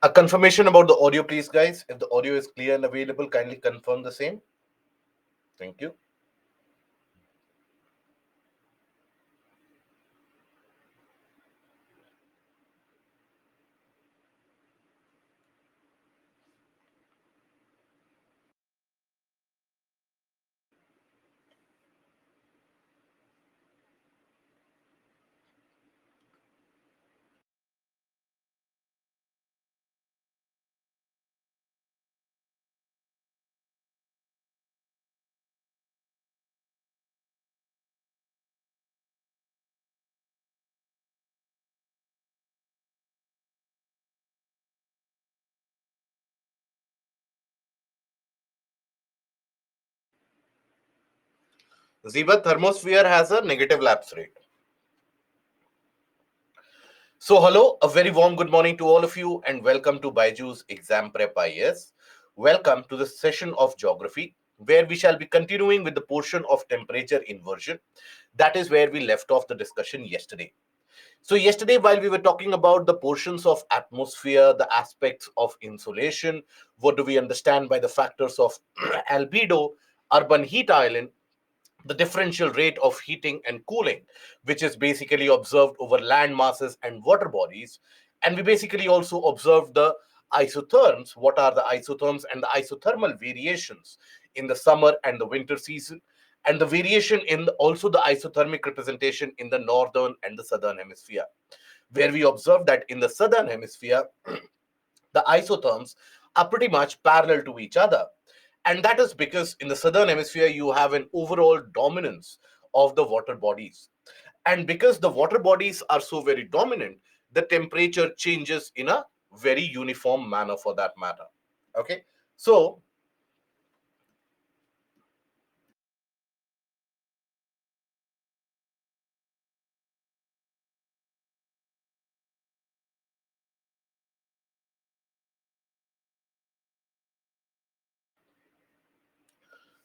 A confirmation about the audio, please, guys. If the audio is clear and available, kindly confirm the same. Thank you. Ziba, thermosphere has a negative lapse rate. So, hello, a very warm good morning to all of you, and welcome to Baiju's Exam Prep IAS. Welcome to the session of geography, where we shall be continuing with the portion of temperature inversion. That is where we left off the discussion yesterday. So, yesterday, while we were talking about the portions of atmosphere, the aspects of insolation, what do we understand by the factors of albedo, urban heat island, the differential rate of heating and cooling, which is basically observed over land masses and water bodies. And we basically also observed the isotherms. What are the isotherms and the isothermal variations in the summer and the winter season? And the variation in also the isothermic representation in the northern and the southern hemisphere, where we observed that in the southern hemisphere, the isotherms are pretty much parallel to each other. And that is because in the southern hemisphere, you have an overall dominance of the water bodies. And because the water bodies are so very dominant, the temperature changes in a very uniform manner for that matter. Okay. So,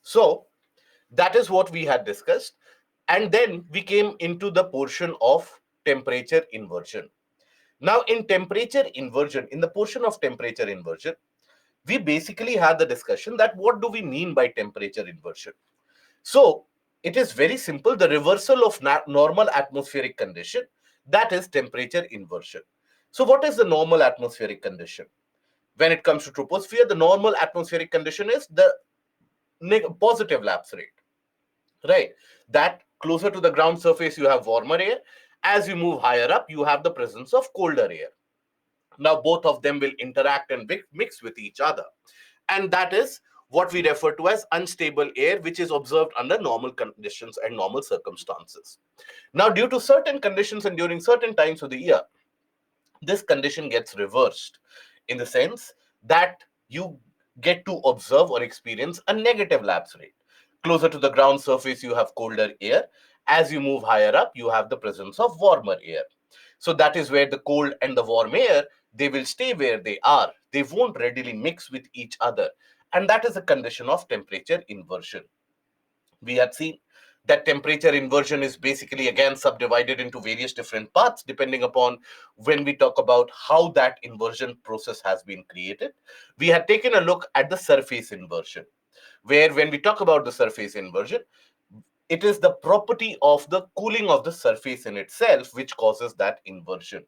so that is what we had discussed. And then we came into the portion of temperature inversion. Now, in temperature inversion, in the portion of temperature inversion, we basically had the discussion that what do we mean by temperature inversion? So it is very simple. The reversal of normal atmospheric condition, that is temperature inversion. So what is the normal atmospheric condition? When it comes to troposphere, the normal atmospheric condition is the positive lapse rate, right? That closer to the ground surface, you have warmer air. As you move higher up, you have the presence of colder air. Now, both of them will interact and mix with each other. And that is what we refer to as unstable air, which is observed under normal conditions and normal circumstances. Now, due to certain conditions and during certain times of the year, this condition gets reversed in the sense that you get to observe or experience a negative lapse rate. Closer to the ground surface, you have colder air. As you move higher up, you have the presence of warmer air. So that is where the cold and the warm air, they will stay where they are. They won't readily mix with each other. And that is a condition of temperature inversion. We had seen that temperature inversion is basically again subdivided into various different parts depending upon when we talk about how that inversion process has been created. We had taken a look at the surface inversion, where when we talk about the surface inversion, it is the property of the cooling of the surface in itself which causes that inversion.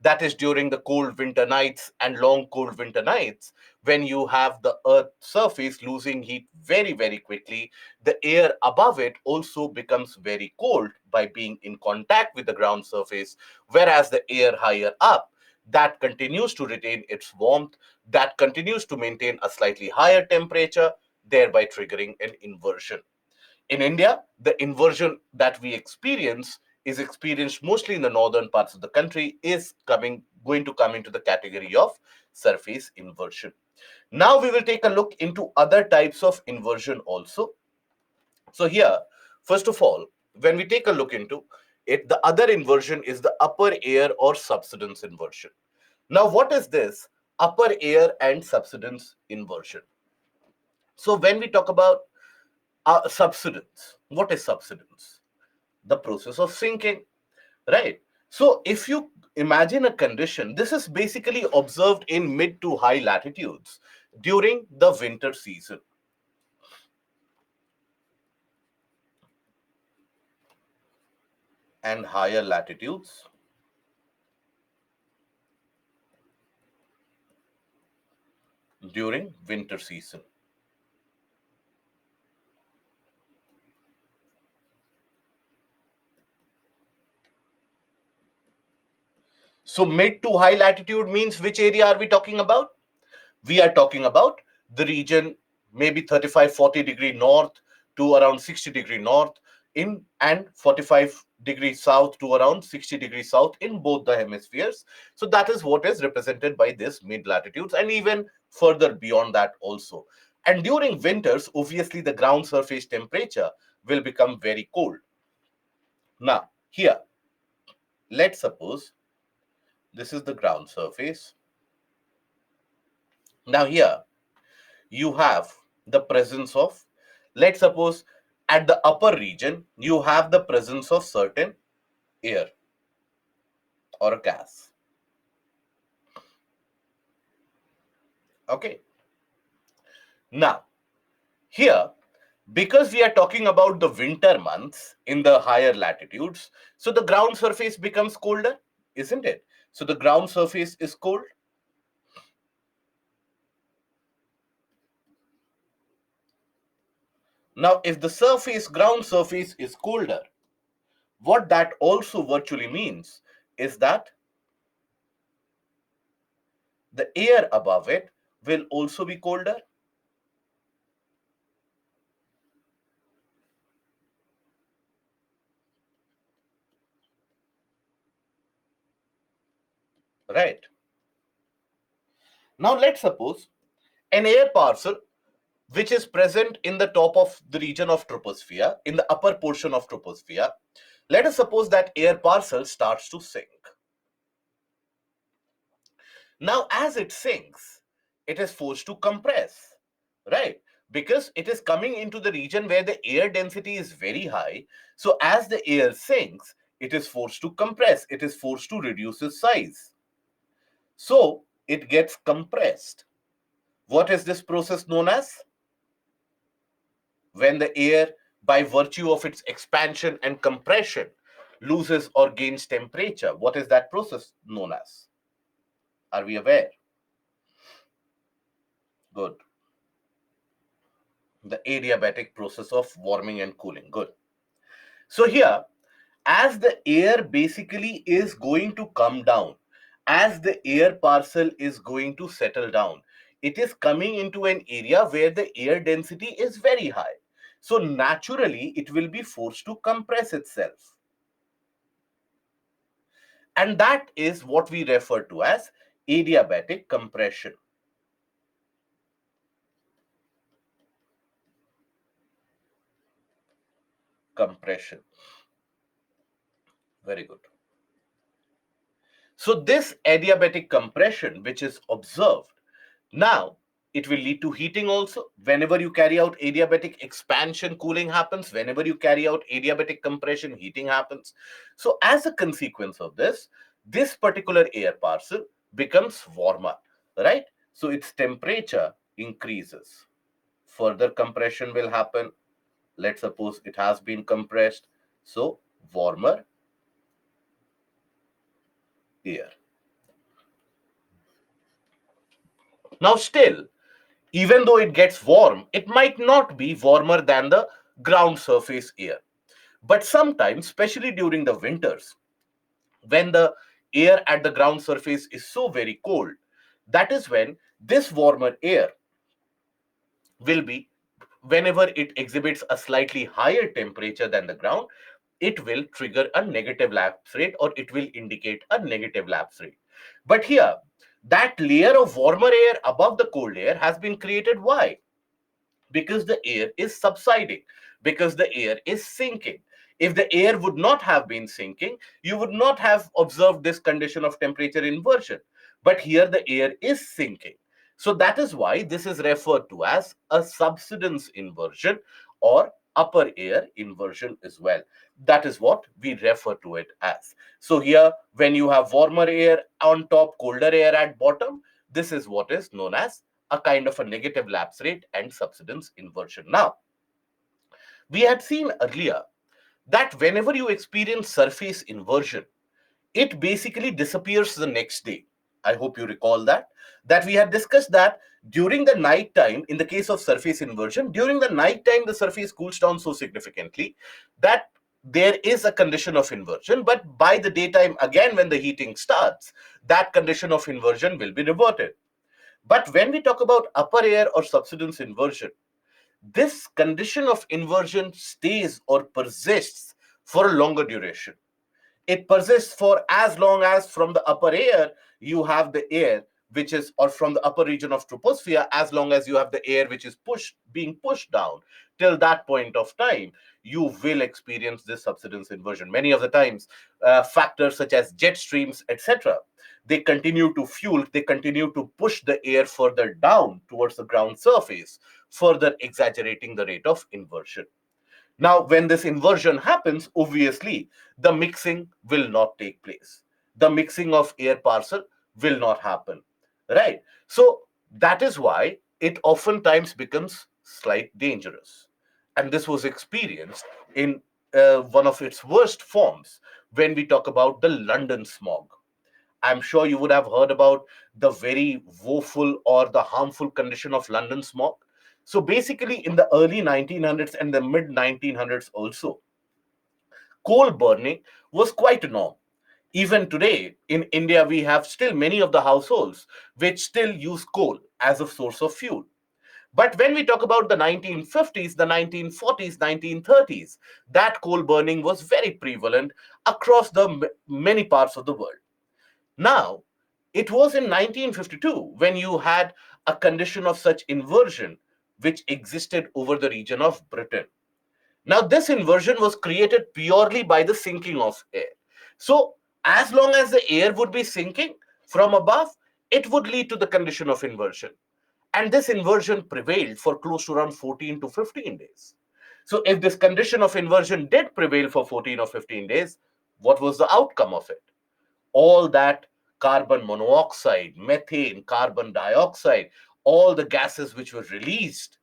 That is during the cold winter nights and long cold winter nights, when you have the earth surface losing heat very, very quickly, the air above it also becomes very cold by being in contact with the ground surface, whereas the air higher up, that continues to retain its warmth, that continues to maintain a slightly higher temperature, thereby triggering an inversion. In India, the inversion that we experience is experienced mostly in the northern parts of the country, is going to come into the category of surface inversion. Now we will take a look into other types of inversion also. So here, first of all, when we take a look into it, the other inversion is the upper air or subsidence inversion. Now, what is this upper air and subsidence inversion? So when we talk about subsidence, what is subsidence? The process of sinking, right? So if you imagine a condition. This is basically observed in mid to high latitudes during the winter season. And higher latitudes during winter season. So mid to high latitude means which area are we talking about? We are talking about the region maybe 35-40 degree north to around 60 degree north in, and 45 degrees south to around 60 degrees south in both the hemispheres. So that is what is represented by this mid latitudes, and even further beyond that also. And during winters, obviously the ground surface temperature will become very cold. Now here, let's suppose this is the ground surface. Now here you have the presence of, let's suppose at the upper region, you have the presence of certain air or a gas. Okay. Now, here, because we are talking about the winter months in the higher latitudes, so the ground surface becomes colder, isn't it? So the ground surface is cold. Now, if the ground surface is colder, what that also virtually means is that the air above it will also be colder. Right. Now, let's suppose an air parcel which is present in the top of the region of troposphere, in the upper portion of troposphere. Let us suppose that air parcel starts to sink. Now, as it sinks, it is forced to compress, right? Because it is coming into the region where the air density is very high. So, as the air sinks, it is forced to compress, it is forced to reduce its size. So, it gets compressed. What is this process known as? When the air, by virtue of its expansion and compression, loses or gains temperature, what is that process known as? Are we aware? Good. The adiabatic process of warming and cooling. Good. So here, as the air basically is going to come down, as the air parcel is going to settle down, it is coming into an area where the air density is very high. So naturally, it will be forced to compress itself. And that is what we refer to as adiabatic compression. Compression. Very good. So this adiabatic compression, which is observed, now it will lead to heating also. Whenever you carry out adiabatic expansion, cooling happens. Whenever you carry out adiabatic compression, heating happens. So as a consequence of this, this particular air parcel becomes warmer, right? So its temperature increases. Further compression will happen. Let's suppose it has been compressed. So warmer air. Now still, even though it gets warm, it might not be warmer than the ground surface air. But sometimes, especially during the winters, when the air at the ground surface is so very cold, that is when this warmer air will be, whenever it exhibits a slightly higher temperature than the ground, it will trigger a negative lapse rate, or it will indicate a negative lapse rate. But here, that layer of warmer air above the cold air has been created. Why? Because the air is subsiding, because the air is sinking. If the air would not have been sinking, you would not have observed this condition of temperature inversion. But here the air is sinking. So that is why this is referred to as a subsidence inversion or upper air inversion as well. That is what we refer to it as. So here, when you have warmer air on top, colder air at bottom, this is what is known as a kind of a negative lapse rate and subsidence inversion. Now, we had seen earlier that whenever you experience surface inversion, it basically disappears the next day. I hope you recall that we had discussed that during the night time, in the case of surface inversion, during the night time, the surface cools down so significantly that there is a condition of inversion, but by the daytime, again, when the heating starts, that condition of inversion will be reverted. But when we talk about upper air or subsidence inversion, this condition of inversion stays or persists for a longer duration. It persists for as long as from the upper air you have the air which is, or from the upper region of troposphere, as long as you have the air which is being pushed down. Till that point of time, you will experience this subsidence inversion. Many of the times, factors such as jet streams, etc., they continue to fuel, they continue to push the air further down towards the ground surface, further exaggerating the rate of inversion. Now, when this inversion happens, obviously, the mixing will not take place. The mixing of air parcel will not happen, right? So that is why it oftentimes becomes slight dangerous. And this was experienced in one of its worst forms when we talk about the London smog. I'm sure you would have heard about the very woeful or the harmful condition of London smog. So basically, in the early 1900s and the mid 1900s also, coal burning was quite a norm. Even today in India, we have still many of the households which still use coal as a source of fuel. But when we talk about the 1950s, the 1940s, 1930s, that coal burning was very prevalent across the many parts of the world. Now, it was in 1952 when you had a condition of such inversion which existed over the region of Britain. Now, this inversion was created purely by the sinking of air. So, as long as the air would be sinking from above, it would lead to the condition of inversion. And this inversion prevailed for close to around 14 to 15 days. So, if this condition of inversion did prevail for 14 or 15 days, what was the outcome of it? All that carbon monoxide, methane, carbon dioxide, all the gases which were released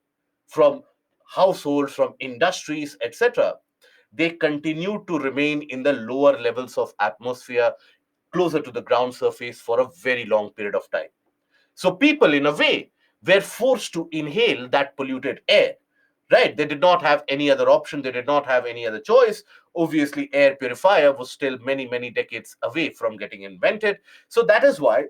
from households, from industries, etc., they continue to remain in the lower levels of atmosphere closer to the ground surface for a very long period of time. So people, in a way, were forced to inhale that polluted air, right? They did not have any other option. They did not have any other choice. Obviously, air purifier was still many, many decades away from getting invented. So that is why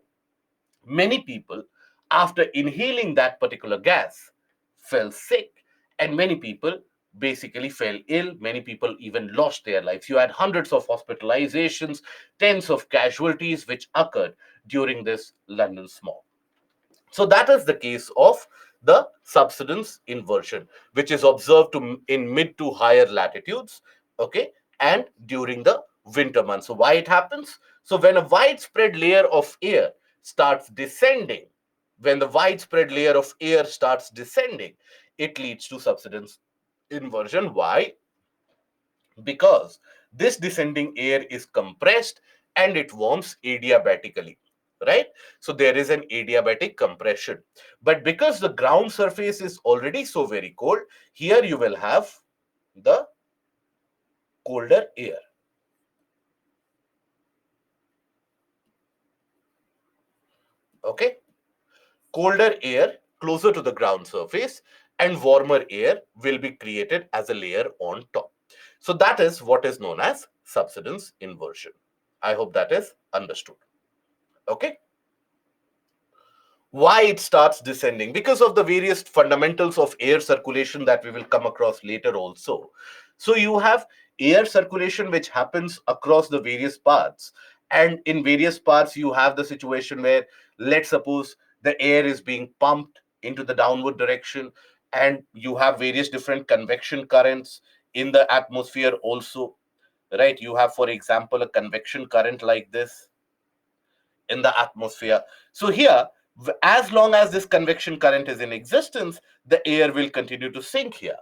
many people, after inhaling that particular gas, fell sick, and many people basically fell ill. Many people even lost their lives. You had hundreds of hospitalizations, tens of casualties which occurred during this London smog. So that is the case of the subsidence inversion, which is observed in mid to higher latitudes, okay, and during the winter months. So why it happens? So when a widespread layer of air starts descending, when the widespread layer of air starts descending, it leads to subsidence inversion. Why? Because this descending air is compressed and it warms adiabatically, right? So there is an adiabatic compression. But because the ground surface is already so very cold, here you will have the colder air. Okay? Colder air closer to the ground surface and warmer air will be created as a layer on top. So that is what is known as subsidence inversion. I hope that is understood. Okay? Why it starts descending? Because of the various fundamentals of air circulation that we will come across later also. So you have air circulation which happens across the various parts, and in various parts you have the situation where, let's suppose, the air is being pumped into the downward direction, and you have various different convection currents in the atmosphere also, right? You have, for example, a convection current like this in the atmosphere. So here, as long as this convection current is in existence, the air will continue to sink here.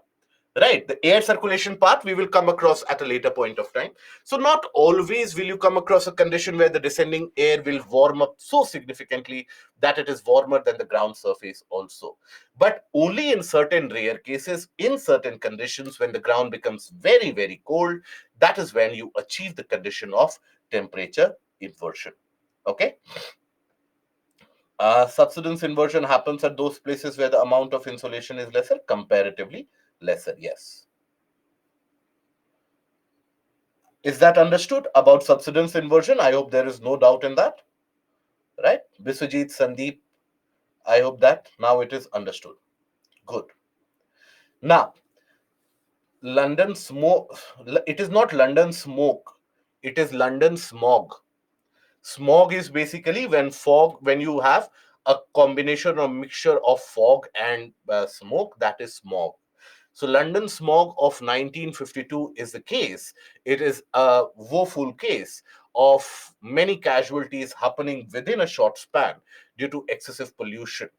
Right, the air circulation part we will come across at a later point of time. So not always will you come across a condition where the descending air will warm up so significantly that it is warmer than the ground surface also, but only in certain rare cases, in certain conditions, when the ground becomes very, very cold, that is when you achieve the condition of temperature inversion. Okay. Subsidence inversion happens at those places where the amount of insolation is lesser, comparatively lesser. Yes. Is that understood about subsidence inversion? I hope there is no doubt in that. Right? Biswajit, Sandeep, I hope that now it is understood. Good. Now, London smoke, it is not London smoke, it is London smog. Smog is basically when you have a combination or mixture of fog and smoke, that is smog. So London smog of 1952 is the case. It is a woeful case of many casualties happening within a short span due to excessive pollution.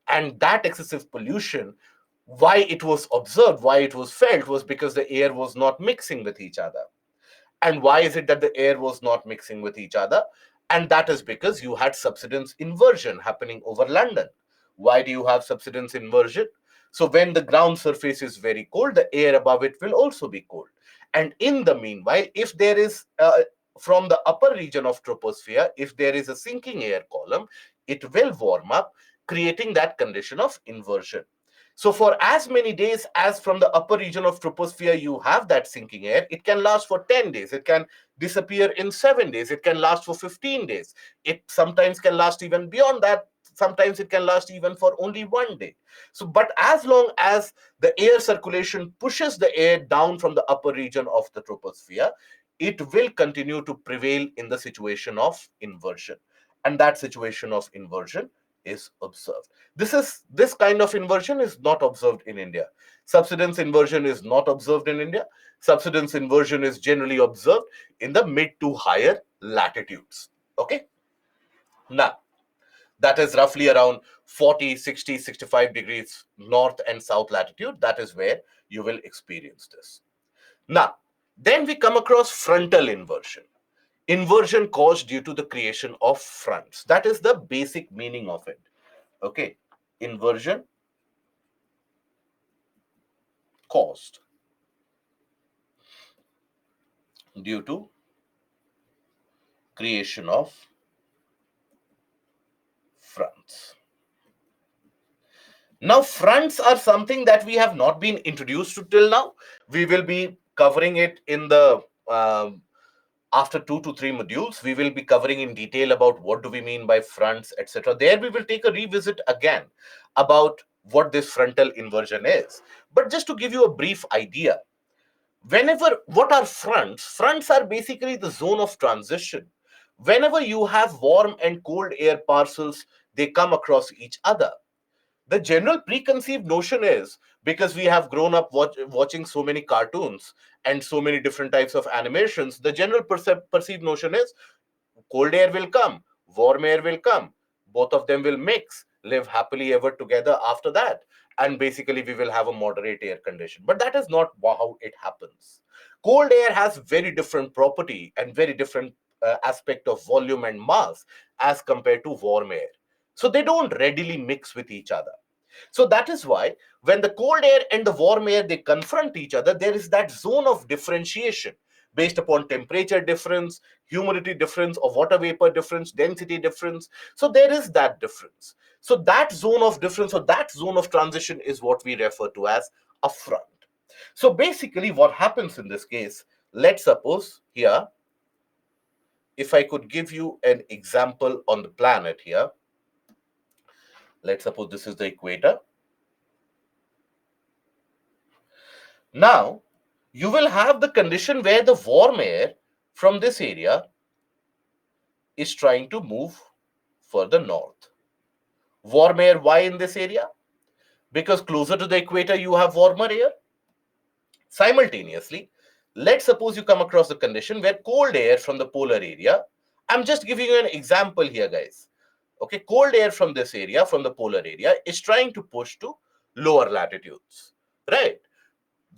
And that excessive pollution, why it was observed, why it was felt, was because the air was not mixing with each other. And why is it that the air was not mixing with each other? And that is because you had subsidence inversion happening over London. Why do you have subsidence inversion? So when the ground surface is very cold, the air above it will also be cold. And in the meanwhile, if there is from the upper region of troposphere, if there is a sinking air column, it will warm up, creating that condition of inversion. So for as many days as from the upper region of troposphere you have that sinking air, it can last for 10 days. It can disappear in 7 days. It can last for 15 days. It sometimes can last even beyond that. Sometimes it can last even for only 1 day. So, but as long as the air circulation pushes the air down from the upper region of the troposphere, it will continue to prevail in the situation of inversion. And that situation of inversion is observed. This kind of inversion is not observed in India. Subsidence inversion is not observed in India. Subsidence inversion is generally observed in the mid to higher latitudes. Okay. Now, that is roughly around 40, 60, 65 degrees north and south latitude. That is where you will experience this. Now, then we come across frontal inversion. Inversion caused due to the creation of fronts. That is the basic meaning of it. Okay. Inversion caused due to creation of fronts. Now, fronts are something that we have not been introduced to till now. We will be covering it in the after 2 to 3 modules. We will be covering in detail about what do we mean by fronts, etc. There we will take a revisit again about what this frontal inversion is. But just to give you a brief idea, what are fronts? Fronts are basically the zone of transition. Whenever you have warm and cold air parcels, they come across each other. The general preconceived notion is, because we have grown up watching so many cartoons and so many different types of animations, the general perceived notion is cold air will come, warm air will come, both of them will mix, live happily ever together after that, and basically we will have a moderate air condition. But that is not how it happens. Cold air has very different property and very different aspect of volume and mass as compared to warm air. So they don't readily mix with each other. So that is why when the cold air and the warm air, they confront each other, there is that zone of differentiation based upon temperature difference, humidity difference, or water vapor difference, density difference. So there is that difference. So that zone of difference or that zone of transition is what we refer to as a front. So basically what happens in this case, let's suppose here, if I could give you an example on the planet here, let's suppose this is the equator. Now, you will have the condition where the warm air from this area is trying to move further north. Warm air, why in this area? Because closer to the equator, you have warmer air. Simultaneously, let's suppose you come across the condition where cold air from the polar area, I'm just giving you an example here, guys. Okay, cold air from this area, from the polar area, is trying to push to lower latitudes, right?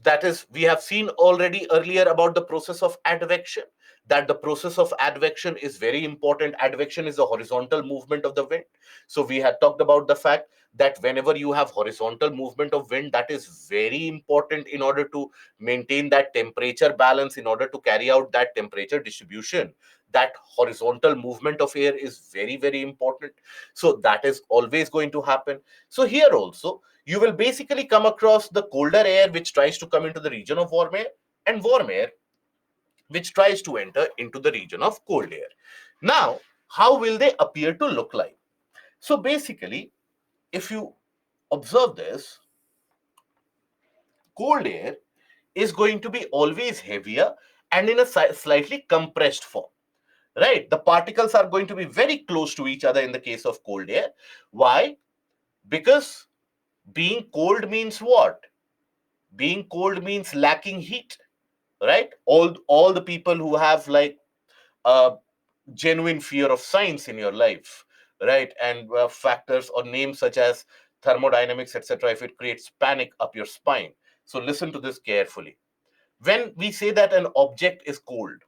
That is, we have seen already earlier about the process of advection, that the process of advection is very important. Advection is the horizontal movement of the wind. So we had talked about the fact that whenever you have horizontal movement of wind, that is very important in order to maintain that temperature balance, in order to carry out that temperature distribution. That horizontal movement of air is very, very important. So that is always going to happen. So here also you will basically come across the colder air which tries to come into the region of warm air, and warm air which tries to enter into the region of cold air. Now, how will they appear to look like? So basically, if you observe this, cold air is going to be always heavier and in a slightly compressed form, right? The particles are going to be very close to each other in the case of cold air. Why? Because being cold means what? Being cold means lacking heat, right? All the people who have like a genuine fear of science in your life, right? And factors or names such as thermodynamics, etc., if it creates panic up your spine. So listen to this carefully. When we say that an object is cold,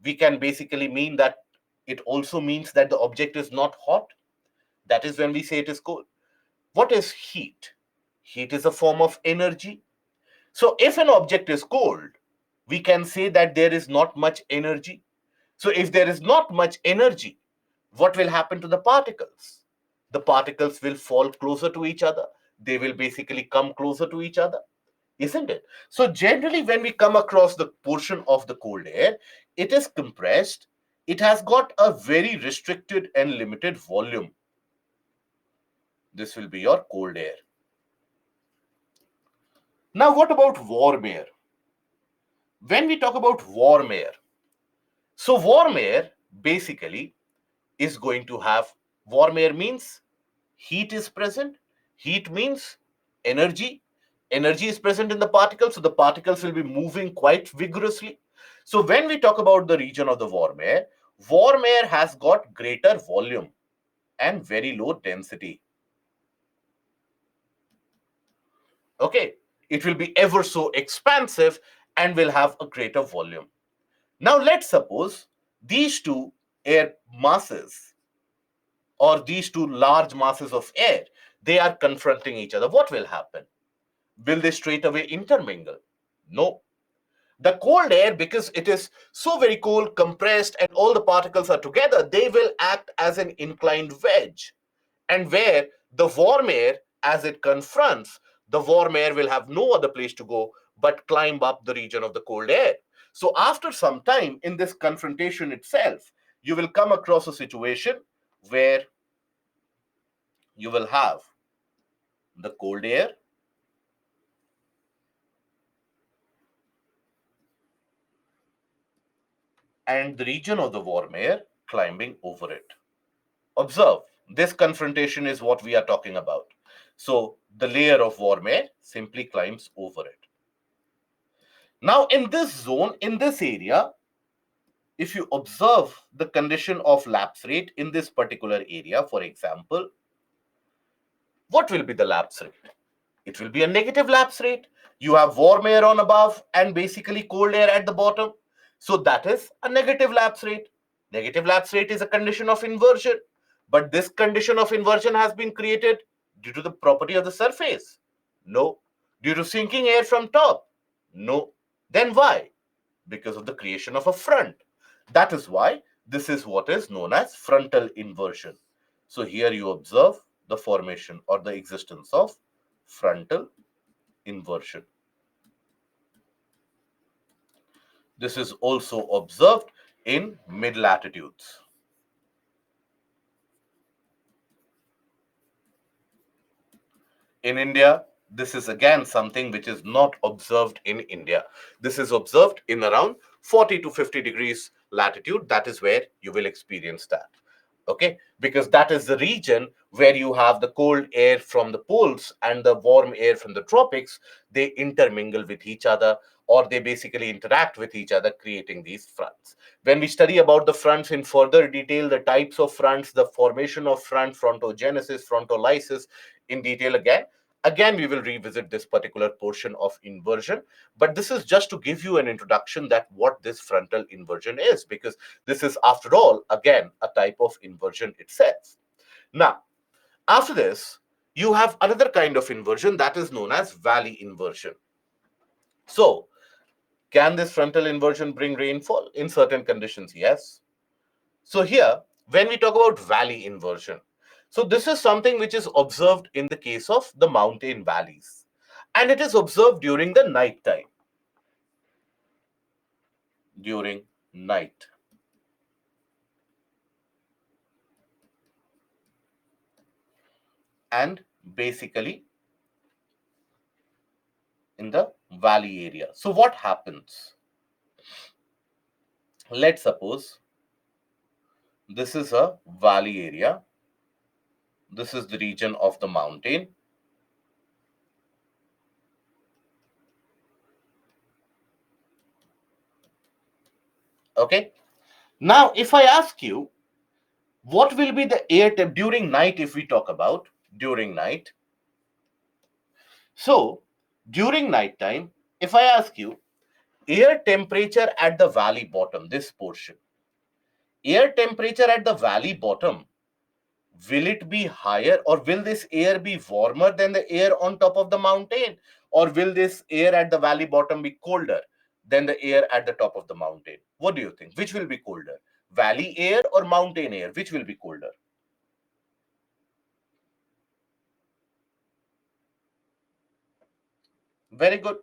we can basically mean that it also means that the object is not hot. That is when we say it is cold. What is heat? Heat is a form of energy. So if an object is cold, we can say that there is not much energy. So if there is not much energy, what will happen to the particles? The particles will fall closer to each other. They will basically come closer to each other, isn't it? So generally, when we come across the portion of the cold air, it is compressed. It has got a very restricted and limited volume. This will be your cold air. Now, what about warm air? When we talk about warm air, so warm air basically is going to have, warm air means heat is present. Heat means energy. Energy is present in the particles, so the particles will be moving quite vigorously. So when we talk about the region of the warm air has got greater volume and very low density. Okay, it will be ever so expansive and will have a greater volume. Now let's suppose these two air masses, or these two large masses of air, they are confronting each other. What will happen? Will they straight away intermingle? No. The cold air, because it is so very cold, compressed, and all the particles are together, they will act as an inclined wedge. And where the warm air, as it confronts, the warm air will have no other place to go but climb up the region of the cold air. So after some time in this confrontation itself, you will come across a situation where you will have the cold air and the region of the warm air climbing over it. Observe, this confrontation is what we are talking about. So the layer of warm air simply climbs over it. Now in this zone, in this area, if you observe the condition of lapse rate in this particular area, for example, what will be the lapse rate? It will be a negative lapse rate. You have warm air on above and basically cold air at the bottom. So that is a negative lapse rate. Negative lapse rate is a condition of inversion. But this condition of inversion has been created due to the property of the surface? No. Due to sinking air from top? No. Then why? Because of the creation of a front. That is why this is what is known as frontal inversion. So here you observe the formation or the existence of frontal inversion. This is also observed in mid latitudes. In India, this is again something which is not observed in India. This is observed in around 40 to 50 degrees latitude. That is where you will experience that. Okay, because that is the region where you have the cold air from the poles and the warm air from the tropics. They intermingle with each other, or they basically interact with each other, creating these fronts. When we study about the fronts in further detail, the types of fronts, the formation of front, frontogenesis, frontolysis in detail again, Again, we will revisit this particular portion of inversion, but this is just to give you an introduction that what this frontal inversion is, because this is, after all, again, a type of inversion itself. Now, after this, you have another kind of inversion that is known as valley inversion. So, can this frontal inversion bring rainfall? In certain conditions, yes. So here, when we talk about valley inversion, so this is something which is observed in the case of the mountain valleys, and it is observed during the night time. During night. And basically in the valley area. So what happens? Let's suppose this is a valley area. This is the region of the mountain. Okay. Now, if I ask you, what will be the air temp during night if we talk about during night? So, during night time, if I ask you, air temperature at the valley bottom, this portion, air temperature at the valley bottom, will it be higher, or will this air be warmer than the air on top of the mountain, or will this air at the valley bottom be colder than the air at the top of the mountain? What do you think? Which will be colder? Valley air or mountain air? Which will be colder? Very good.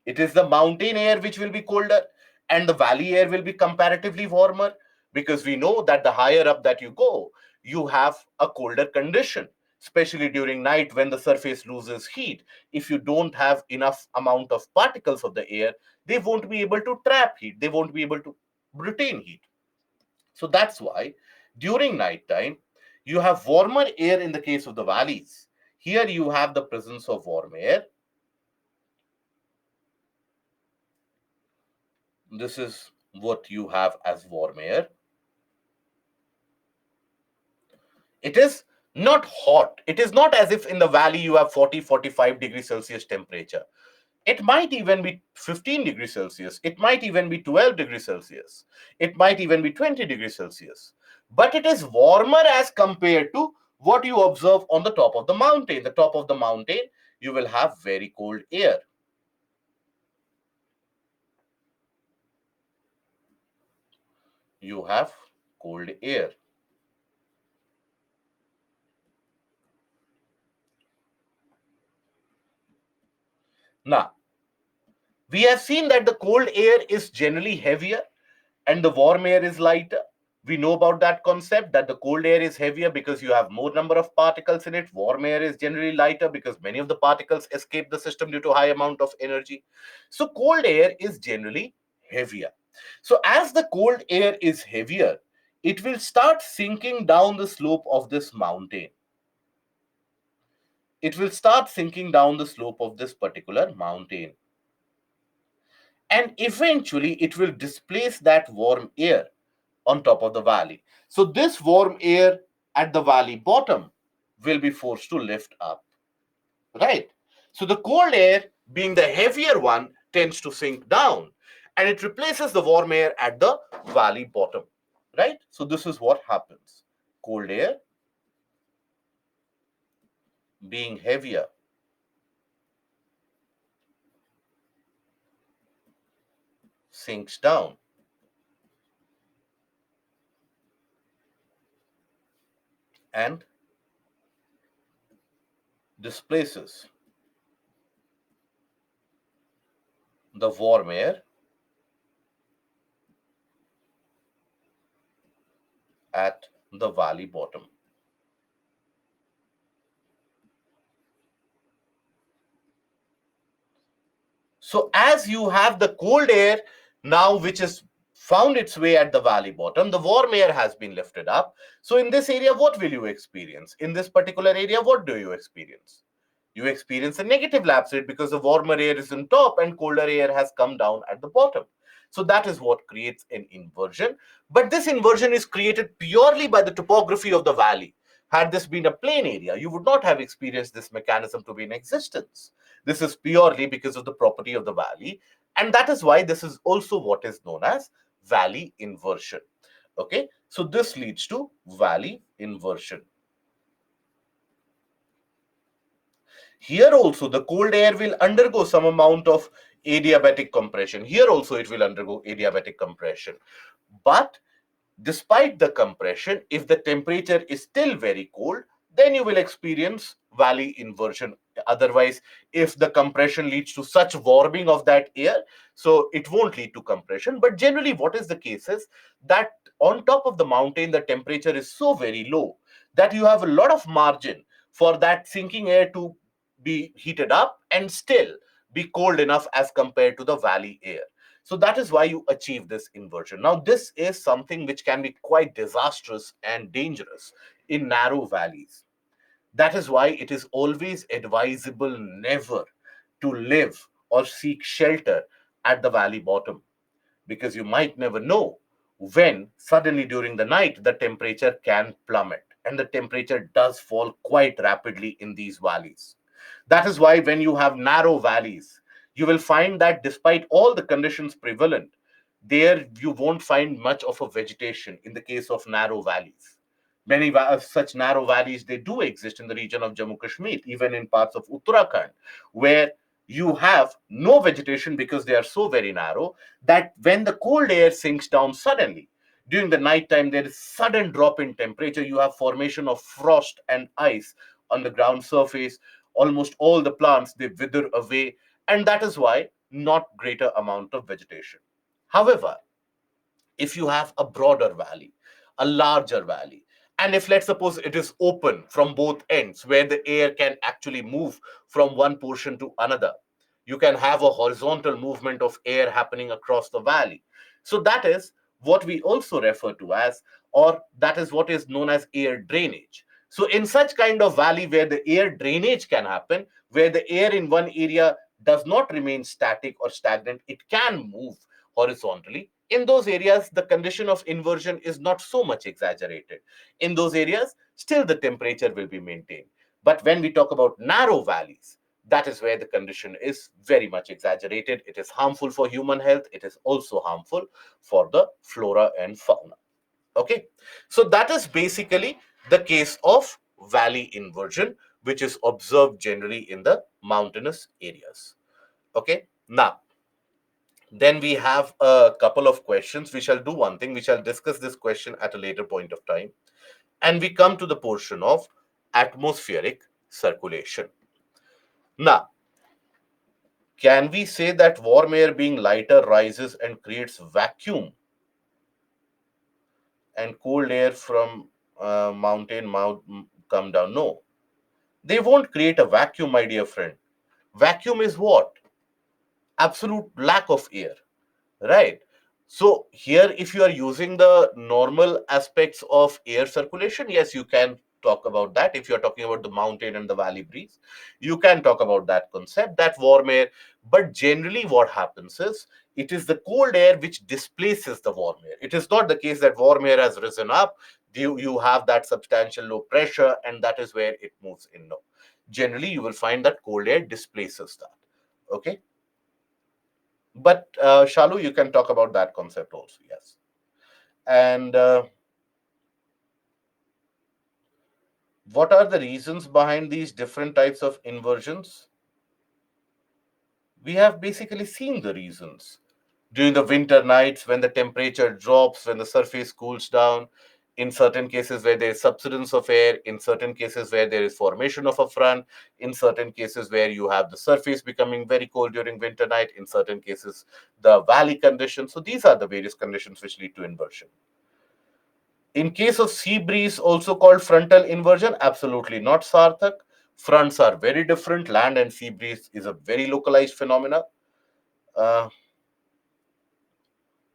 It is the mountain air which will be colder, and the valley air will be comparatively warmer, because we know that the higher up that you go, you have a colder condition, especially during night when the surface loses heat. If you don't have enough amount of particles of the air, they won't be able to trap heat. They won't be able to retain heat. So that's why during night time, you have warmer air in the case of the valleys. Here you have the presence of warm air. This is what you have as warm air. It is not hot. It is not as if in the valley you have 40-45 degrees Celsius temperature. It might even be 15 degrees Celsius. It might even be 12 degrees Celsius. It might even be 20 degrees Celsius. But it is warmer as compared to what you observe on the top of the mountain. The top of the mountain, you will have very cold air. You have cold air. Now, we have seen that the cold air is generally heavier and the warm air is lighter. We know about that concept, that the cold air is heavier because you have more number of particles in it. Warm air is generally lighter because many of the particles escape the system due to high amount of energy. So cold air is generally heavier. So as the cold air is heavier, it will start sinking down the slope of this mountain. It will start sinking down the slope of this particular mountain. And eventually it will displace that warm air on top of the valley. So this warm air at the valley bottom will be forced to lift up, right? So the cold air, being the heavier one, tends to sink down, and it replaces the warm air at the valley bottom, right? So this is what happens. Cold air, being heavier, sinks down, and displaces the warm air at the valley bottom. So as you have the cold air now, which has found its way at the valley bottom, the warm air has been lifted up. So in this area, what will you experience? In this particular area, what do you experience? You experience a negative lapse rate because the warmer air is on top and colder air has come down at the bottom. So that is what creates an inversion. But this inversion is created purely by the topography of the valley. Had this been a plain area, you would not have experienced this mechanism to be in existence. This is purely because of the property of the valley, and that is why this is also what is known as valley inversion. Okay, so this leads to valley inversion. Here also, the cold air will undergo some amount of adiabatic compression. Here also, it will undergo adiabatic compression. But despite the compression, if the temperature is still very cold, then you will experience valley inversion. Otherwise, if the compression leads to such warming of that air, so it won't lead to compression. But generally, what is the case is that on top of the mountain, the temperature is so very low that you have a lot of margin for that sinking air to be heated up and still be cold enough as compared to the valley air. So that is why you achieve this inversion. Now, this is something which can be quite disastrous and dangerous in narrow valleys. That is why it is always advisable never to live or seek shelter at the valley bottom, because you might never know when suddenly during the night the temperature can plummet, and the temperature does fall quite rapidly in these valleys. That is why when you have narrow valleys, you will find that despite all the conditions prevalent, there you won't find much of a vegetation in the case of narrow valleys. Many such narrow valleys, they do exist in the region of Jammu Kashmir, even in parts of Uttarakhand, where you have no vegetation because they are so very narrow that when the cold air sinks down suddenly, during the night time, there is sudden drop in temperature. You have formation of frost and ice on the ground surface. Almost all the plants, they wither away, and that is why not greater amount of vegetation. However, if you have a broader valley, a larger valley, and if let's suppose it is open from both ends where the air can actually move from one portion to another, you can have a horizontal movement of air happening across the valley. So that is what we also refer to as, or that is what is known as air drainage. So in such kind of valley where the air drainage can happen, where the air in one area does not remain static or stagnant, it can move horizontally. In those areas, the condition of inversion is not so much exaggerated. In those areas, still the temperature will be maintained. But when we talk about narrow valleys, that is where the condition is very much exaggerated. It is harmful for human health. It is also harmful for the flora and fauna. Okay, so that is basically the case of valley inversion, which is observed generally in the mountainous areas. Okay, now then we have a couple of questions. We shall do one thing. We shall discuss this question at a later point of time. And we come to the portion of atmospheric circulation. Now, can we say that warm air being lighter rises and creates vacuum, and cold air from mountain come down? No, they won't create a vacuum, my dear friend. Vacuum is what? Absolute lack of air. Right. So here, if you are using the normal aspects of air circulation, yes, you can talk about that. If you're talking about the mountain and the valley breeze, you can talk about that concept, that warm air. But generally, what happens is it is the cold air which displaces the warm air. It is not the case that warm air has risen up, you have that substantial low pressure, and that is where it moves in. No. Generally, you will find that cold air displaces that. Okay. But Shalu, you can talk about that concept also, yes. And what are the reasons behind these different types of inversions? We have basically seen the reasons. During the winter nights, when the temperature drops, when the surface cools down, in certain cases where there is subsidence of air, in certain cases where there is formation of a front, in certain cases where you have the surface becoming very cold during winter night, in certain cases the valley conditions. So these are the various conditions which lead to inversion. In case of sea breeze, also called frontal inversion, absolutely not, Sarthak. Fronts are very different. Land and sea breeze is a very localized phenomena. Uh,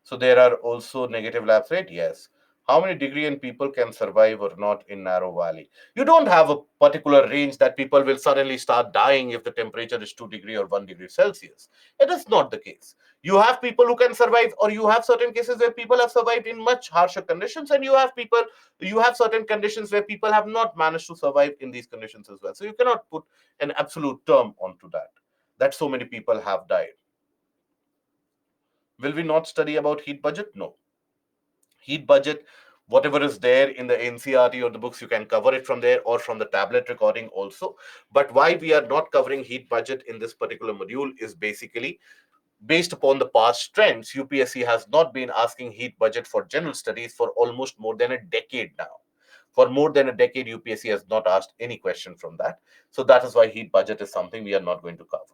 so there are also negative lapse rate, yes. How many degree and people can survive or not in narrow valley? You don't have a particular range that people will suddenly start dying if the temperature is 2 degree or 1 degree Celsius. It is not the case. You have people who can survive, or you have certain cases where people have survived in much harsher conditions, and you have certain conditions where people have not managed to survive in these conditions as well. So you cannot put an absolute term onto that so many people have died. Will we not study about heat budget? No. Heat budget, whatever is there in the NCRT or the books, you can cover it from there or from the tablet recording also. But why we are not covering heat budget in this particular module is basically based upon the past trends. UPSC has not been asking heat budget for general studies for almost more than a decade now. For more than a decade, UPSC has not asked any question from that. So that is why heat budget is something we are not going to cover.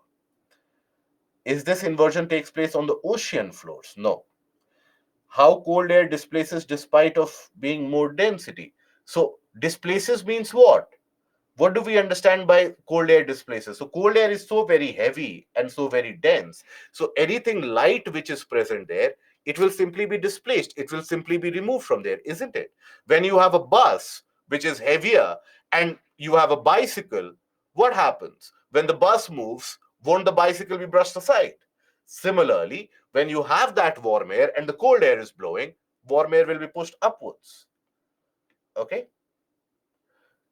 Is this inversion takes place on the ocean floors? No. How cold air displaces despite of being more density? So displaces means what do we understand by cold air displaces? So cold air is so very heavy and so very dense, so anything light which is present there, it will simply be displaced, it will simply be removed from there, isn't it? When you have a bus which is heavier and you have a bicycle, what happens when the bus moves? Won't the bicycle be brushed aside? Similarly, when you have that warm air and the cold air is blowing, warm air will be pushed upwards. Okay.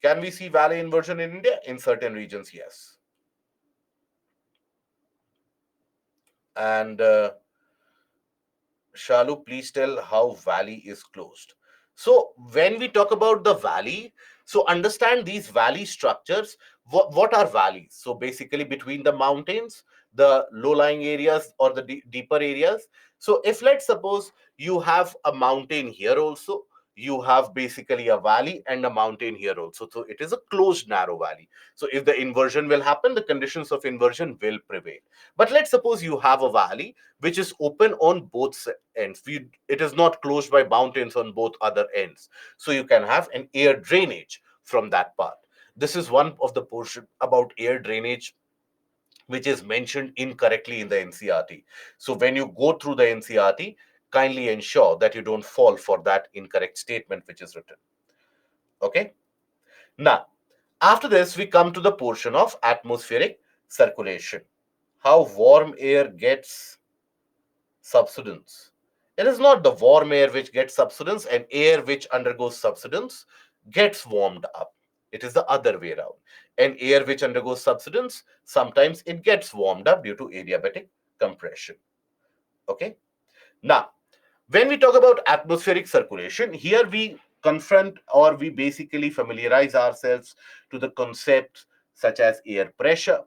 Can we see valley inversion in India? In certain regions, yes. And Shalu, please tell how valley is closed. So when we talk about the valley, so understand these valley structures. What are valleys? So basically between the mountains, the low-lying areas or the deeper areas. So if let's suppose you have a mountain here also, you have basically a valley and a mountain here also. So it is a closed narrow valley. So if the inversion will happen, the conditions of inversion will prevail. But let's suppose you have a valley which is open on both ends. It is not closed by mountains on both other ends. So you can have an air drainage from that part. This is one of the portion about air drainage which is mentioned incorrectly in the NCRT. So when you go through the NCRT, kindly ensure that you don't fall for that incorrect statement which is written. Okay. Now, after this, we come to the portion of atmospheric circulation. How warm air gets subsidence. It is not the warm air which gets subsidence, and air which undergoes subsidence gets warmed up. It is the other way around. And air which undergoes subsidence, sometimes it gets warmed up due to adiabatic compression. Okay. Now, when we talk about atmospheric circulation, here we confront or we basically familiarize ourselves to the concepts such as air pressure,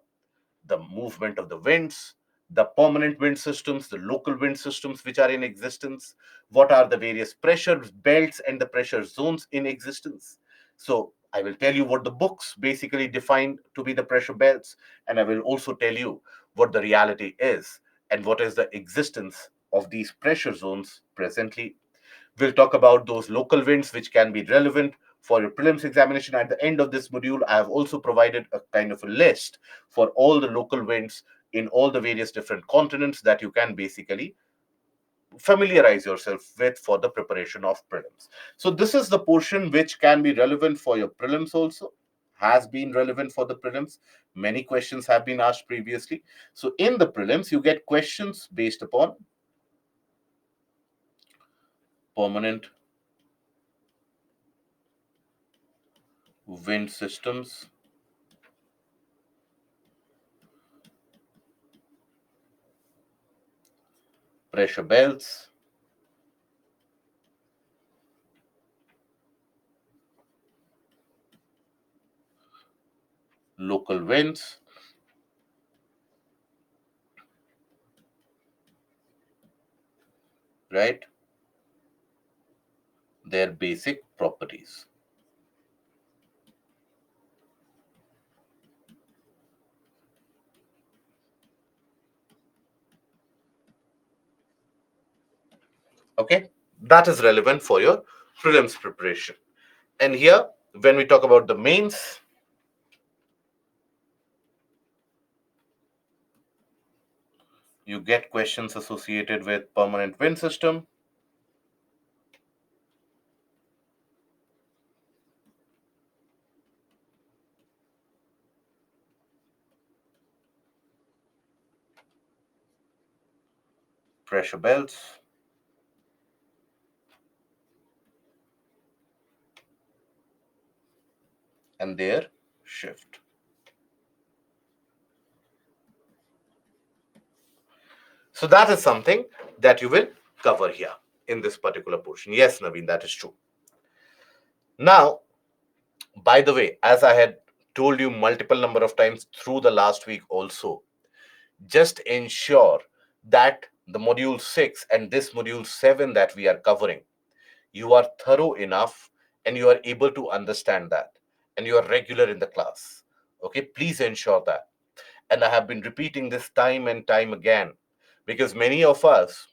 the movement of the winds, the permanent wind systems, the local wind systems which are in existence, what are the various pressure belts and the pressure zones in existence. So I will tell you what the books basically define to be the pressure belts, and I will also tell you what the reality is and what is the existence of these pressure zones presently. We'll talk about those local winds which can be relevant for your prelims examination. At the end of this module, I have also provided a kind of a list for all the local winds in all the various different continents that you can basically familiarize yourself with for the preparation of prelims. So this is the portion which can be relevant for your prelims also, has been relevant for the prelims. Many questions have been asked previously. So in the prelims, you get questions based upon permanent wind systems, pressure belts, local winds, right? Their basic properties. Okay, that is relevant for your prelims preparation. And here, when we talk about the mains, you get questions associated with permanent wind system, pressure belts, and their shift. So that is something that you will cover here in this particular portion. Yes, Naveen, that is true. Now, by the way, as I had told you multiple number of times through the last week also, just ensure that the module 6 and this module 7 that we are covering, you are thorough enough and you are able to understand that and you are regular in the class. Okay, please ensure that. And I have been repeating this time and time again because many of us,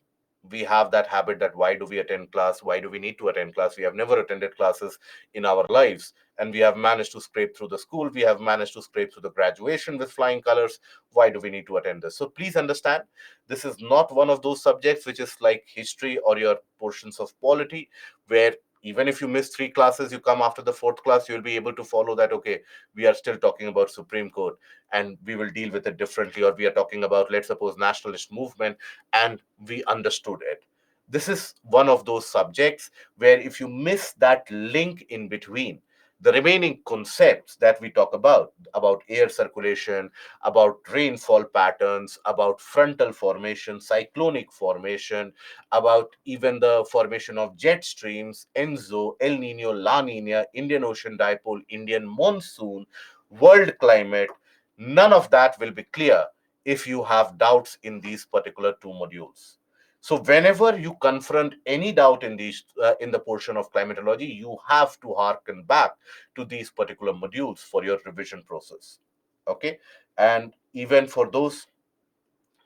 we have that habit that why do we attend class? Why do we need to attend class? We have never attended classes in our lives, and we have managed to scrape through the school. We have managed to scrape through the graduation with flying colors. Why do we need to attend this? So please understand, this is not one of those subjects which is like history or your portions of polity, where even if you miss 3 classes, you come after the 4th class, you'll be able to follow that. Okay, we are still talking about Supreme Court and we will deal with it differently, or we are talking about, let's suppose, nationalist movement, and we understood it. This is one of those subjects where if you miss that link in between, the remaining concepts that we talk about air circulation, about rainfall patterns, about frontal formation, cyclonic formation, about even the formation of jet streams, Enzo, El Nino, La Nina, Indian Ocean dipole, Indian monsoon, world climate, none of that will be clear if you have doubts in these particular 2 modules. So whenever you confront any doubt in these in the portion of climatology, you have to harken back to these particular modules for your revision process. Okay, and even for those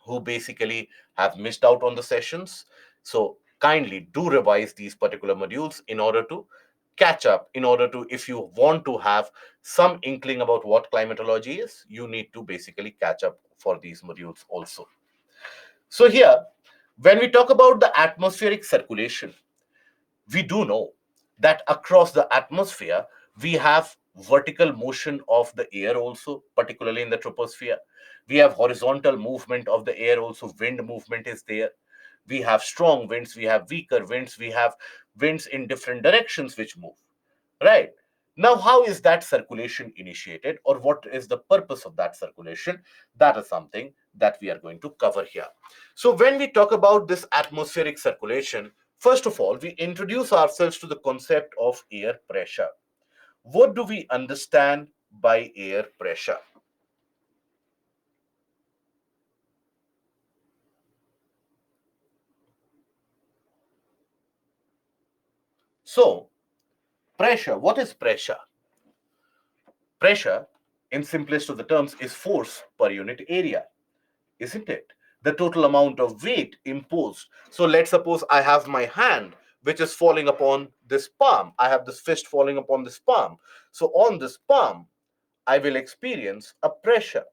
who basically have missed out on the sessions, so kindly do revise these particular modules in order to catch up, in order to, if you want to have some inkling about what climatology is, you need to basically catch up for these modules also. So here, when we talk about the atmospheric circulation, we do know that across the atmosphere, we have vertical motion of the air also, particularly in the troposphere. We have horizontal movement of the air also, wind movement is there. We have strong winds, we have weaker winds, we have winds in different directions which move, right? Now, how is that circulation initiated, or what is the purpose of that circulation? That is something that we are going to cover here. So when we talk about this atmospheric circulation, first of all, we introduce ourselves to the concept of air pressure. What do we understand by air pressure? So, pressure, what is pressure? Pressure, in simplest of the terms, is force per unit area, isn't it? The total amount of weight imposed. So let's suppose I have my hand which is falling upon this palm. I have this fist falling upon this palm. So on this palm, I will experience a pressure,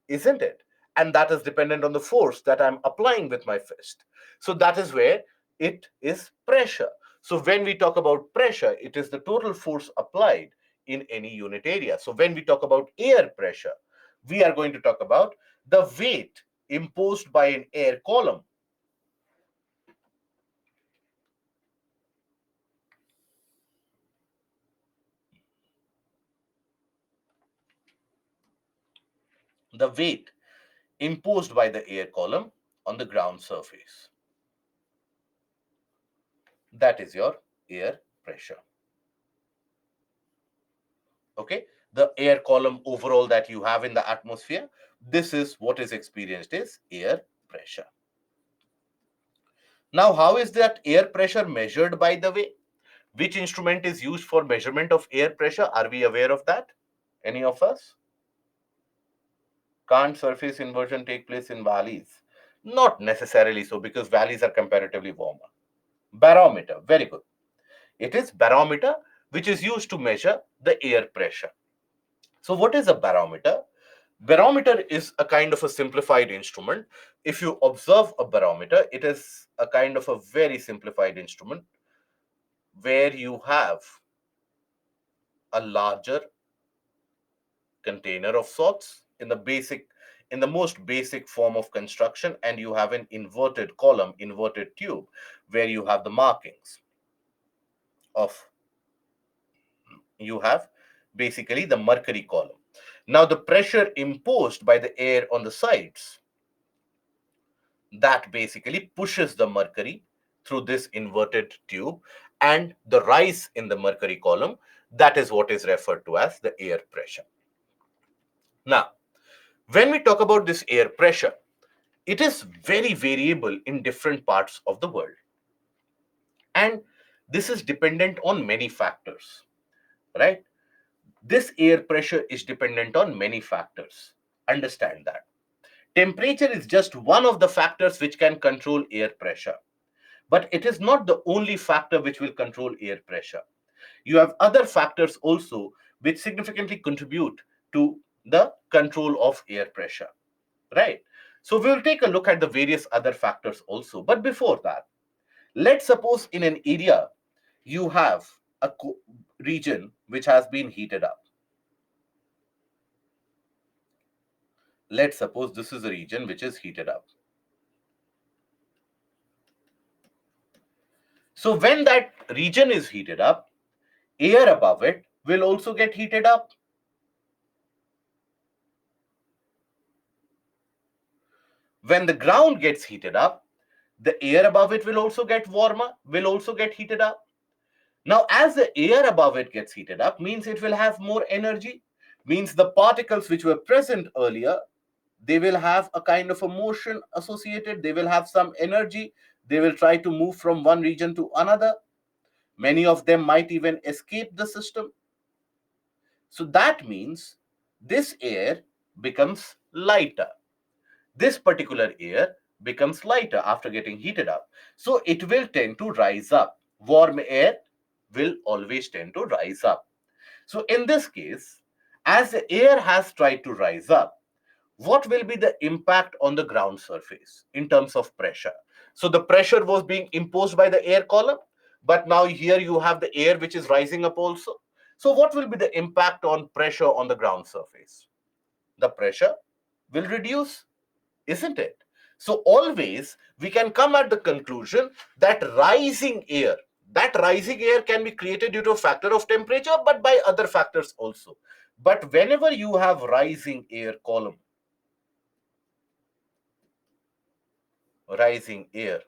isn't it? And that is dependent on the force that I'm applying with my fist. So that is where it is pressure. So when we talk about pressure, it is the total force applied in any unit area. So when we talk about air pressure, we are going to talk about the weight imposed by an air column. The weight imposed by the air column on the ground surface. That is your air pressure. Okay, the air column overall that you have in the atmosphere, this is what is experienced as air pressure. Now, how is that air pressure measured, by the way? Which instrument is used for measurement of air pressure? Are we aware of that? Any of us? Can't surface inversion take place in valleys? Not necessarily so, because valleys are comparatively warmer. Barometer, very good. It is barometer which is used to measure the air pressure. So what is a barometer? Barometer is a kind of a simplified instrument. If you observe a barometer, it is a kind of a very simplified instrument where you have a larger container of sorts. In the basic in the most basic form of construction, and you have an inverted column, inverted tube, where you have the markings of, you have basically the mercury column. Now, the pressure imposed by the air on the sides, that basically pushes the mercury through this inverted tube, and the rise in the mercury column, that is what is referred to as the air pressure. Now, when we talk about this air pressure, it is very variable in different parts of the world. And this is dependent on many factors, right? This air pressure is dependent on many factors. Understand that. Temperature is just one of the factors which can control air pressure, but it is not the only factor which will control air pressure. You have other factors also which significantly contribute to the control of air pressure, right? So we'll take a look at the various other factors also. But before that, let's suppose in an area you have a region which has been heated up. Let's suppose this is a region which is heated up. So when that region is heated up, air above it will also get heated up. When the ground gets heated up, the air above it will also get warmer, will also get heated up. Now, as the air above it gets heated up, means it will have more energy, means the particles which were present earlier, they will have a kind of a motion associated, they will have some energy, they will try to move from one region to another. Many of them might even escape the system. So that means this air becomes lighter. This particular air becomes lighter after getting heated up. So it will tend to rise up. Warm air will always tend to rise up. So in this case, as the air has tried to rise up, what will be the impact on the ground surface in terms of pressure? So the pressure was being imposed by the air column, but now here you have the air which is rising up also. So what will be the impact on pressure on the ground surface? The pressure will reduce, isn't it? So always we can come at the conclusion that rising air can be created due to a factor of temperature, but by other factors also. But whenever you have rising air column, rising air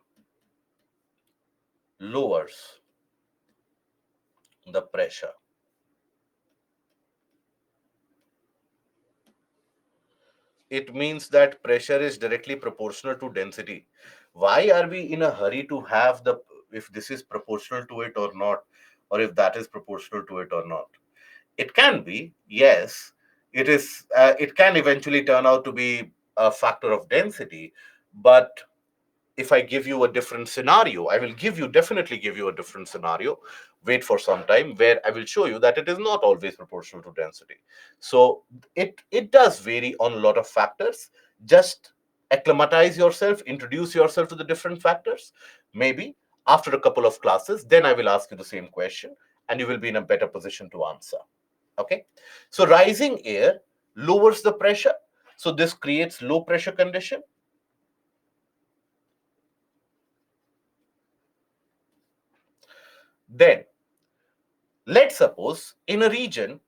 lowers the pressure. It means that pressure is directly proportional to density. Why are we in a hurry to have the, if this is proportional to it or not, or if that is proportional to it or not? It can be, yes, it is. It can eventually turn out to be a factor of density, but if I give you a different scenario, I will definitely give you a different scenario. Wait for some time where I will show you that it is not always proportional to density. So it does vary on a lot of factors. Just acclimatize yourself, introduce yourself to the different factors. Maybe after a couple of classes, then I will ask you the same question and you will be in a better position to answer. Okay. So rising air lowers the pressure. So this creates low pressure condition. Then let's suppose in a region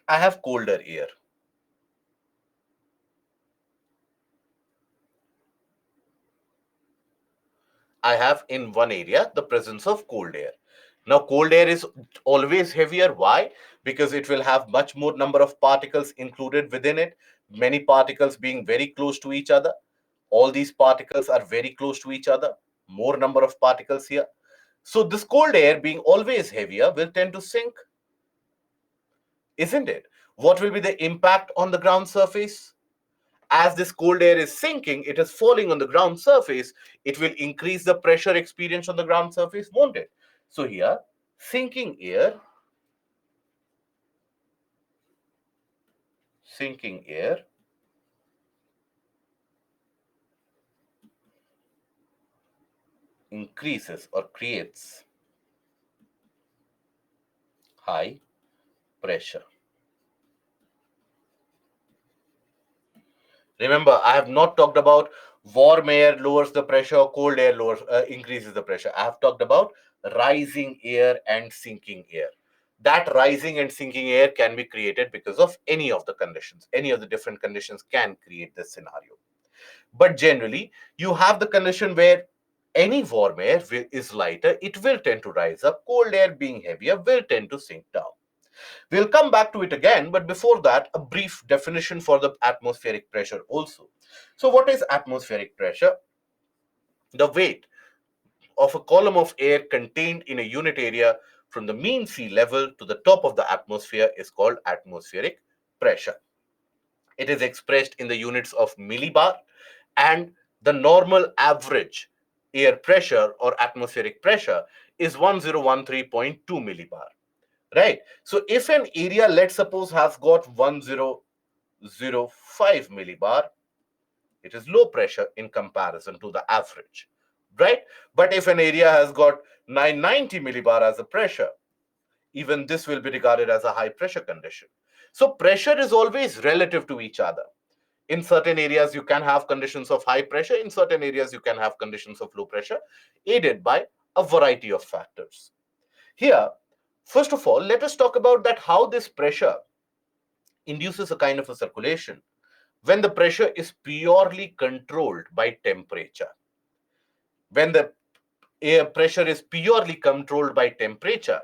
I have colder air. I have in one area the presence of cold air. Now, cold air is always heavier. Why? Because it will have much more number of particles included within it, many particles being very close to each other. All these particles are very close to each other, more number of particles here. So this cold air being always heavier will tend to sink, isn't it? What will be the impact on the ground surface? As this cold air is sinking, it is falling on the ground surface, it will increase the pressure experienced on the ground surface, won't it? So here, sinking air increases or creates high pressure. Remember, I have not talked about warm air lowers the pressure, cold air increases the pressure. I have talked about rising air and sinking air. That rising and sinking air can be created because of any of the conditions. Any of the different conditions can create this scenario. But generally, you have the condition where any warm air is lighter, it will tend to rise up. Cold air being heavier will tend to sink down. We'll come back to it again, but before that, a brief definition for the atmospheric pressure also. So, what is atmospheric pressure? The weight of a column of air contained in a unit area from the mean sea level to the top of the atmosphere is called atmospheric pressure. It is expressed in the units of millibar, and the normal average air pressure or atmospheric pressure is 1013.2 millibar. Right. So if an area, let's suppose, has got 1005 millibar, it is low pressure in comparison to the average. Right. But if an area has got 990 millibar as a pressure, even this will be regarded as a high pressure condition. So pressure is always relative to each other. In certain areas, you can have conditions of high pressure. In certain areas, you can have conditions of low pressure, aided by a variety of factors. Here, first of all, let us talk about that how this pressure induces a kind of a circulation when the pressure is purely controlled by temperature. When the air pressure is purely controlled by temperature,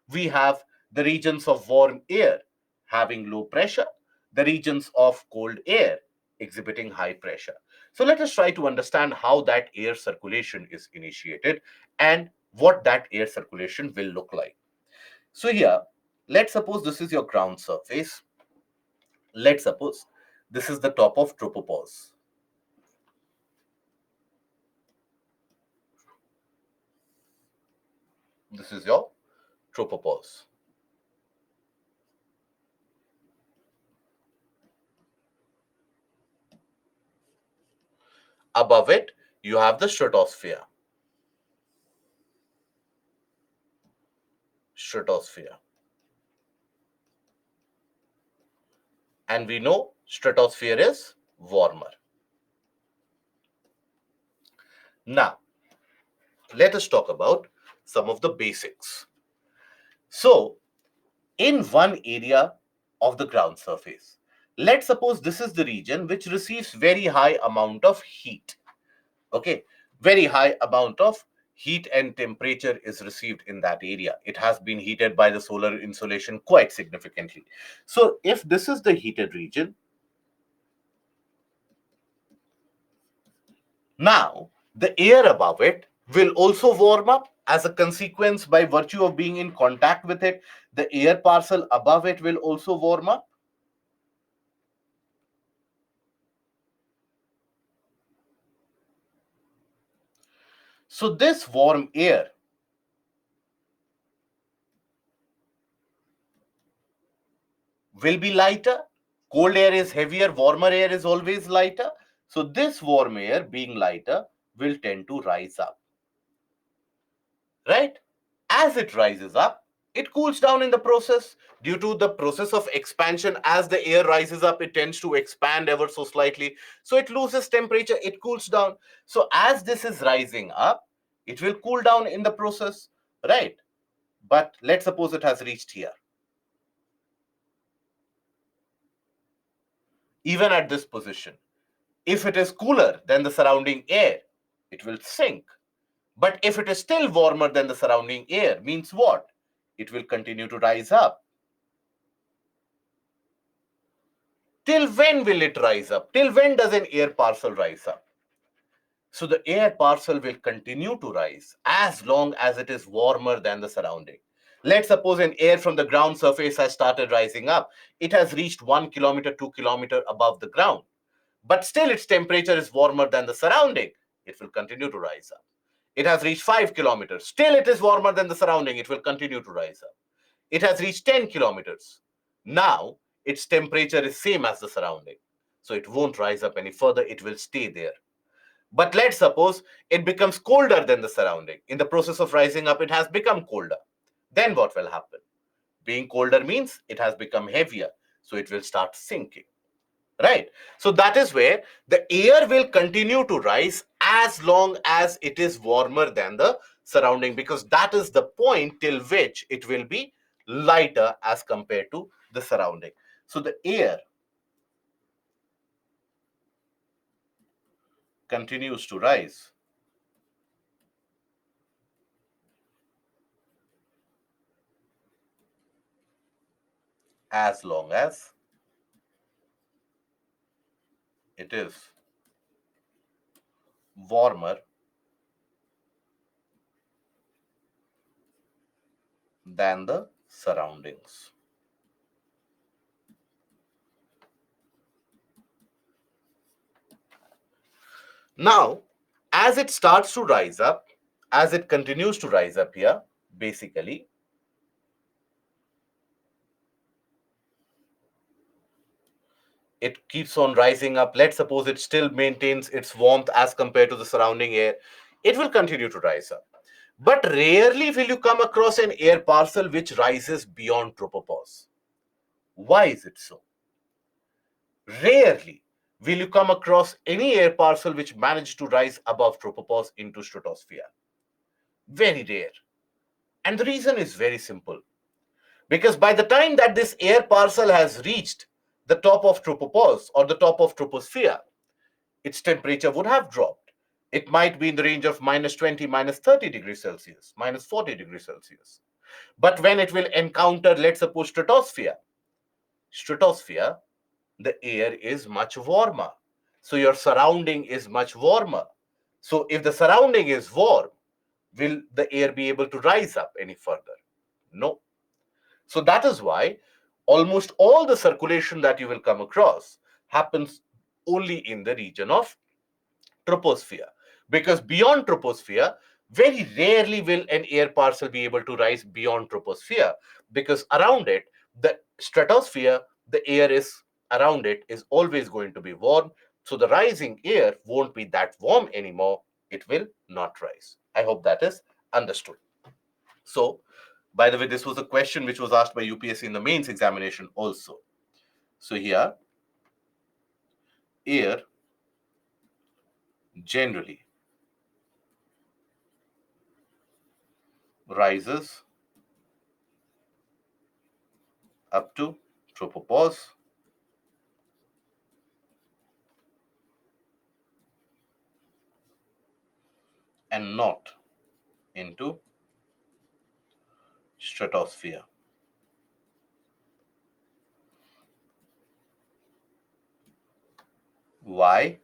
we have the regions of warm air having low pressure, the regions of cold air exhibiting high pressure. So let us try to understand how that air circulation is initiated and what that air circulation will look like. So here, let's suppose this is your ground surface. Let's suppose this is the top of tropopause. This is your tropopause. Above it, you have the stratosphere. Stratosphere. And we know stratosphere is warmer. Now, let us talk about some of the basics. So, in one area of the ground surface, let's suppose this is the region which receives very high amount of heat. Okay, very high amount of heat and temperature is received in that area. It has been heated by the solar insolation quite significantly. So if this is the heated region, now the air above it will also warm up as a consequence. By virtue of being in contact with it, the air parcel above it will also warm up. So this warm air will be lighter. Cold air is heavier, warmer air is always lighter. So this warm air being lighter will tend to rise up. Right? As it rises up, it cools down in the process. Due to the process of expansion, as the air rises up, it tends to expand ever so slightly. So it loses temperature, it cools down. So as this is rising up, it will cool down in the process, right? But let's suppose it has reached here. Even at this position, if it is cooler than the surrounding air, it will sink. But if it is still warmer than the surrounding air, means what? It will continue to rise up. Till when will it rise up? Till when does an air parcel rise up? So the air parcel will continue to rise as long as it is warmer than the surrounding. Let's suppose an air from the ground surface has started rising up. It has reached 1 kilometer, 2 kilometer above the ground. But still its temperature is warmer than the surrounding. It will continue to rise up. It has reached 5 kilometers. Still it is warmer than the surrounding. It will continue to rise up. It has reached 10 kilometers. Now its temperature is same as the surrounding. So it won't rise up any further. It will stay there. But let's suppose it becomes colder than the surrounding. In the process of rising up, it has become colder. Then what will happen? Being colder means it has become heavier. So it will start sinking. right? So that is where the air will continue to rise as long as it is warmer than the surrounding, because that is the point till which it will be lighter as compared to the surrounding. So the air continues to rise as long as it is warmer than the surroundings. Now, as it starts to rise up, as it continues to rise up here, basically, it keeps on rising up. Let's suppose it still maintains its warmth as compared to the surrounding air. It will continue to rise up. But rarely will you come across an air parcel which rises beyond tropopause. Why is it so? Rarely will you come across any air parcel which managed to rise above tropopause into stratosphere. Very rare. And the reason is very simple. Because by the time that this air parcel has reached the top of tropopause or the top of troposphere, its temperature would have dropped. It might be in the range of -20, -30 degrees Celsius, -40 degrees Celsius. But when it will encounter, let's suppose, stratosphere, the air is much warmer. So your surrounding is much warmer. So if the surrounding is warm, will the air be able to rise up any further? No. So that is why almost all the circulation that you will come across happens only in the region of troposphere, because beyond troposphere, very rarely will an air parcel be able to rise beyond troposphere, because around it, the stratosphere, the air is around it is always going to be warm. So the rising air won't be that warm anymore. It will not rise. I hope that is understood. So, by the way, this was a question which was asked by UPSC in the mains examination also. So here, air generally rises up to tropopause and not into stratosphere. Why?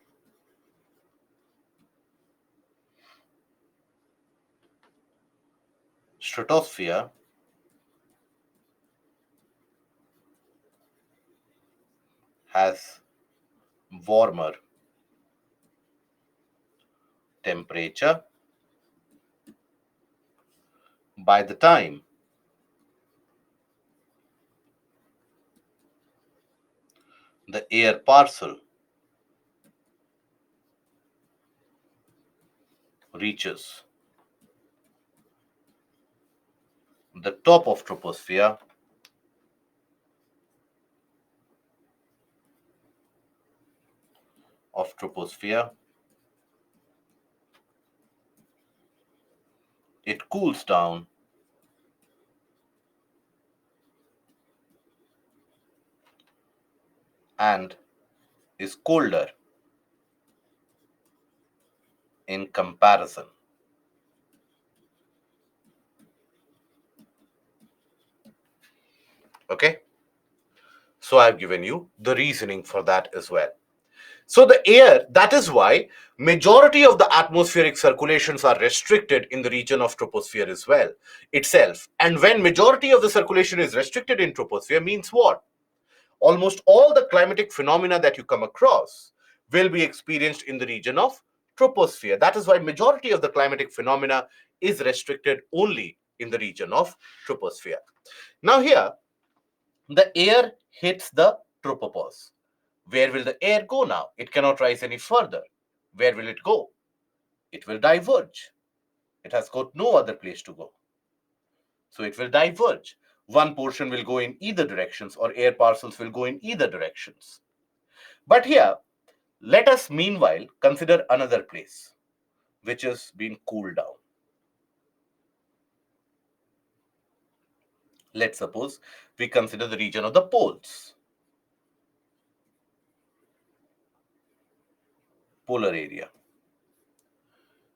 Stratosphere has warmer temperature. By the time the air parcel reaches the top of troposphere, it cools down and is colder in comparison. Okay? So I've given you the reasoning for that as well. So the air, that is why majority of the atmospheric circulations are restricted in the region of troposphere as well itself. And when majority of the circulation is restricted in troposphere means what? Almost all the climatic phenomena that you come across will be experienced in the region of troposphere. That is why majority of the climatic phenomena is restricted only in the region of troposphere. Now here, the air hits the tropopause. Where will the air go now? It cannot rise any further. Where will it go? It will diverge. It has got no other place to go. So it will diverge. One portion will go in either directions, or air parcels will go in either directions. But here, let us meanwhile consider another place which has been cooled down. Let's suppose we consider the region of the poles, polar area.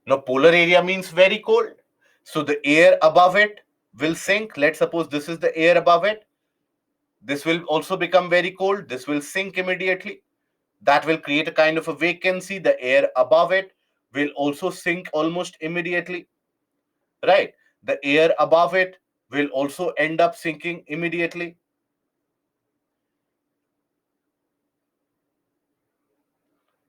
Now, polar area means very cold. So the air above it will sink. Let's suppose this is the air above it. This will also become very cold. This will sink immediately. That will create a kind of a vacancy. The air above it will also sink almost immediately, right? The air above it will also end up sinking immediately.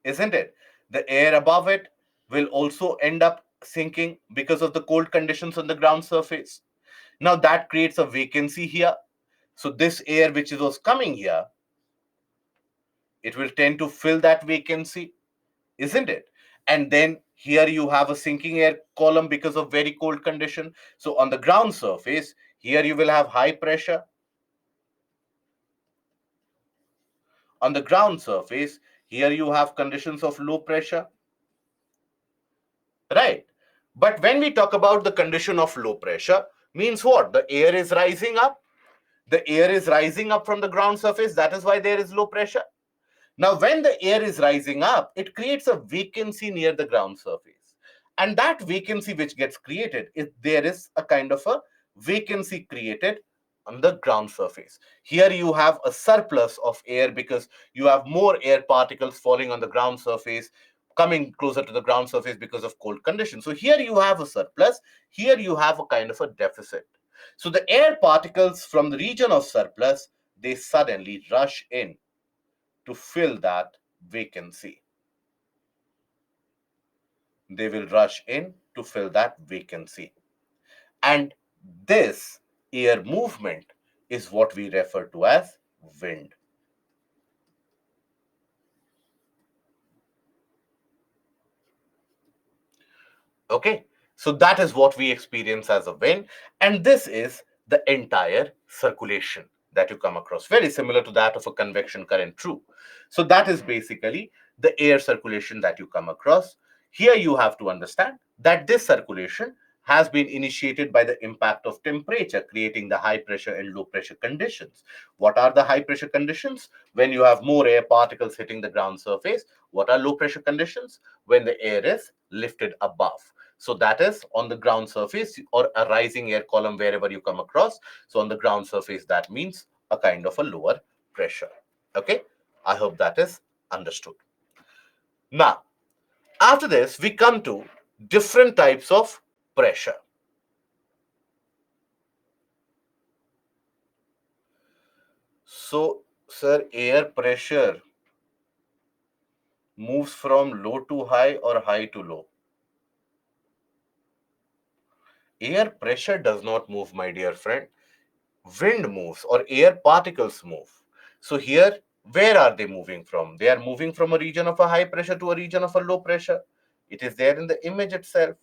Isn't it? The air above it will also end up sinking because of the cold conditions on the ground surface. Now that creates a vacancy here. So this air which was coming here, it will tend to fill that vacancy, isn't it? And then here you have a sinking air column because of very cold condition. So on the ground surface, here you will have high pressure. On the ground surface, here you have conditions of low pressure, right? But when we talk about the condition of low pressure, means what? The air is rising up. The air is rising up from the ground surface. That is why there is low pressure. Now, when the air is rising up, it creates a vacancy near the ground surface. And that vacancy which gets created, is there is a kind of a vacancy created on the ground surface. Here you have a surplus of air because you have more air particles falling on the ground surface, coming closer to the ground surface because of cold conditions. So here you have a surplus, here you have a kind of a deficit. So the air particles from the region of surplus, they suddenly rush in to fill that vacancy. They will rush in to fill that vacancy. And this air movement is what we refer to as wind. Okay, so that is what we experience as a wind, and this is the entire circulation that you come across, very similar to that of a convection current, true. So that is basically the air circulation that you come across. Here you have to understand that this circulation has been initiated by the impact of temperature, creating the high pressure and low pressure conditions. What are the high pressure conditions? When you have more air particles hitting the ground surface. What are low pressure conditions? When the air is lifted above. So that is on the ground surface or a rising air column wherever you come across. So on the ground surface, that means a kind of a lower pressure. Okay, I hope that is understood. Now, after this, we come to different types of pressure. So, sir, air pressure moves from low to high or high to low? Air pressure does not move, my dear friend. Wind moves or air particles move. So here, where are they moving from? They are moving from a region of a high pressure to a region of a low pressure. It is there in the image itself.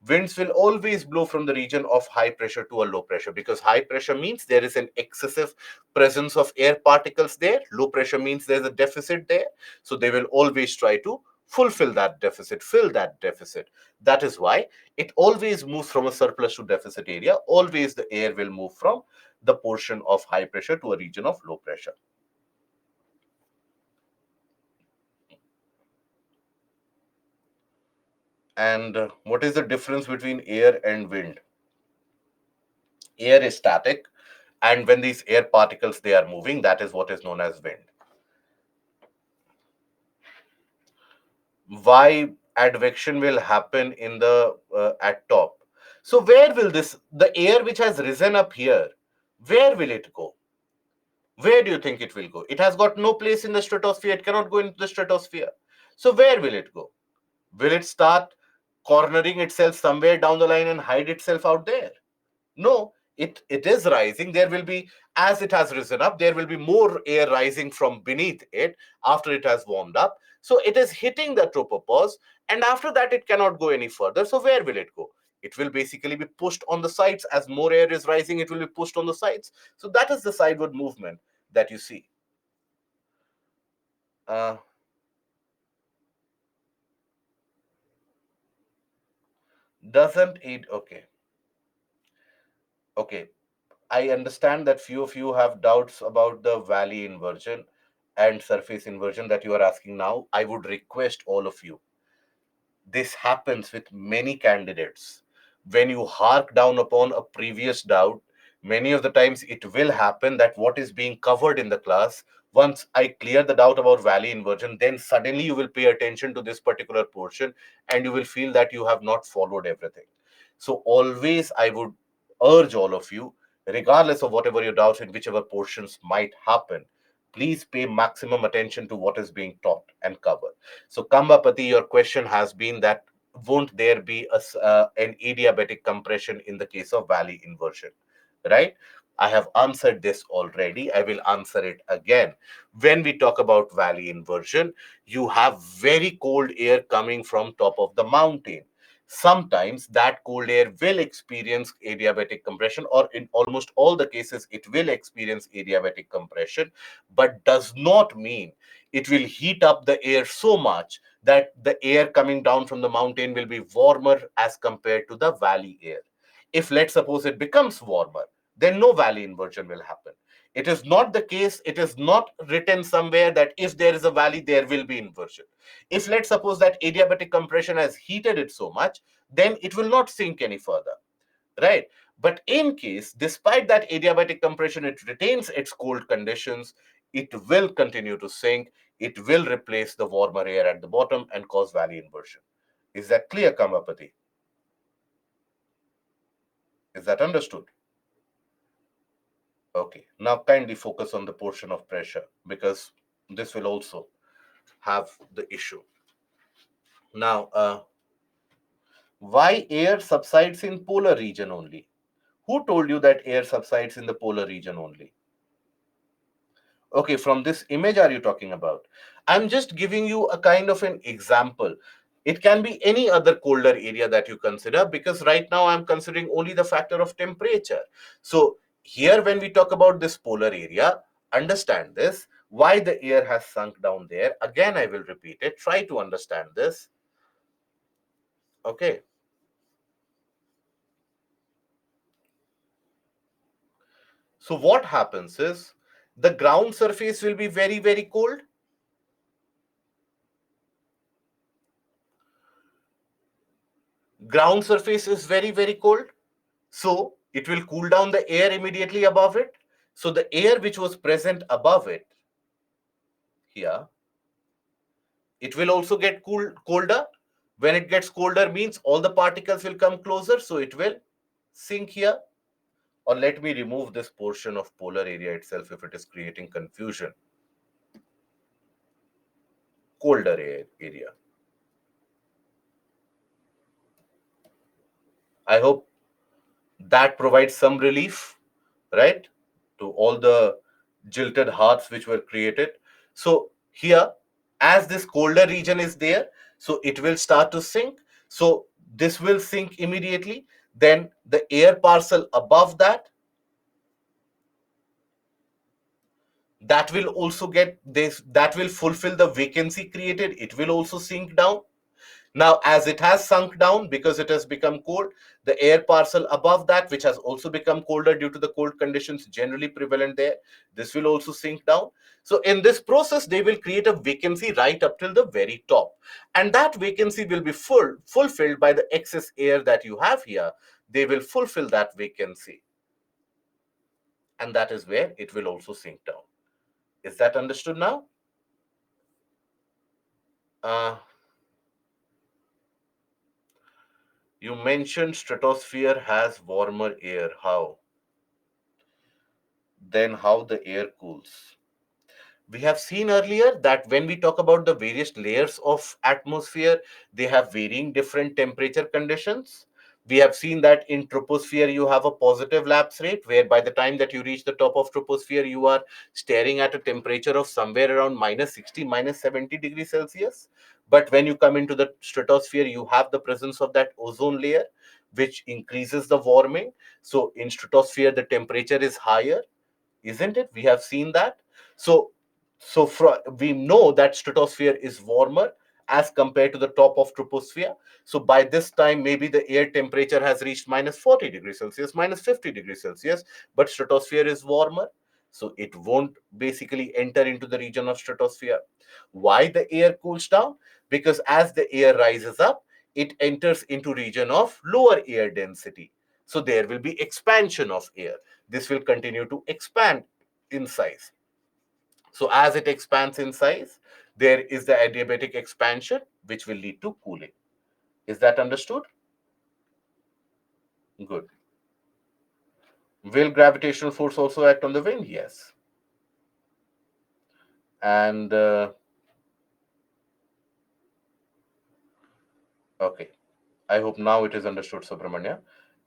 Winds will always blow from the region of high pressure to a low pressure, because high pressure means there is an excessive presence of air particles there. Low pressure means there's a deficit there. So they will always try to fulfill that deficit, fill that deficit. That is why it always moves from a surplus to deficit area. Always the air will move from the portion of high pressure to a region of low pressure. And what is the difference between air and wind? Air is static, and when these air particles, they are moving, that is what is known as wind. Why advection will happen in the at top? So where will the air which has risen up here, where will it go? Where do you think it will go? It has got no place in the stratosphere. It cannot go into the stratosphere. So where will it go? Will it start cornering itself somewhere down the line and hide itself out there? No, it is rising. There will be, as it has risen up, there will be more air rising from beneath it after it has warmed up. So it is hitting the tropopause, and after that it cannot go any further. So where will it go? It will basically be pushed on the sides. As more air is rising, it will be pushed on the sides. So that is the sideward movement that you see. Uh, doesn't it? Okay. Okay. I understand that few of you have doubts about the valley inversion and surface inversion that you are asking now. I would request all of you, this happens with many candidates. When you hark down upon a previous doubt, many of the times it will happen that what is being covered in the class, once I clear the doubt about valley inversion, then suddenly you will pay attention to this particular portion and you will feel that you have not followed everything. So, always I would urge all of you, regardless of whatever your doubts in whichever portions might happen, please pay maximum attention to what is being taught and covered. So, Kambapati, your question has been that won't there be an adiabatic compression in the case of valley inversion, right? I have answered this already. I will answer it again. When we talk about valley inversion, you have very cold air coming from top of the mountain. Sometimes that cold air will experience adiabatic compression, or in almost all the cases, it will experience adiabatic compression, but does not mean it will heat up the air so much that the air coming down from the mountain will be warmer as compared to the valley air. If let's suppose it becomes warmer, then no valley inversion will happen. It is not the case, it is not written somewhere that if there is a valley, there will be inversion. If let's suppose that adiabatic compression has heated it so much, then it will not sink any further, right? But in case, despite that adiabatic compression, it retains its cold conditions, it will continue to sink, it will replace the warmer air at the bottom and cause valley inversion. Is that clear, Kamapati? Is that understood? Okay, now kindly focus on the portion of pressure because this will also have the issue. Now, why air subsides in polar region only? Who told you that air subsides in the polar region only? Okay, from this image are you talking about? I'm just giving you a kind of an example. It can be any other colder area that you consider, because right now I'm considering only the factor of temperature. So here when we talk about this polar area, understand this, why the air has sunk down there. Again, I will repeat it. Try to understand this. Okay. So what happens is the ground surface will be very, very cold. Ground surface is very, very cold. So it will cool down the air immediately above it. So the air which was present above it here, it will also get colder. When it gets colder means all the particles will come closer. So it will sink here. Or let me remove this portion of polar area itself if it is creating confusion. Colder air area. I hope that provides some relief, right, to all the jilted hearts which were created. So here, as this colder region is there, so it will start to sink. So this will sink immediately. Then the air parcel above that, that will also get this, that will fulfill the vacancy created. It will also sink down. Now, as it has sunk down because it has become cold, the air parcel above that, which has also become colder due to the cold conditions generally prevalent there, this will also sink down. So, in this process, they will create a vacancy right up till the very top. And that vacancy will be fulfilled by the excess air that you have here. They will fulfill that vacancy. And that is where it will also sink down. Is that understood now? Uh, you mentioned stratosphere has warmer air. How? Then how the air cools. We have seen earlier that when we talk about the various layers of atmosphere, they have varying different temperature conditions. We have seen that in troposphere, you have a positive lapse rate, where by the time that you reach the top of troposphere, you are staring at a temperature of somewhere around -60, -70 degrees Celsius. But when you come into the stratosphere, you have the presence of that ozone layer, which increases the warming. So in stratosphere, the temperature is higher, isn't it? We have seen that. So So we know that stratosphere is warmer as compared to the top of troposphere. So by this time, maybe the air temperature has reached minus 40 degrees Celsius, minus 50 degrees Celsius, but stratosphere is warmer. So it won't basically enter into the region of stratosphere. Why the air cools down? Because as the air rises up, it enters into region of lower air density. So there will be expansion of air. This will continue to expand in size. So as it expands in size, there is the adiabatic expansion, which will lead to cooling. Is that understood? Good. Will gravitational force also act on the wind? Yes. And okay, I hope now it is understood, Subramanya.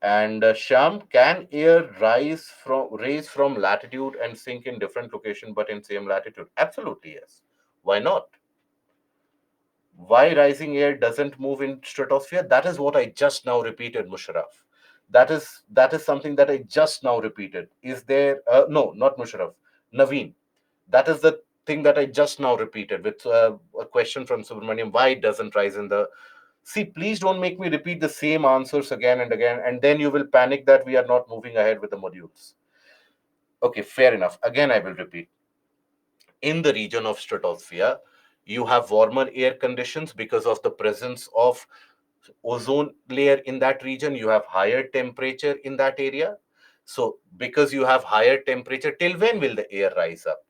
And Sham, can air raise from latitude and sink in different location but in same latitude? Absolutely yes. Why not? Why rising air doesn't move in stratosphere? That is what I just now repeated, Musharraf. That is something that I just now repeated. Is there no, not Musharraf, Naveen? That is the thing that I just now repeated with a question from Subramaniam. Why it doesn't rise in the See, please don't make me repeat the same answers again and again, and then you will panic that we are not moving ahead with the modules. Okay, fair enough. Again, I will repeat. In the region of stratosphere, you have warmer air conditions because of the presence of ozone layer in that region. You have higher temperature in that area. So because you have higher temperature, till when will the air rise up?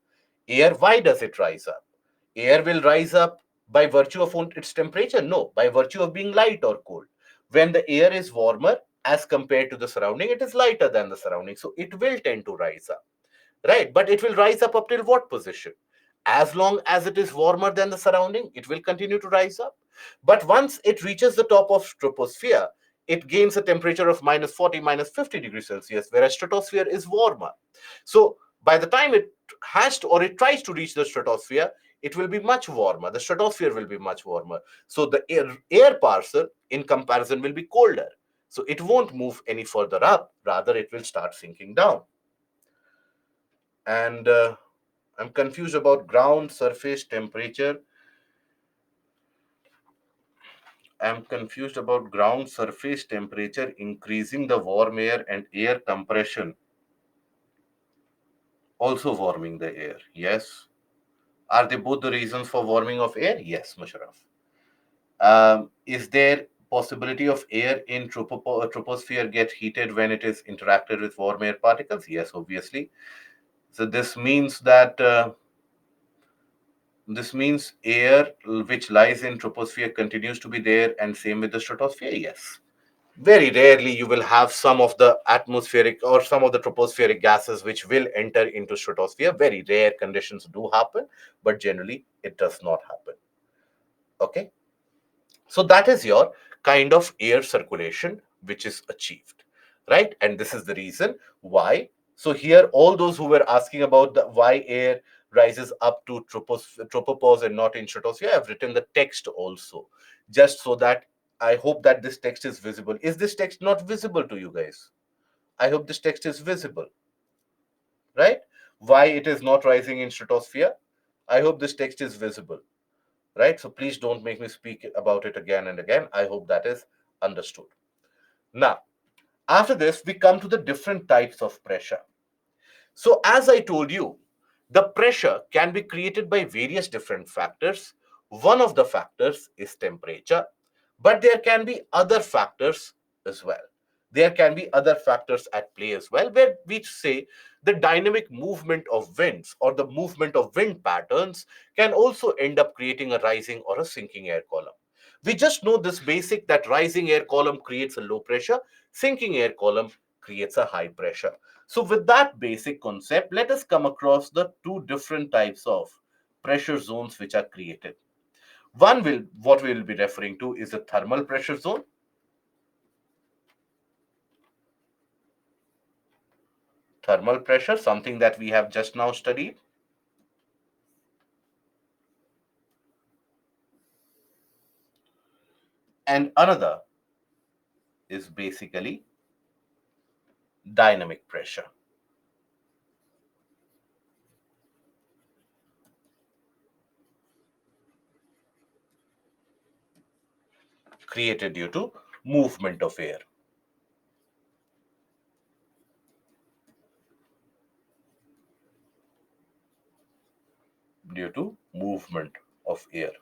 Air, why does it rise up? Air will rise up by virtue of its temperature? No, by virtue of being light or cold. When the air is warmer as compared to the surrounding, it is lighter than the surrounding, so it will tend to rise up. Right, but it will rise up till what position? As long as it is warmer than the surrounding, it will continue to rise up. But once it reaches the top of troposphere, it gains a temperature of minus 40, minus 50 degrees Celsius, whereas stratosphere is warmer. So by the time it has to, or it tries to reach the stratosphere, it will be much warmer. The stratosphere will be much warmer. So the air parcel in comparison will be colder. So it won't move any further up. Rather, it will start sinking down. And I'm confused about ground surface temperature. I'm confused about ground surface temperature increasing the warm air and air compression also warming the air. Yes. Are they both the reasons for warming of air? Yes, Musharraf. Is there possibility of air in troposphere get heated when it is interacted with warm air particles? Yes, obviously. So this means air which lies in troposphere continues to be there, and same with the stratosphere. Yes. Very rarely you will have some of the atmospheric or some of the tropospheric gases which will enter into stratosphere. Very rare conditions do happen, but generally it does not happen. Okay. So that is your kind of air circulation which is achieved, right? And this is the reason why. So here, all those who were asking about the why air rises up to tropopause and not in stratosphere, I've written the text also, just so that I hope that this text is visible. Is this text not visible to you guys? I hope this text is visible, right? Why it is not rising in stratosphere? I hope this text is visible, right? So please don't make me speak about it again and again. I hope that is understood. Now, after this, we come to the different types of pressure. So as I told you, the pressure can be created by various different factors. One of the factors is temperature, but there can be other factors as well. There can be other factors at play as well, where we say the dynamic movement of winds or the movement of wind patterns can also end up creating a rising or a sinking air column. We just know this basic, that rising air column creates a low pressure, sinking air column creates a high pressure. So with that basic concept, let us come across the two different types of pressure zones which are created. What we will be referring to is the thermal pressure zone. Thermal pressure, something that we have just now studied. And another is basically dynamic pressure. created due to movement of air. Due to movement of air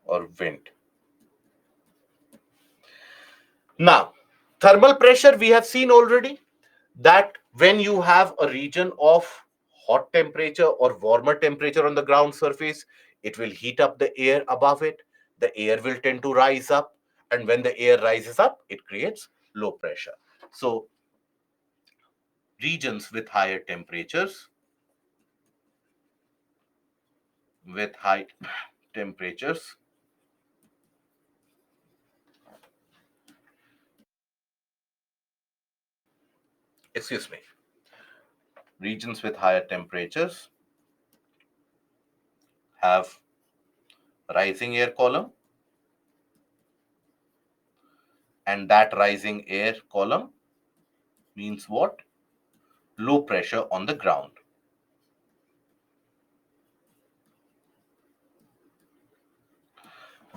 or wind. Now, thermal pressure we have seen already, that when you have a region of hot temperature or warmer temperature on the ground surface, it will heat up the air above it. The air will tend to rise up, and when the air rises up, it creates low pressure. So, regions with higher temperatures, with high temperatures, excuse me, regions with higher temperatures have rising air column, and that rising air column means what? Low pressure on the ground.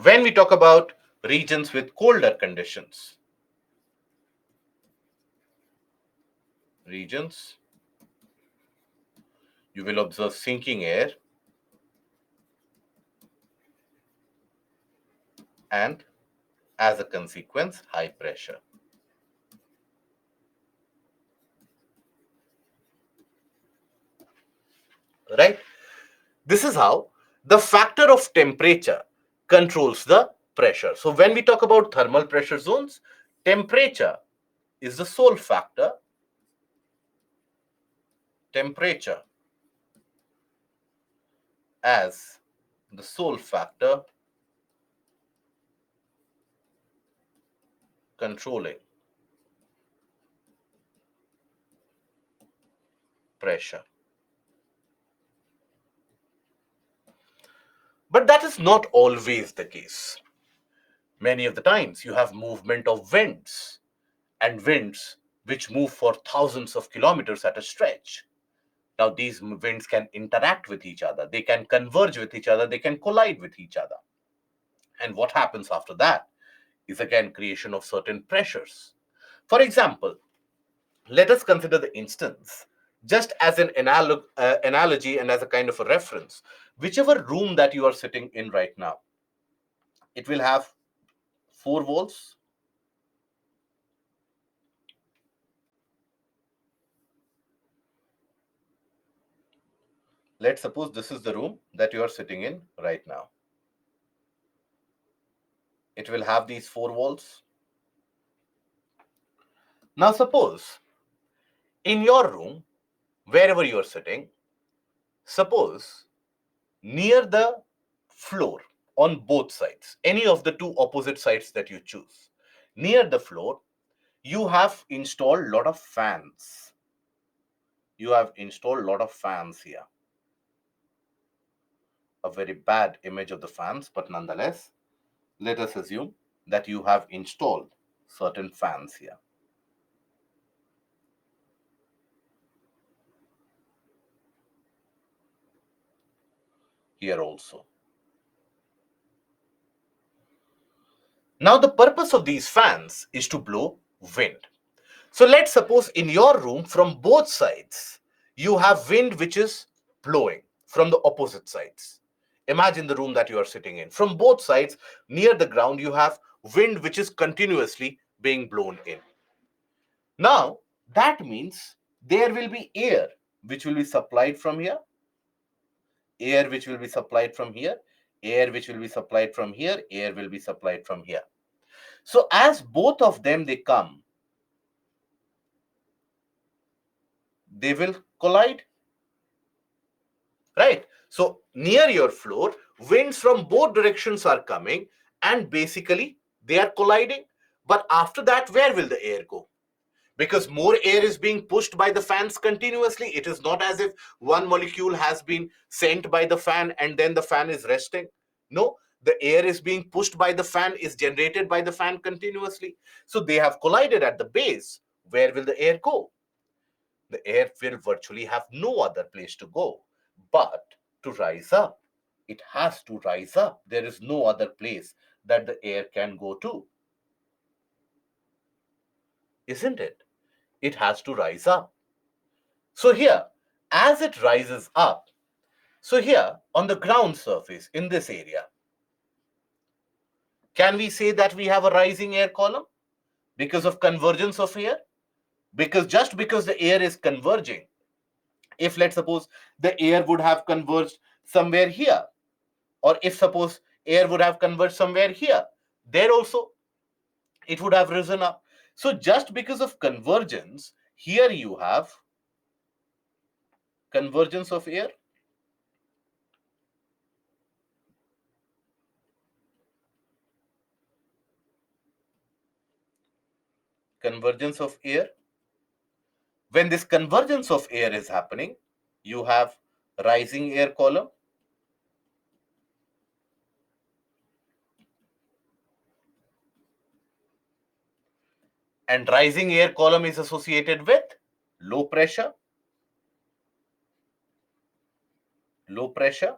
When we talk about regions with colder conditions, regions, you will observe sinking air and as a consequence, high pressure. Right? This is how the factor of temperature controls the pressure. So when we talk about thermal pressure zones, temperature is the sole factor. Temperature as the sole factor controlling pressure. But that is not always the case. Many of the times you have movement of winds, and winds which move for thousands of kilometers at a stretch. Now these winds can interact with each other, they can converge with each other, they can collide with each other. And what happens after that is again creation of certain pressures. For example, let us consider the instance just as an analogy and as a kind of a reference. Whichever room that you are sitting in right now, it will have four walls. Let's suppose this is the room that you are sitting in right now. It will have these four walls. Now suppose in your room, wherever you are sitting, suppose near the floor on both sides, any of the two opposite sides that you choose, near the floor, you have installed a lot of fans. You have installed a lot of fans here. A very bad image of the fans, but nonetheless, let us assume that you have installed certain fans here. Here also. Now, the purpose of these fans is to blow wind. So let's suppose in your room from both sides, you have wind which is blowing from the opposite sides. Imagine the room that you are sitting in. From both sides, near the ground, you have wind which is continuously being blown in. Now, that means there will be air which will be supplied from here, air which will be supplied from here, air which will be supplied from here, air will be supplied from here. So as both of them they come, they will collide, right? So near your floor, winds from both directions are coming and basically they are colliding. But after that, where will the air go? Because more air is being pushed by the fans continuously. It is not as if one molecule has been sent by the fan and then the fan is resting. No, the air is being pushed by the fan, is generated by the fan continuously. So they have collided at the base. Where will the air go? The air will virtually have no other place to go but to rise up. It has to rise up. There is no other place that the air can go to, isn't it? It has to rise up. So here, as it rises up, so here on the ground surface in this area, can we say that we have a rising air column because of convergence of air? Because just because the air is converging, if let's suppose the air would have converged somewhere here, or if suppose air would have converged somewhere here, there also it would have risen up. So just because of convergence, here you have convergence of air, convergence of air. When this convergence of air is happening, you have rising air column, and rising air column is associated with low pressure, low pressure,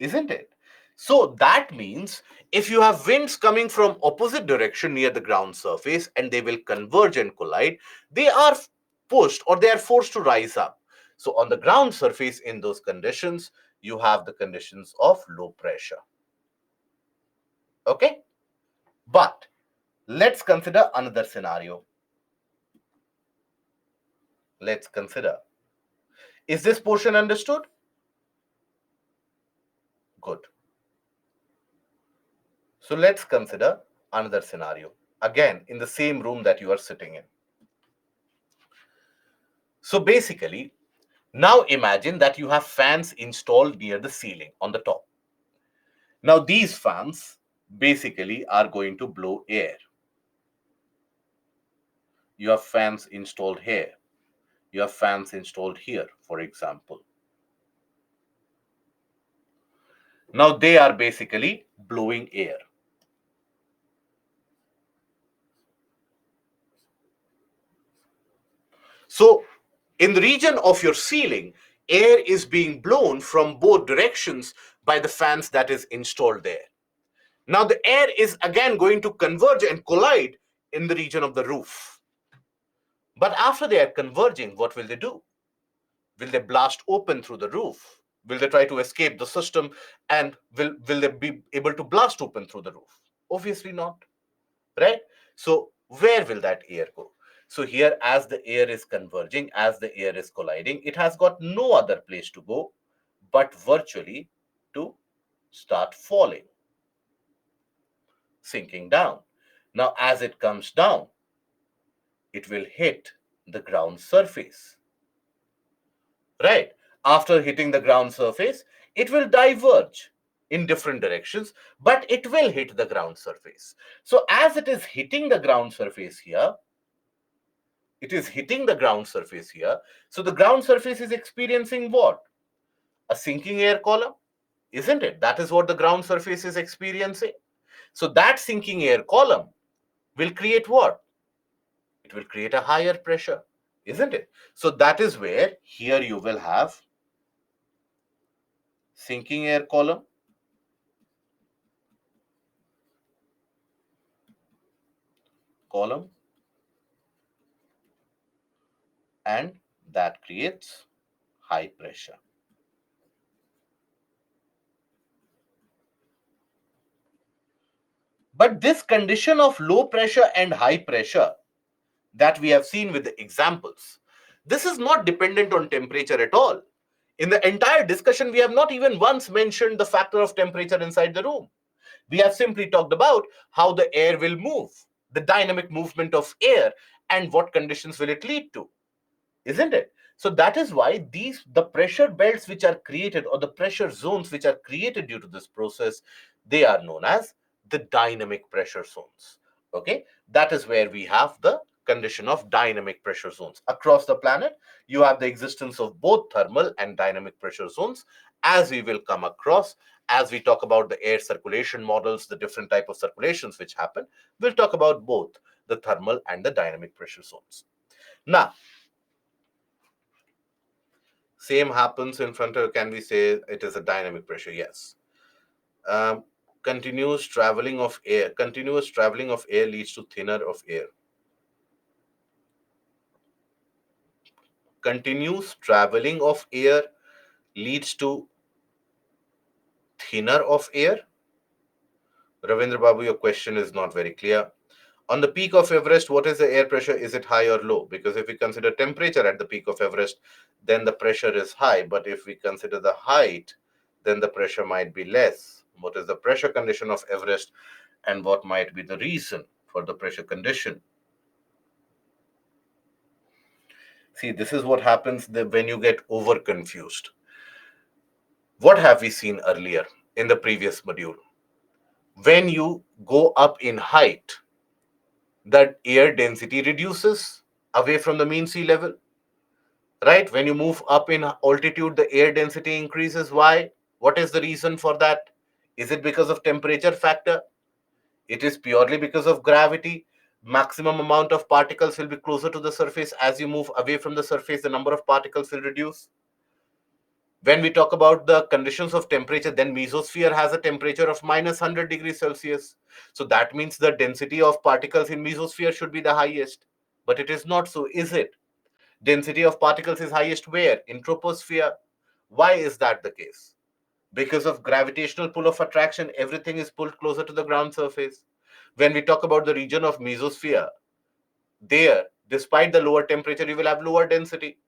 isn't it? So that means if you have winds coming from opposite direction near the ground surface and they will converge and collide, they are pushed or they are forced to rise up. So on the ground surface in those conditions, you have the conditions of low pressure. Okay? But let's consider another scenario. Let's consider. Is this portion understood? Good. So let's consider another scenario. Again, in the same room that you are sitting in. So basically, now imagine that you have fans installed near the ceiling on the top. Now these fans basically are going to blow air. You have fans installed here. You have fans installed here, for example. Now they are basically blowing air. So in the region of your ceiling, air is being blown from both directions by the fans that is installed there. Now the air is again going to converge and collide in the region of the roof. But after they are converging, what will they do? Will they blast open through the roof? Will they try to escape the system and will they be able to blast open through the roof? Obviously not, right? So where will that air go? So here, as the air is converging, as the air is colliding, it has got no other place to go but virtually to start falling, sinking down. Now, as it comes down, it will hit the ground surface, right? After hitting the ground surface, it will diverge in different directions, but it will hit the ground surface. So as it is hitting the ground surface here, it is hitting the ground surface here. So the ground surface is experiencing what? A sinking air column, isn't it? That is what the ground surface is experiencing. So that sinking air column will create what? It will create a higher pressure, isn't it? So that is where here you will have sinking air column, and that creates high pressure. But this condition of low pressure and high pressure that we have seen with the examples, this is not dependent on temperature at all. In the entire discussion, we have not even once mentioned the factor of temperature inside the room. We have simply talked about how the air will move, the dynamic movement of air, and what conditions will it lead to, isn't it? So that is why the pressure belts which are created, or the pressure zones which are created due to this process, they are known as the dynamic pressure zones. Okay, that is where we have the condition of dynamic pressure zones. Across the planet, you have the existence of both thermal and dynamic pressure zones, as we will come across as we talk about the air circulation models, the different type of circulations which happen. We'll talk about both the thermal and the dynamic pressure zones. Now, Same happens in front of, can we say it is a dynamic pressure? Yes. Um, continuous traveling of air. Continuous traveling of air leads to thinner of air. Continuous traveling of air leads to thinner of air. Ravindra Babu, your question is not very clear. On the peak of Everest, what is the air pressure? Is it high or low? Because if we consider temperature at the peak of Everest, then the pressure is high. But if we consider the height, then the pressure might be less. What is the pressure condition of Everest, and what might be the reason for the pressure condition? See, this is what happens when you get over confused. What have we seen earlier in the previous module? When you go up in height, that air density reduces away from the mean sea level, right? When you move up in altitude, the air density increases. Why? What is the reason for that? Is it because of temperature factor? It is purely because of gravity. Maximum amount of particles will be closer to the surface. As you move away from the surface, the number of particles will reduce. When we talk about the conditions of temperature, then mesosphere has a temperature of minus 100 degrees Celsius. So that means the density of particles in mesosphere should be the highest. But it is not so, is it? Density of particles is highest where? In troposphere. Why is that the case? Because of gravitational pull of attraction, everything is pulled closer to the ground surface. When we talk about the region of mesosphere, there, despite the lower temperature, you will have lower density.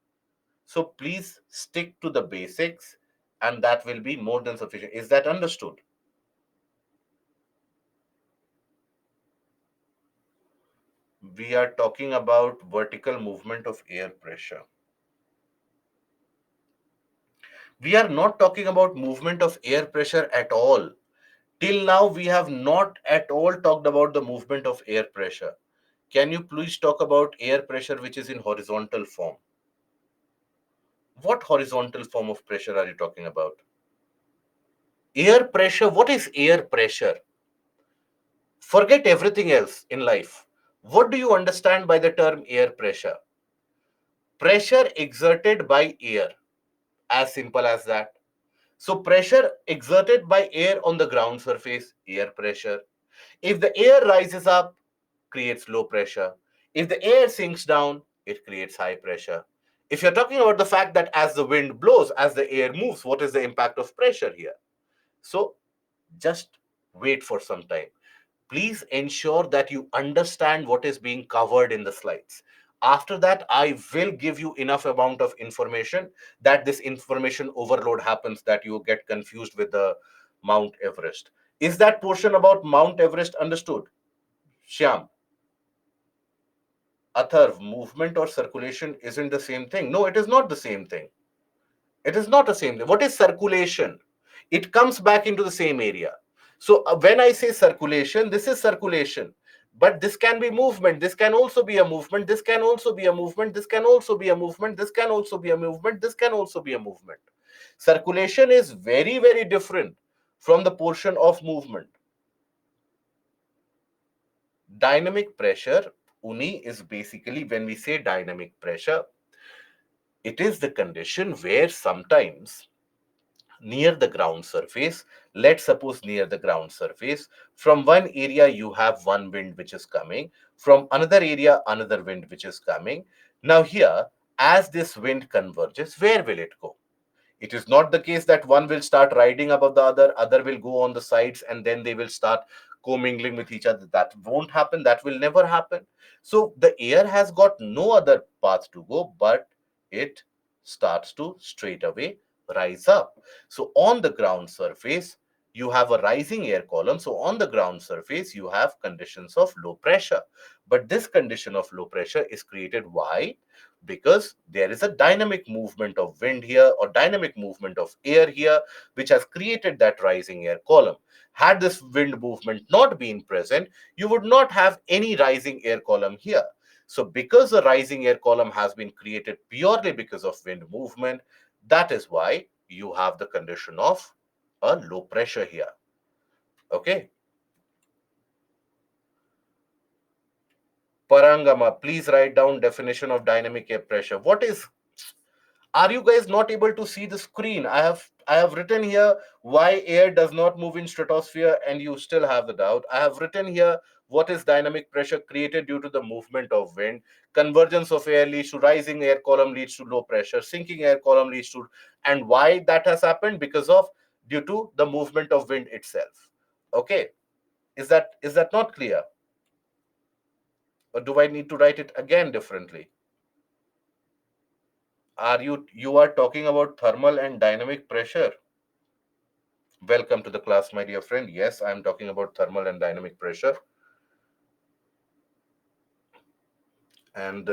So please stick to the basics, and that will be more than sufficient. Is that understood? We are talking about vertical movement of air pressure. We are not talking about movement of air pressure at all. Till now, we have not at all talked about the movement of air pressure. Can you please talk about air pressure which is in horizontal form? What horizontal form of pressure are you talking about? Air pressure, what is air pressure? Forget everything else in life. What do you understand by the term air pressure? Pressure exerted by air, as simple as that. So, pressure exerted by air on the ground surface, air pressure. If the air rises up, creates low pressure. If the air sinks down, it creates high pressure. If you're talking about the fact that as the wind blows, as the air moves, what is the impact of pressure here? So, just wait for some time. Please ensure that you understand what is being covered in the slides. After that, I will give you enough amount of information that this information overload happens, that you get confused with the Mount Everest. Is that portion about Mount Everest understood? Shyam, Atharv, movement or circulation isn't the same thing. No, it is not the same thing. It is not the same thing. What is circulation? It comes back into the same area. So when I say circulation, this is circulation. But this can be movement. This can also be a movement. This can also be a movement. This can also be a movement. This can also be a movement. This can also be a movement. Circulation is very, very different from the portion of movement. Dynamic pressure, Uni, is basically, when we say dynamic pressure, it is the condition where sometimes near the ground surface, let's suppose near the ground surface, from one area you have one wind which is coming, from another area another wind which is coming. Now here, as this wind converges, where will it go? It is not the case that one will start riding above the other will go on the sides, and then they will start commingling with each other. That won't happen. That will never happen. So the air has got no other path to go, but it starts to straight away rise up. So on the ground surface, you have a rising air column. So on the ground surface, you have conditions of low pressure. But this condition of low pressure is created. Why? Because there is a dynamic movement of wind here, or dynamic movement of air here, which has created that rising air column. Had this wind movement not been present, you would not have any rising air column here. So because the rising air column has been created purely because of wind movement, that is why you have the condition of a low pressure here. Okay. Parangama, please write down definition of dynamic air pressure. What is, Are you guys not able to see the screen? I have written here why air does not move in stratosphere, and you still have the doubt. I have written here what is dynamic pressure created due to the movement of wind. Convergence of air leads to rising air column leads to low pressure. Sinking air column leads to, and why that has happened? Because of due to the movement of wind itself. Okay, is that not clear, or do I need to write it again differently? You are talking about thermal and dynamic pressure? Welcome to the class, my dear friend. Yes, I'm talking about thermal and dynamic pressure. And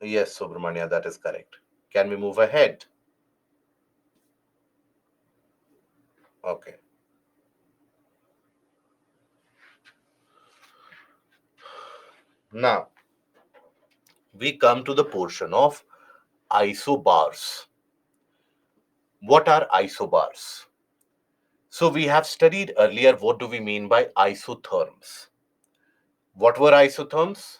yes, Subramania, that is correct. Can we move ahead? Okay. Now, we come to the portion of isobars. What are isobars? So, we have studied earlier what do we mean by isotherms. What were isotherms?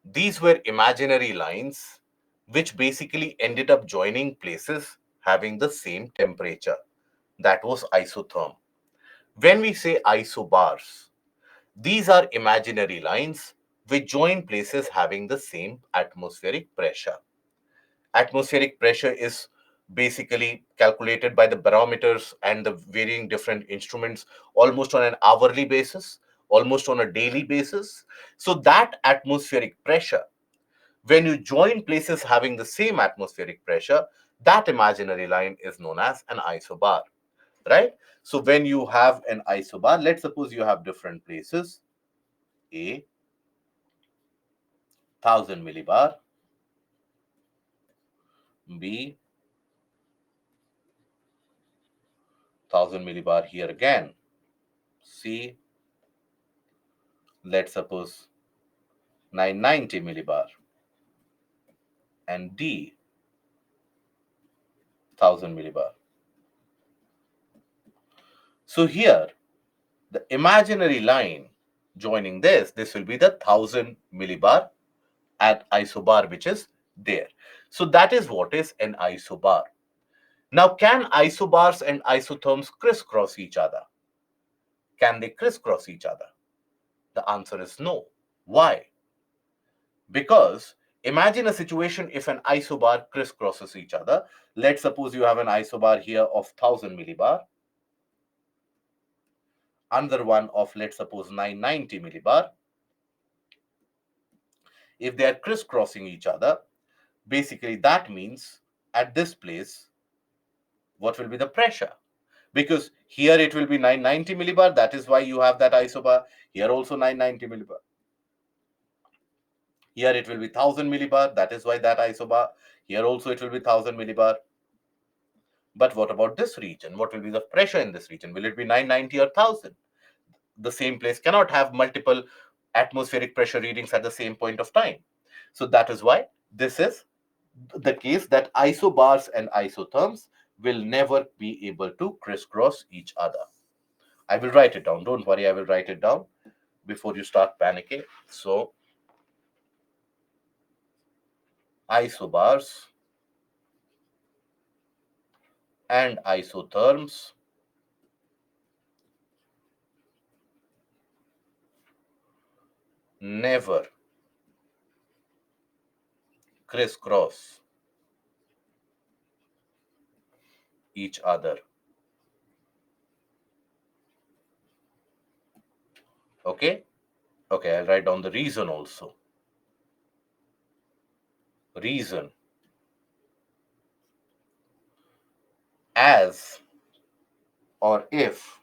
These were imaginary lines which basically ended up joining places having the same temperature. That was isotherm. When we say isobars, these are imaginary lines which join places having the same atmospheric pressure. Atmospheric pressure is basically calculated by the barometers and the varying different instruments almost on an hourly basis, almost on a daily basis. So that atmospheric pressure, when you join places having the same atmospheric pressure, that imaginary line is known as an isobar, right? So when you have an isobar, let's suppose you have different places. A, 1000 millibar. B, 1000 millibar here again. C, let's suppose 990 millibar. And D, 1000 millibar. So here, the imaginary line joining this will be the 1000 millibar at isobar, which is there. So that is what is an isobar. Now, can isobars and isotherms crisscross each other? Can they crisscross each other? The answer is no. Why? Because imagine a situation if an isobar crisscrosses each other. Let's suppose you have an isobar here of 1000 millibar, another one of, let's suppose, 990 millibar. If they are crisscrossing each other, basically that means at this place, what will be the pressure? Because here it will be 990 millibar, that is why you have that isobar. Here also 990 millibar. Here it will be 1000 millibar, that is why that isobar. Here also it will be 1000 millibar. But what about this region? What will be the pressure in this region? Will it be 990 or 1000? The same place cannot have multiple atmospheric pressure readings at the same point of time. So that is why this is the case that isobars and isotherms will never be able to crisscross each other. I will write it down. Don't worry, I will write it down before you start panicking. So, isobars and isotherms never crisscross each other. Okay? Okay, I'll write down the reason also. Reason: as or if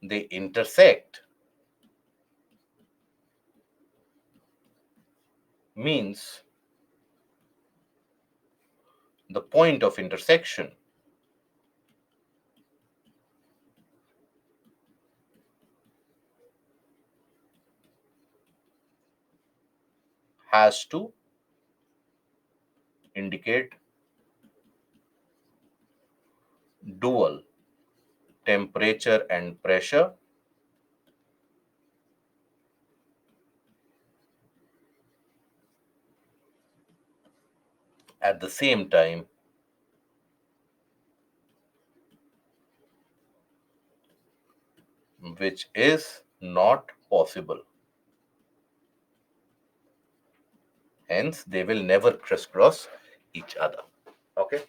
they intersect means the point of intersection has to indicate dual temperature and pressure at the same time, which is not possible. Hence, they will never crisscross each other. Okay.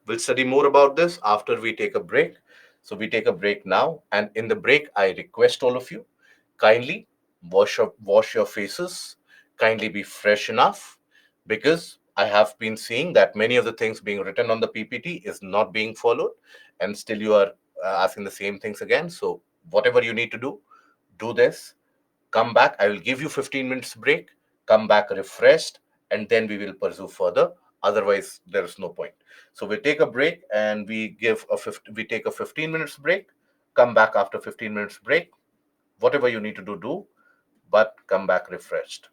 We'll study more about this after we take a break. So we take a break now, and in the break, I request all of you kindly wash your faces, kindly be fresh enough, because I have been seeing that many of the things being written on the PPT is not being followed, and still you are asking the same things again. So whatever you need to do this. Come back. I will give you 15 minutes break. Come back refreshed, and then we will pursue further. Otherwise, there is no point. So we take a break and we take a 15 minutes break. Come back after 15 minutes break. Whatever you need to do, but come back refreshed.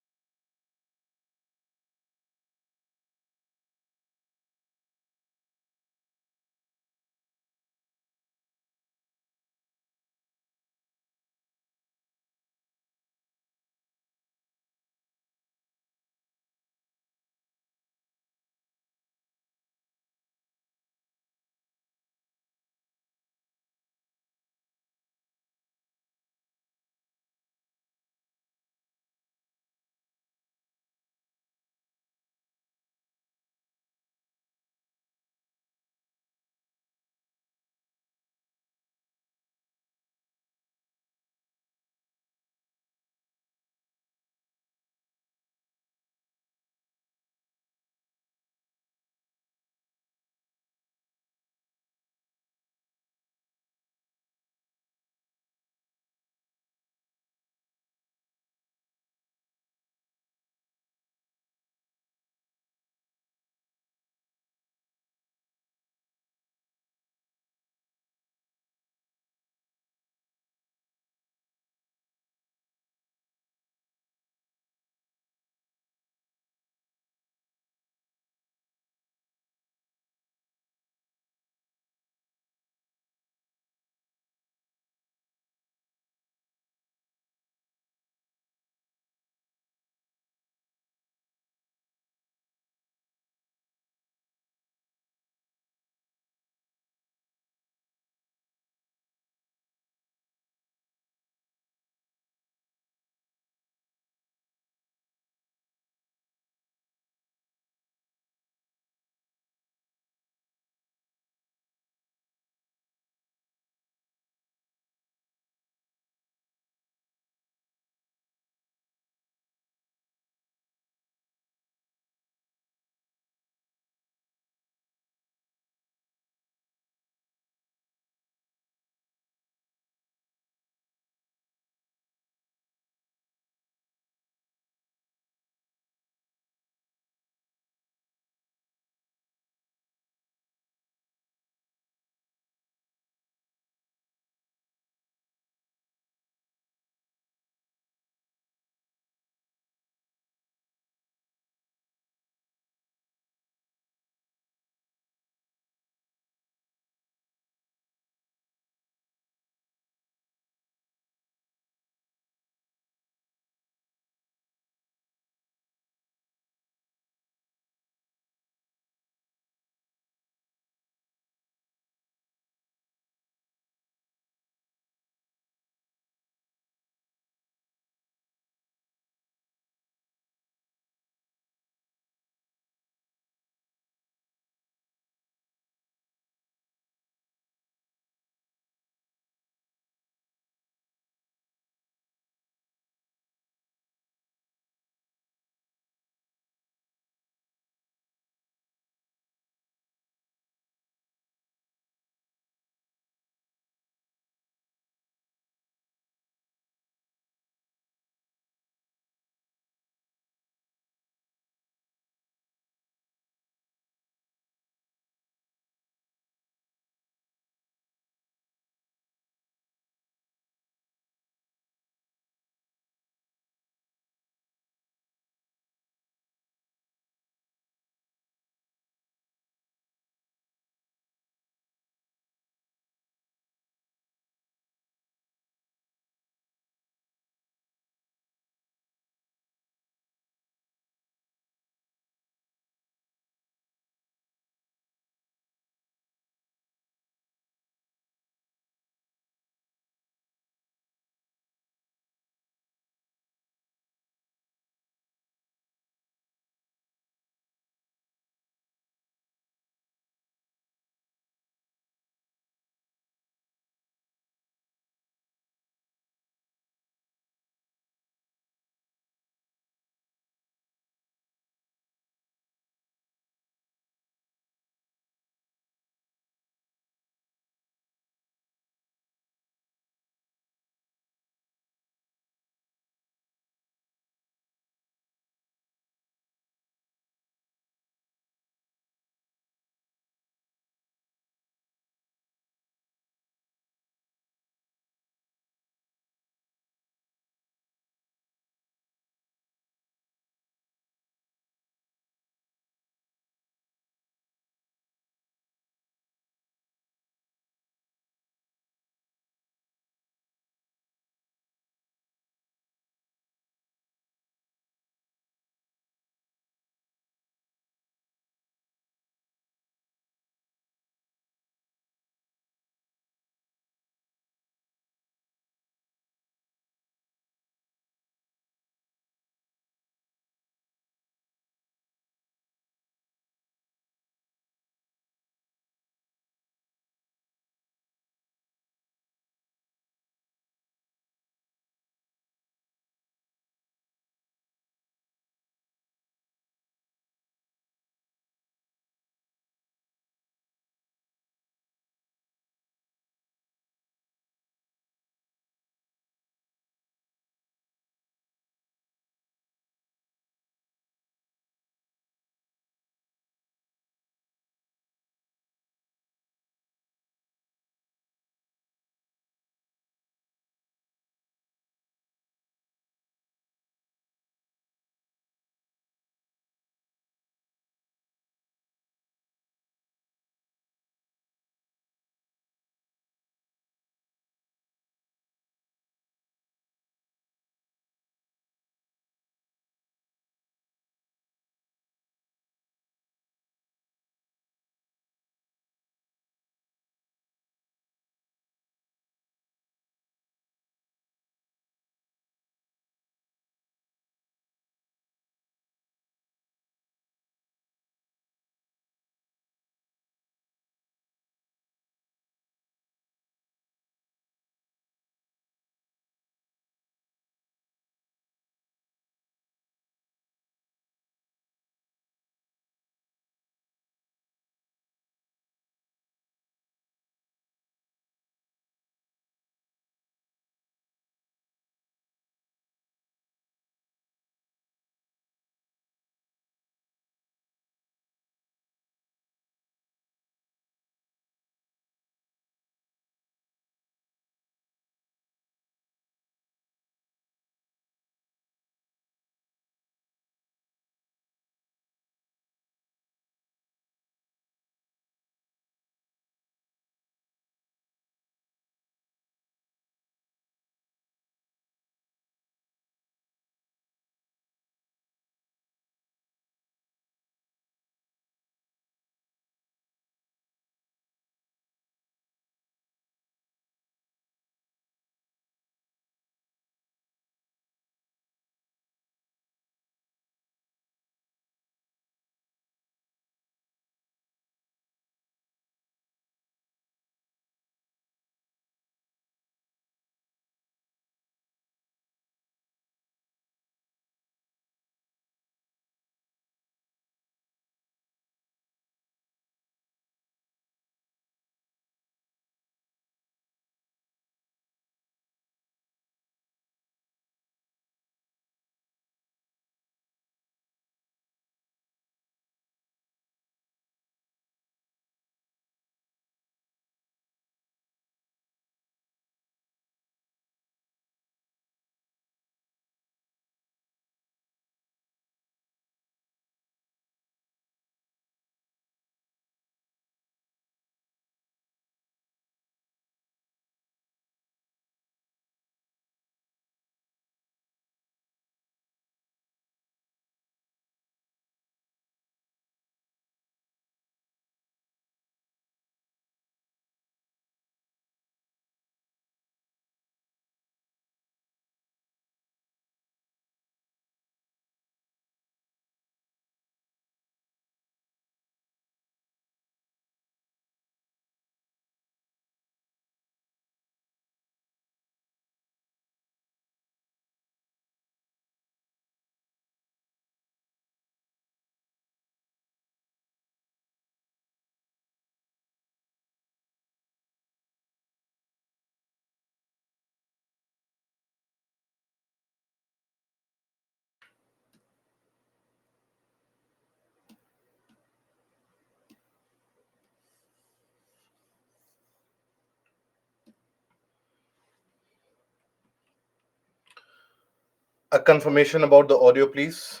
A confirmation about the audio, please.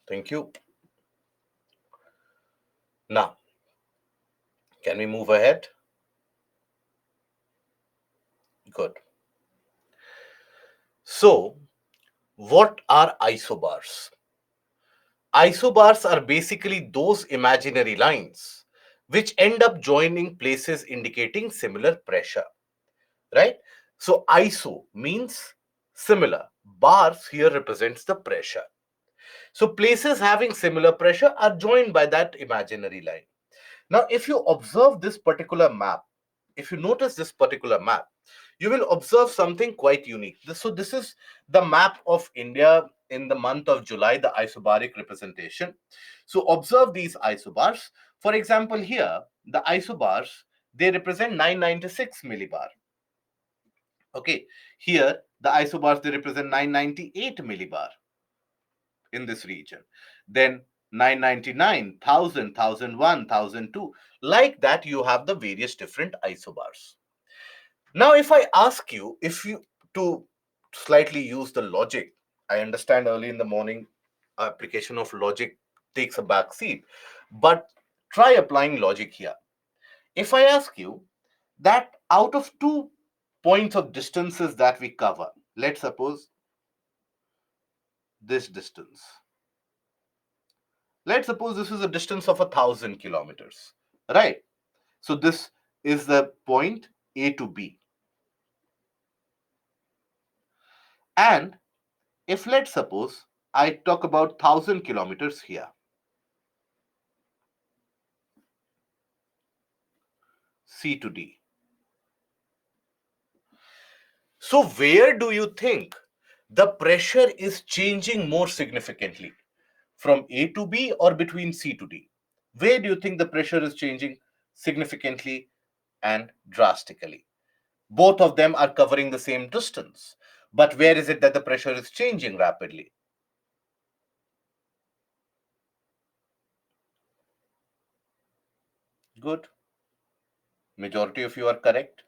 Thank you. Now, can we move ahead? Good. So, what are isobars? Isobars are basically those imaginary lines which end up joining places indicating similar pressure, right? So, iso means similar. Bars here represents the pressure. So, places having similar pressure are joined by that imaginary line. Now, if you observe this particular map, if you notice this particular map, you will observe something quite unique. So this is the map of India in the month of July, the isobaric representation. So observe these isobars. For example, here, the isobars, they represent 996 millibar. Okay, here, the isobars, they represent 998 millibar in this region. Then 999, 1000, 1001, 1002. Like that, you have the various different isobars. Now, if I ask you, if you to slightly use the logic, I understand early in the morning application of logic takes a back seat, but try applying logic here. If I ask you that out of 2 points of distances that we cover, let's suppose this distance. Let's suppose this is a distance of 1,000 kilometers, right? So this is the point A to B. And if let's suppose I talk about 1,000 kilometers here, C to D. So where do you think the pressure is changing more significantly? From A to B or between C to D? Where do you think the pressure is changing significantly and drastically? Both of them are covering the same distance. But where is it that the pressure is changing rapidly? Good. Majority of you are correct.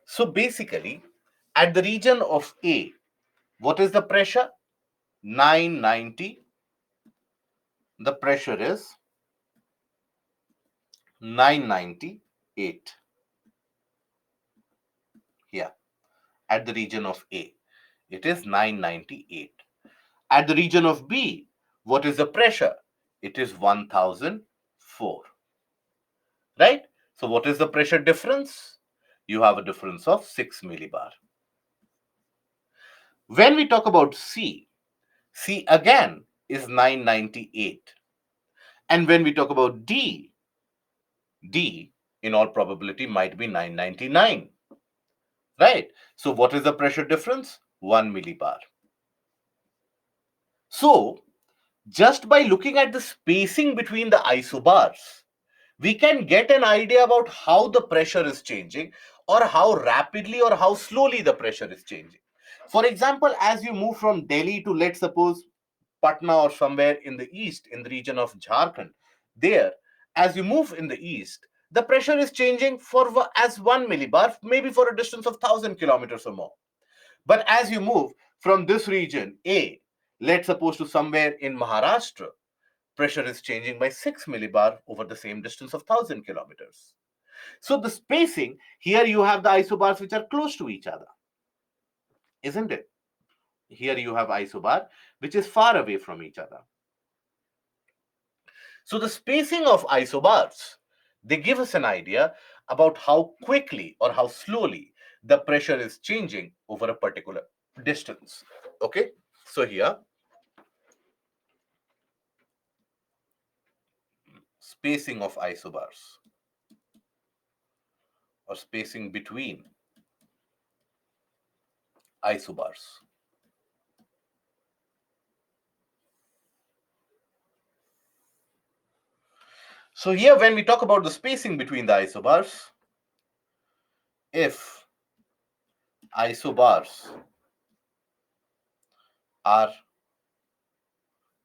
So basically, at the region of A, what is the pressure? 990. The pressure is 998 here at the region of A. It is 998. At the region of B, what is the pressure? It is 1004. Right? So what is the pressure difference? You have a difference of 6 millibar. When we talk about C, C again is 998. And when we talk about D, D in all probability might be 999. Right? So what is the pressure difference? 1 millibar. So just by looking at the spacing between the isobars, we can get an idea about how the pressure is changing or how rapidly or how slowly the pressure is changing. For example, as you move from Delhi to, let's suppose, Patna or somewhere in the east, in the region of Jharkhand, there, as you move in the east, the pressure is changing for as 1 millibar, maybe for a distance of 1,000 kilometers or more. But as you move from this region, A, let's suppose to somewhere in Maharashtra, pressure is changing by 6 millibar over the same distance of 1,000 kilometers. So the spacing, here you have the isobars which are close to each other, isn't it? Here you have isobar which is far away from each other. So the spacing of isobars, they give us an idea about how quickly or how slowly the pressure is changing over a particular distance. Okay, so here spacing of isobars or spacing between isobars. So here when we talk about the spacing between the isobars, if isobars are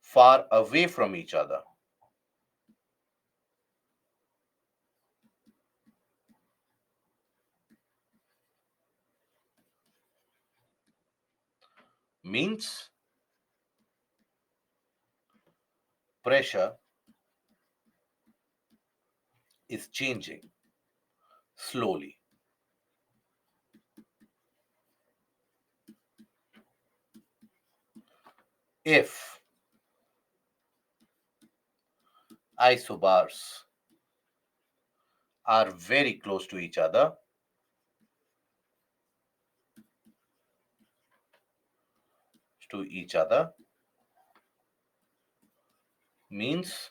far away from each other, means pressure is changing slowly. If isobars are very close to each other, means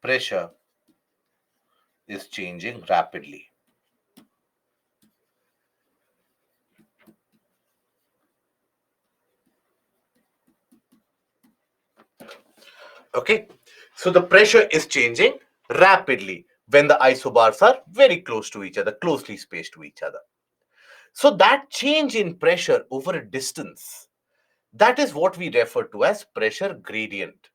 pressure is changing rapidly. Okay, so the pressure is changing rapidly when the isobars are very close to each other, closely spaced to each other. So that change in pressure over a distance, that is what we refer to as pressure gradient.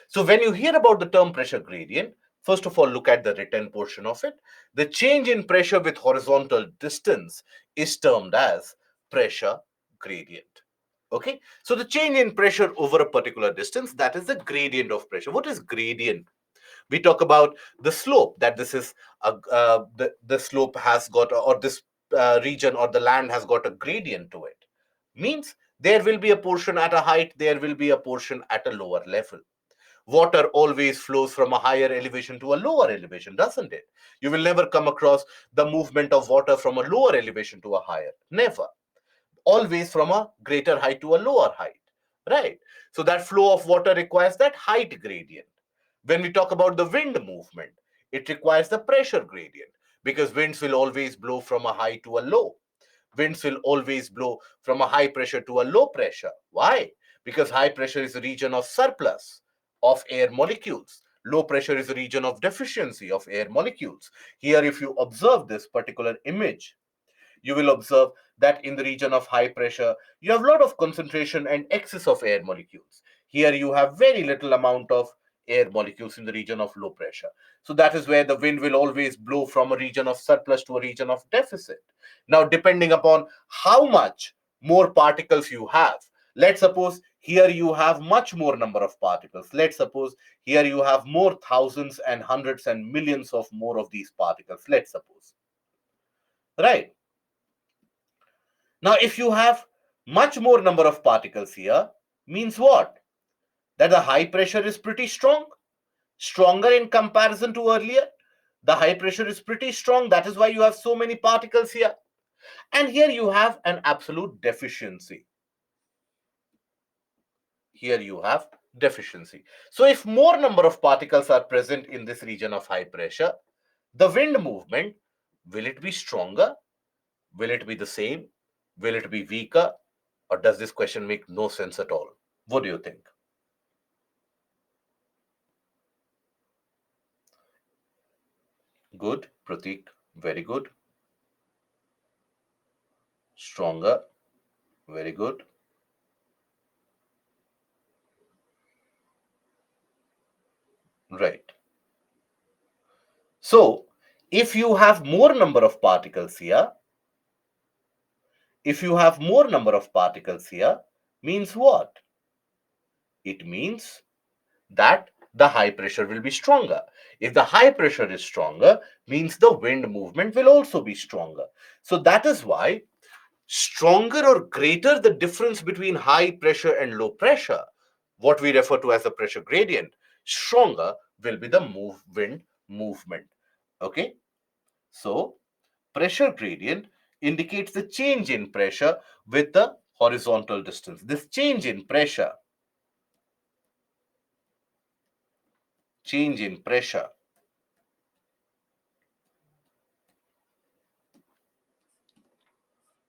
So when you hear about the term pressure gradient, first of all, look at the written portion of it. The change in pressure with horizontal distance is termed as pressure gradient. Okay, so the change in pressure over a particular distance, that is the gradient of pressure. What is gradient? We talk about the slope, that this is the slope has got, or this region or the land has got a gradient to it. Means there will be a portion at a height, there will be a portion at a lower level. Water always flows from a higher elevation to a lower elevation, doesn't it? You will never come across the movement of water from a lower elevation to a higher. Never. Always from a greater height to a lower height, right? So that flow of water requires that height gradient. When we talk about the wind movement, it requires the pressure gradient, because winds will always blow from a high to a low. Winds will always blow from a high pressure to a low pressure. Why? Because high pressure is a region of surplus of air molecules. Low pressure is a region of deficiency of air molecules. Here, if you observe this particular image, you will observe that in the region of high pressure, you have a lot of concentration and excess of air molecules. Here you have very little amount of air molecules in the region of low pressure. So that is where the wind will always blow from a region of surplus to a region of deficit. Now, depending upon how much more particles you have, let's suppose here you have much more number of particles. Let's suppose here you have more thousands and hundreds and millions of more of these particles. Let's suppose, right? Now, if you have much more number of particles here, means what? That the high pressure is pretty strong, stronger in comparison to earlier. The high pressure is pretty strong. That is why you have so many particles here. And here you have an absolute deficiency. Here you have deficiency. So if more number of particles are present in this region of high pressure, the wind movement, will it be stronger? Will it be the same? Will it be weaker? Or does this question make no sense at all? What do you think? Good, Pratik. Very good. Stronger. Very good. Right. So, if you have more number of particles here, means what? It means that the high pressure will be stronger. If the high pressure is stronger, means the wind movement will also be stronger. So that is why stronger or greater the difference between high pressure and low pressure, what we refer to as a pressure gradient, stronger will be the wind movement. Okay, so pressure gradient indicates the change in pressure with the horizontal distance. This change in pressure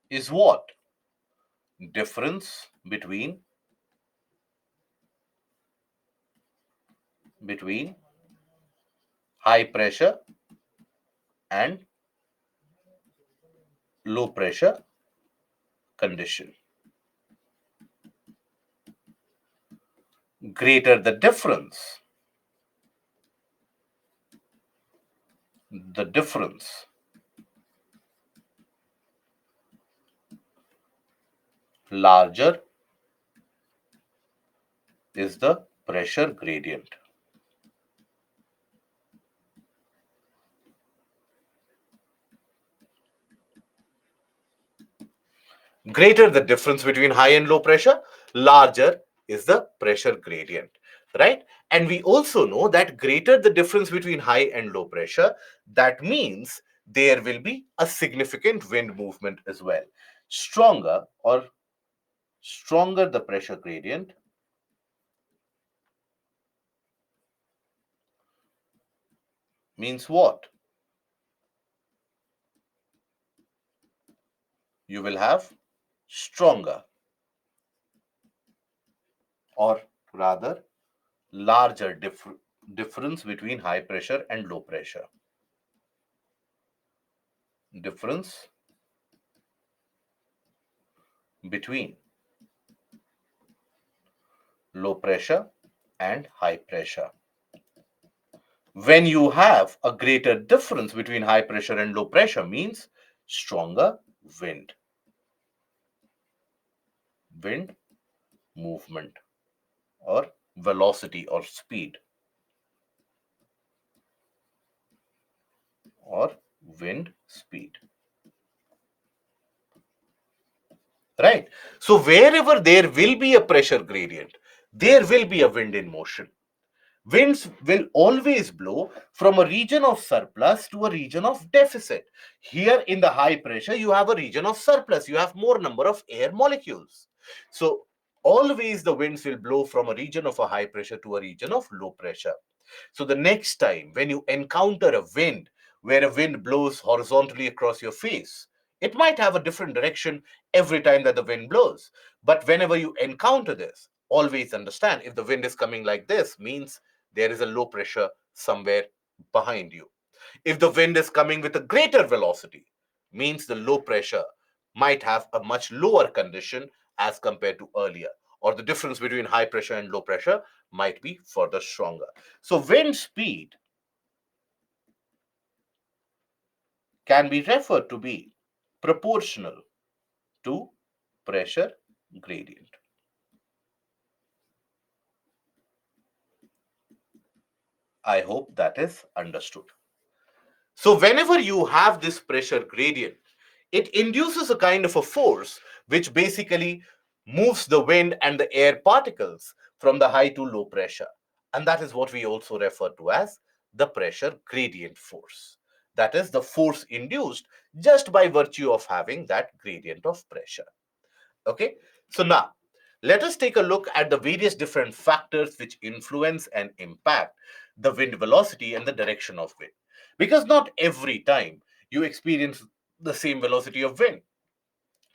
is what? Difference between high pressure and low pressure condition. Greater the difference, larger is the pressure gradient. Greater the difference between high and low pressure, larger is the pressure gradient, right? And we also know that greater the difference between high and low pressure, that means there will be a significant wind movement as well. Stronger the pressure gradient, means what? You will have stronger, or rather larger difference between high pressure and low pressure. Difference between low pressure and high pressure. When you have a greater difference between high pressure and low pressure, means stronger wind movement, or velocity or speed, or wind speed, right? So wherever there will be a pressure gradient, there will be a wind in motion. Winds will always blow from a region of surplus to a region of deficit. Here in the high pressure, you have a region of surplus. You have more number of air molecules. So always the winds will blow from a region of a high pressure to a region of low pressure. So the next time when you encounter a wind where a wind blows horizontally across your face, it might have a different direction every time that the wind blows. But whenever you encounter this, always understand if the wind is coming like this, means there is a low pressure somewhere behind you. If the wind is coming with a greater velocity, means the low pressure might have a much lower condition as compared to earlier, or the difference between high pressure and low pressure might be further stronger. So wind speed can be referred to be proportional to pressure gradient. I hope that is understood. So whenever you have this pressure gradient, it induces a kind of a force which basically moves the wind and the air particles from the high to low pressure. And that is what we also refer to as the pressure gradient force. That is the force induced just by virtue of having that gradient of pressure. Okay, so now let us take a look at the various different factors which influence and impact the wind velocity and the direction of wind. Because not every time you experience the same velocity of wind.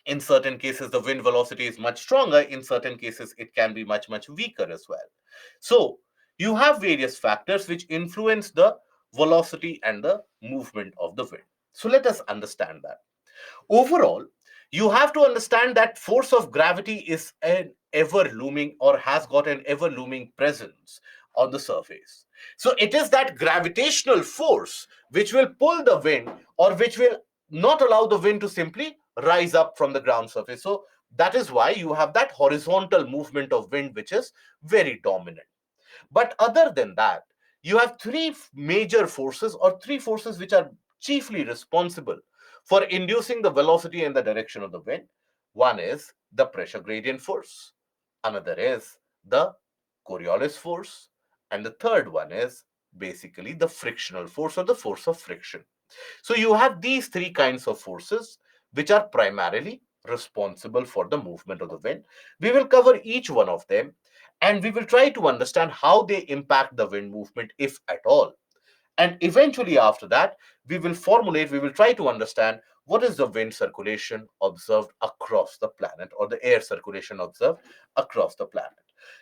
In certain cases, the wind velocity is much stronger. In certain cases, it can be much, much weaker as well. So you have various factors which influence the velocity and the movement of the wind. So let us understand that. Overall, you have to understand that force of gravity is an ever looming, or has got an ever looming presence on the surface. So it is that gravitational force which will pull the wind, or which will not allow the wind to simply rise up from the ground surface. So that is why you have that horizontal movement of wind which is very dominant. But other than that, you have three major forces, or three forces which are chiefly responsible for inducing the velocity and the direction of the wind. One is the pressure gradient force, another is the Coriolis force, and the third one is basically the frictional force, or the force of friction. So you have these three kinds of forces which are primarily responsible for the movement of the wind. We will cover each one of them, and we will try to understand how they impact the wind movement, if at all. And eventually, after that, we will try to understand what is the wind circulation observed across the planet, or the air circulation observed across the planet.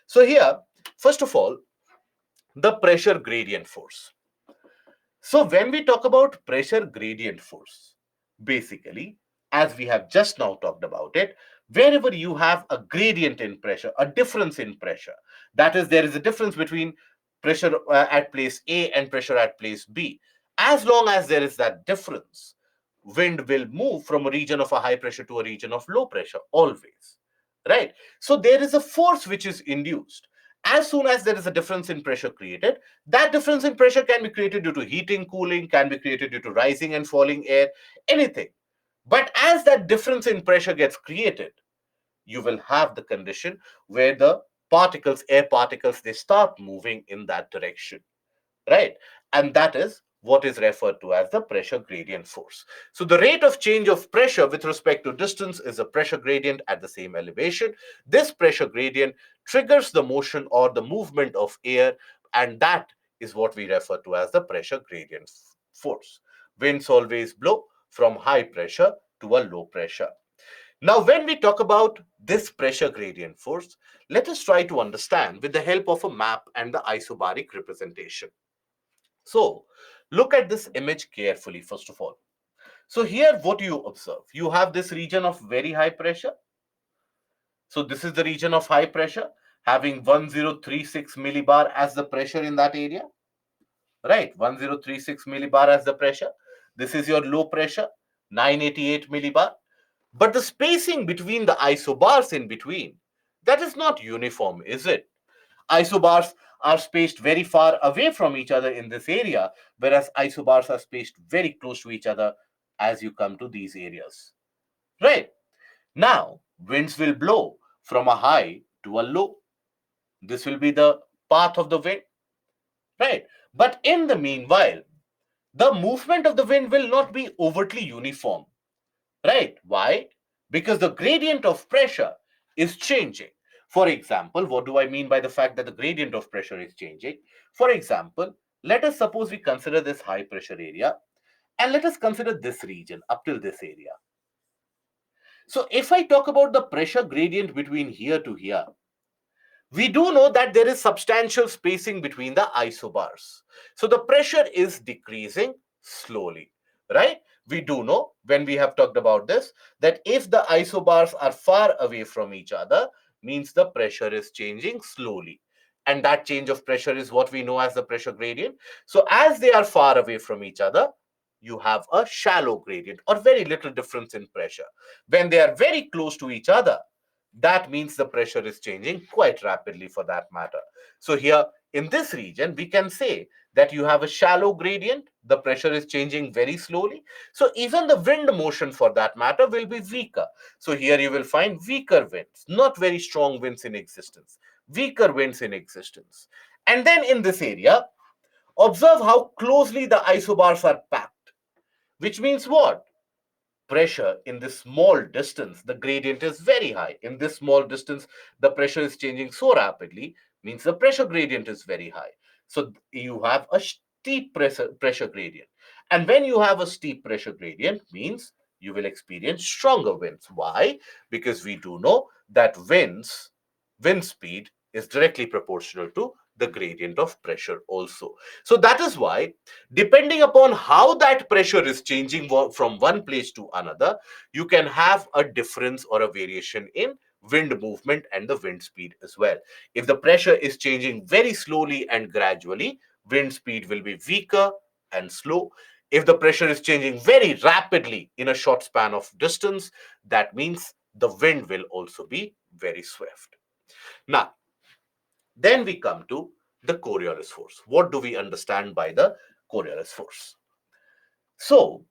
So, here, first of all, the pressure gradient force. So when we talk about pressure gradient force, basically, as we have just now talked about it, wherever you have a gradient in pressure, a difference in pressure, that is, there is a difference between pressure at place A and pressure at place B. As long as there is that difference, wind will move from a region of a high pressure to a region of low pressure, always. right? So there is a force which is induced. As soon as there is a difference in pressure created, that difference in pressure can be created due to heating, cooling, can be created due to rising and falling air, anything. But as that difference in pressure gets created, you will have the condition where the particles, air particles, they start moving in that direction, right? And that is what is referred to as the pressure gradient force. So the rate of change of pressure with respect to distance is a pressure gradient at the same elevation. This pressure gradient triggers the motion or the movement of air, and that is what we refer to as the pressure gradient force. Winds always blow from high pressure to a low pressure. Now, when we talk about this pressure gradient force, let us try to understand with the help of a map and the isobaric representation. So, look at this image carefully, first of all. So, here what you observe, you have this region of very high pressure. So, this is the region of high pressure having 1036 millibar as the pressure in that area, right? 1036 millibar as the pressure. This is your low pressure, 988 millibar. But the spacing between the isobars in between, that is not uniform, is it? Isobars are spaced very far away from each other in this area, whereas isobars are spaced very close to each other as you come to these areas. Right? Now, winds will blow from a high to a low. This will be the path of the wind. Right? But in the meanwhile, the movement of the wind will not be overtly uniform. Right? Why? Because the gradient of pressure is changing. For example, what do I mean by the fact that the gradient of pressure is changing? For example, let us suppose we consider this high pressure area and let us consider this region up till this area. So if I talk about the pressure gradient between here to here, we do know that there is substantial spacing between the isobars. So the pressure is decreasing slowly, right? We do know when we have talked about this that if the isobars are far away from each other, means the pressure is changing slowly. And that change of pressure is what we know as the pressure gradient. So as they are far away from each other, you have a shallow gradient or very little difference in pressure. When they are very close to each other, that means the pressure is changing quite rapidly for that matter. So here in this region, we can say that you have a shallow gradient, the pressure is changing very slowly. So even the wind motion for that matter will be weaker. So here you will find weaker winds, not very strong winds in existence, weaker winds in existence. And then in this area, observe how closely the isobars are packed, which means what? Pressure in this small distance, the gradient is very high. In this small distance, the pressure is changing so rapidly, means the pressure gradient is very high. So you have a steep pressure gradient. And when you have a steep pressure gradient, means you will experience stronger winds. Why? Because we do know that wind speed is directly proportional to the gradient of pressure also. So that is why, depending upon how that pressure is changing from one place to another, you can have a difference or a variation in wind movement and the wind speed as well. If the pressure is changing very slowly and gradually, wind speed will be weaker and slow. If the pressure is changing very rapidly in a short span of distance, that means the wind will also be very swift. Now, then we come to the Coriolis force. What do we understand by the Coriolis force? So,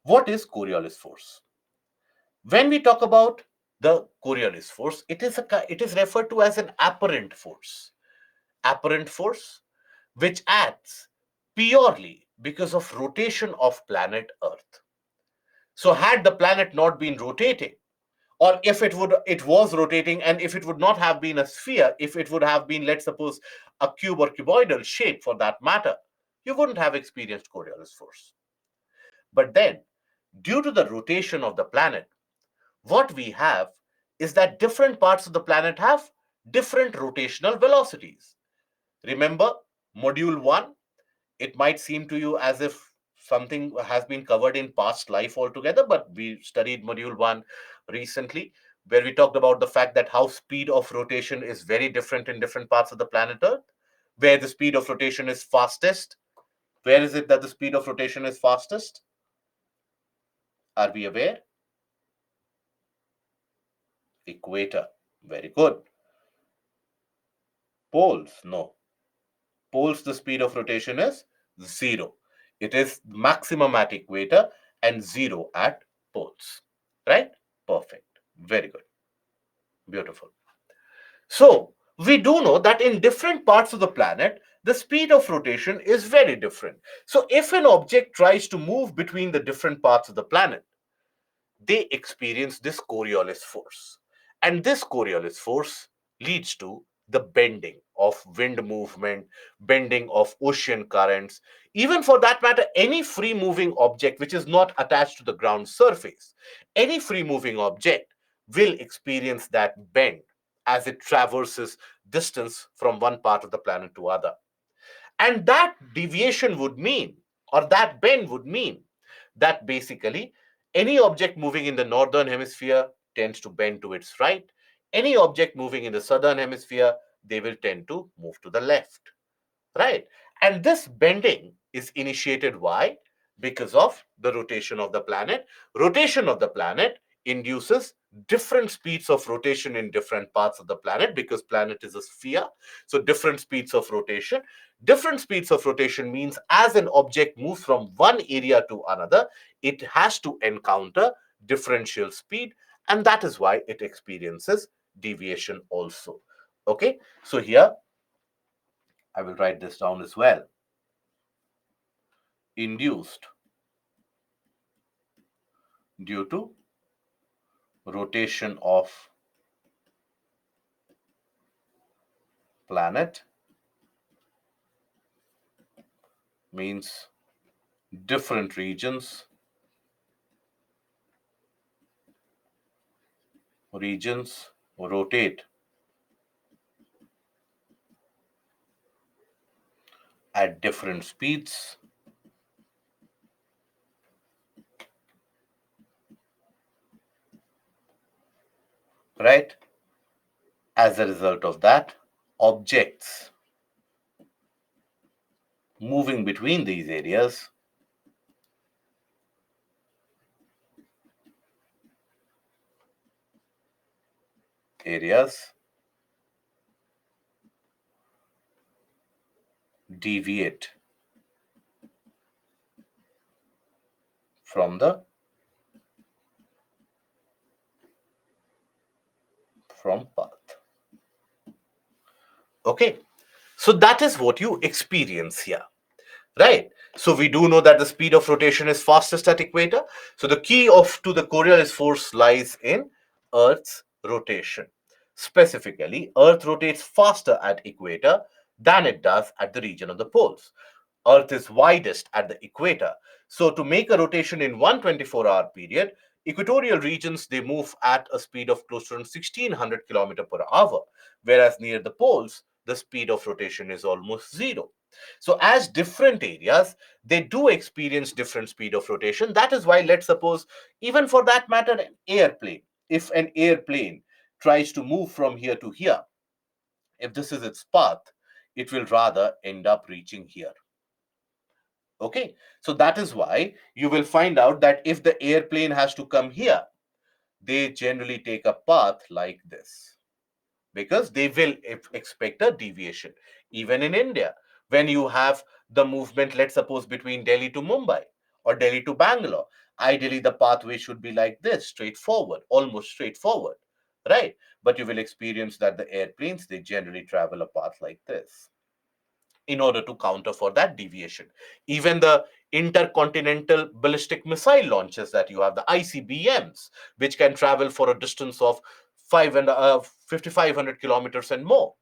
what is Coriolis force? When we talk about the Coriolis force, it is referred to as an apparent force. Apparent force which acts purely because of rotation of planet Earth. So, had the planet not been rotating, or if it was rotating, and if it would not have been a sphere, if it would have been, let's suppose, a cube or cuboidal shape for that matter, you wouldn't have experienced Coriolis force. But then, due to the rotation of the planet, what we have is that different parts of the planet have different rotational velocities. Remember module 1? It might seem to you as if something has been covered in past life altogether, but we studied module 1 recently, where we talked about the fact that how speed of rotation is very different in different parts of the planet Earth, where the speed of rotation is fastest. Where is it that the speed of rotation is fastest? Are we aware? Equator. Very good. Poles, no. Poles, the speed of rotation is 0. It is maximum at equator and 0 at poles. Right? Perfect. Very good. Beautiful. So, we do know that in different parts of the planet, the speed of rotation is very different. So, if an object tries to move between the different parts of the planet, they experience this Coriolis force. And this Coriolis force leads to the bending of wind movement, bending of ocean currents, even for that matter, any free moving object which is not attached to the ground surface, any free moving object will experience that bend as it traverses distance from one part of the planet to other. And that deviation would mean, or that bend would mean, that basically any object moving in the northern hemisphere tends to bend to its right. Any object moving in the southern hemisphere, they will tend to move to the left. Right? And this bending is initiated why? Because of the rotation of the planet. Rotation of the planet induces different speeds of rotation in different parts of the planet because planet is a sphere. So different speeds of rotation. Different speeds of rotation means as an object moves from one area to another, it has to encounter differential speed, and that is why it experiences deviation also. Okay, so here I will write this down as well. Induced due to rotation of planet means different regions rotate at different speeds, right? As a result of that, objects moving between these areas deviate from the path. Okay, so that is what you experience here. Right. So we do know that the speed of rotation is fastest at equator. So the key of to the Coriolis force lies in Earth's rotation. Specifically, Earth rotates faster at equator than it does at the region of the poles. Earth is widest at the equator. So to make a rotation in one 24-hour period, equatorial regions they move at a speed of close to 1600 km per hour, whereas near the poles the speed of rotation is almost zero. So as different areas, they do experience different speed of rotation. That is why, let's suppose, even for that matter, an airplane, if an airplane tries to move from here to here, if this is its path, it will rather end up reaching here. Okay, so that is why you will find out that if the airplane has to come here, they generally take a path like this because they will expect a deviation. Even in India, when you have the movement, let's suppose, between Delhi to Mumbai or Delhi to Bangalore, ideally the pathway should be like this, straightforward, almost straightforward, right? But you will experience that the airplanes, they generally travel a path like this in order to counter for that deviation. Even the intercontinental ballistic missile launches that you have, the ICBMs, which can travel for a distance of 5,500 kilometers and more,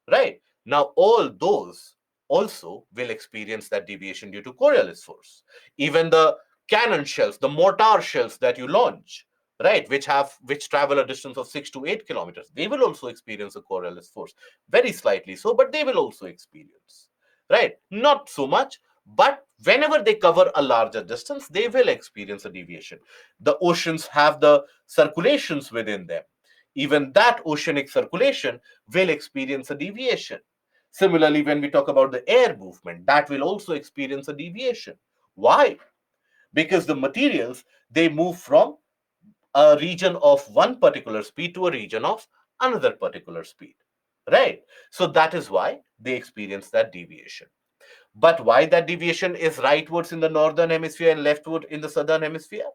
right? Now, all those also will experience that deviation due to Coriolis force. Even the cannon shells, the mortar shells that you launch, right, which travel a distance of 6 to 8 kilometers, they will also experience a Coriolis force, very slightly so, but they will also experience, right? Not so much, but whenever they cover a larger distance, they will experience a deviation. The oceans have the circulations within them. Even that oceanic circulation will experience a deviation. Similarly, when we talk about the air movement, that will also experience a deviation. Why? Because the materials, they move from a region of one particular speed to a region of another particular speed, right? So that is why they experience that deviation. But why that deviation is rightwards in the northern hemisphere and leftward in the southern hemisphere?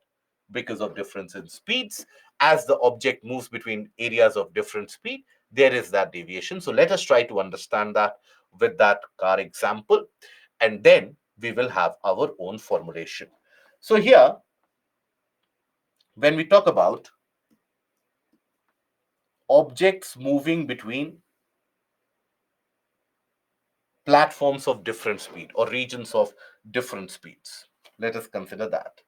Because of difference in speeds. As the object moves between areas of different speed, there is that deviation. So let us try to understand that with that car example, and then we will have our own formulation. So here, when we talk about objects moving between platforms of different speed or regions of different speeds, let us consider that.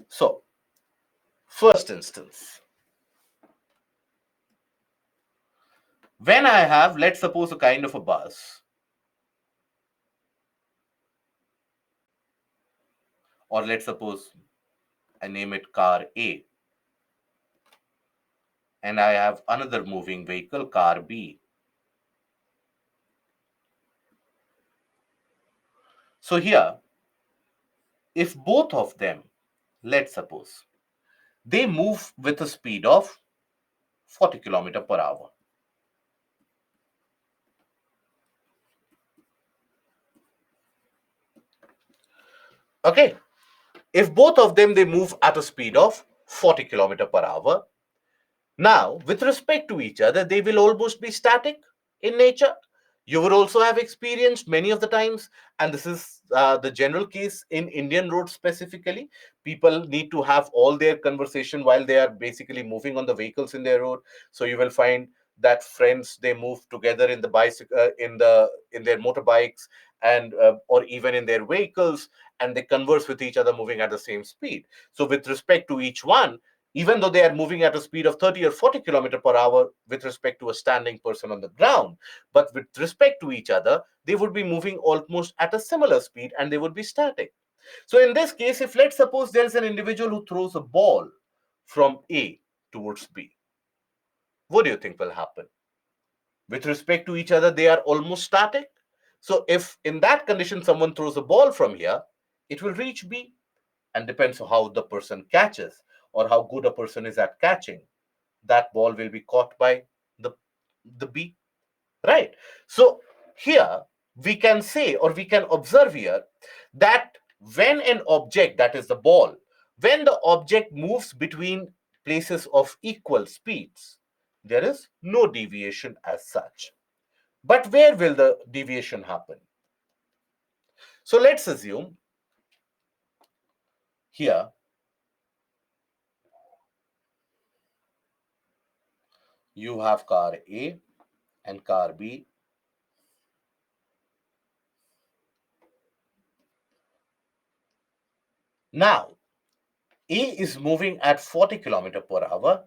So, first instance, when I have, let's suppose, a kind of a bus, or let's suppose I name it car A, and I have another moving vehicle, car B. So here, if both of them, let's suppose, they move with a speed of 40 kilometer per hour. Okay, if both of them they move at a speed of 40 kilometer per hour, now with respect to each other, they will almost be static in nature. You would also have experienced many of the times, and this is the general case in Indian roads specifically. People need to have all their conversation while they are basically moving on the vehicles in their road. So you will find that friends they move together in the bicycle, in their motorbikes, and or even in their vehicles, and they converse with each other moving at the same speed. So with respect to each one, even though they are moving at a speed of 30 or 40 kilometer per hour with respect to a standing person on the ground, but with respect to each other, they would be moving almost at a similar speed and they would be static. So in this case, if let's suppose there is an individual who throws a ball from A towards B, what do you think will happen? With respect to each other, they are almost static. So if in that condition someone throws a ball from here, it will reach B, and depends on how the person catches or how good a person is at catching, that ball will be caught by the B, right? So here we can say, or we can observe here, that when an object, that is the ball, when the object moves between places of equal speeds, there is no deviation as such. But where will the deviation happen? So let's assume here you have car A and car B. Now, A is moving at 40 kilometer per hour.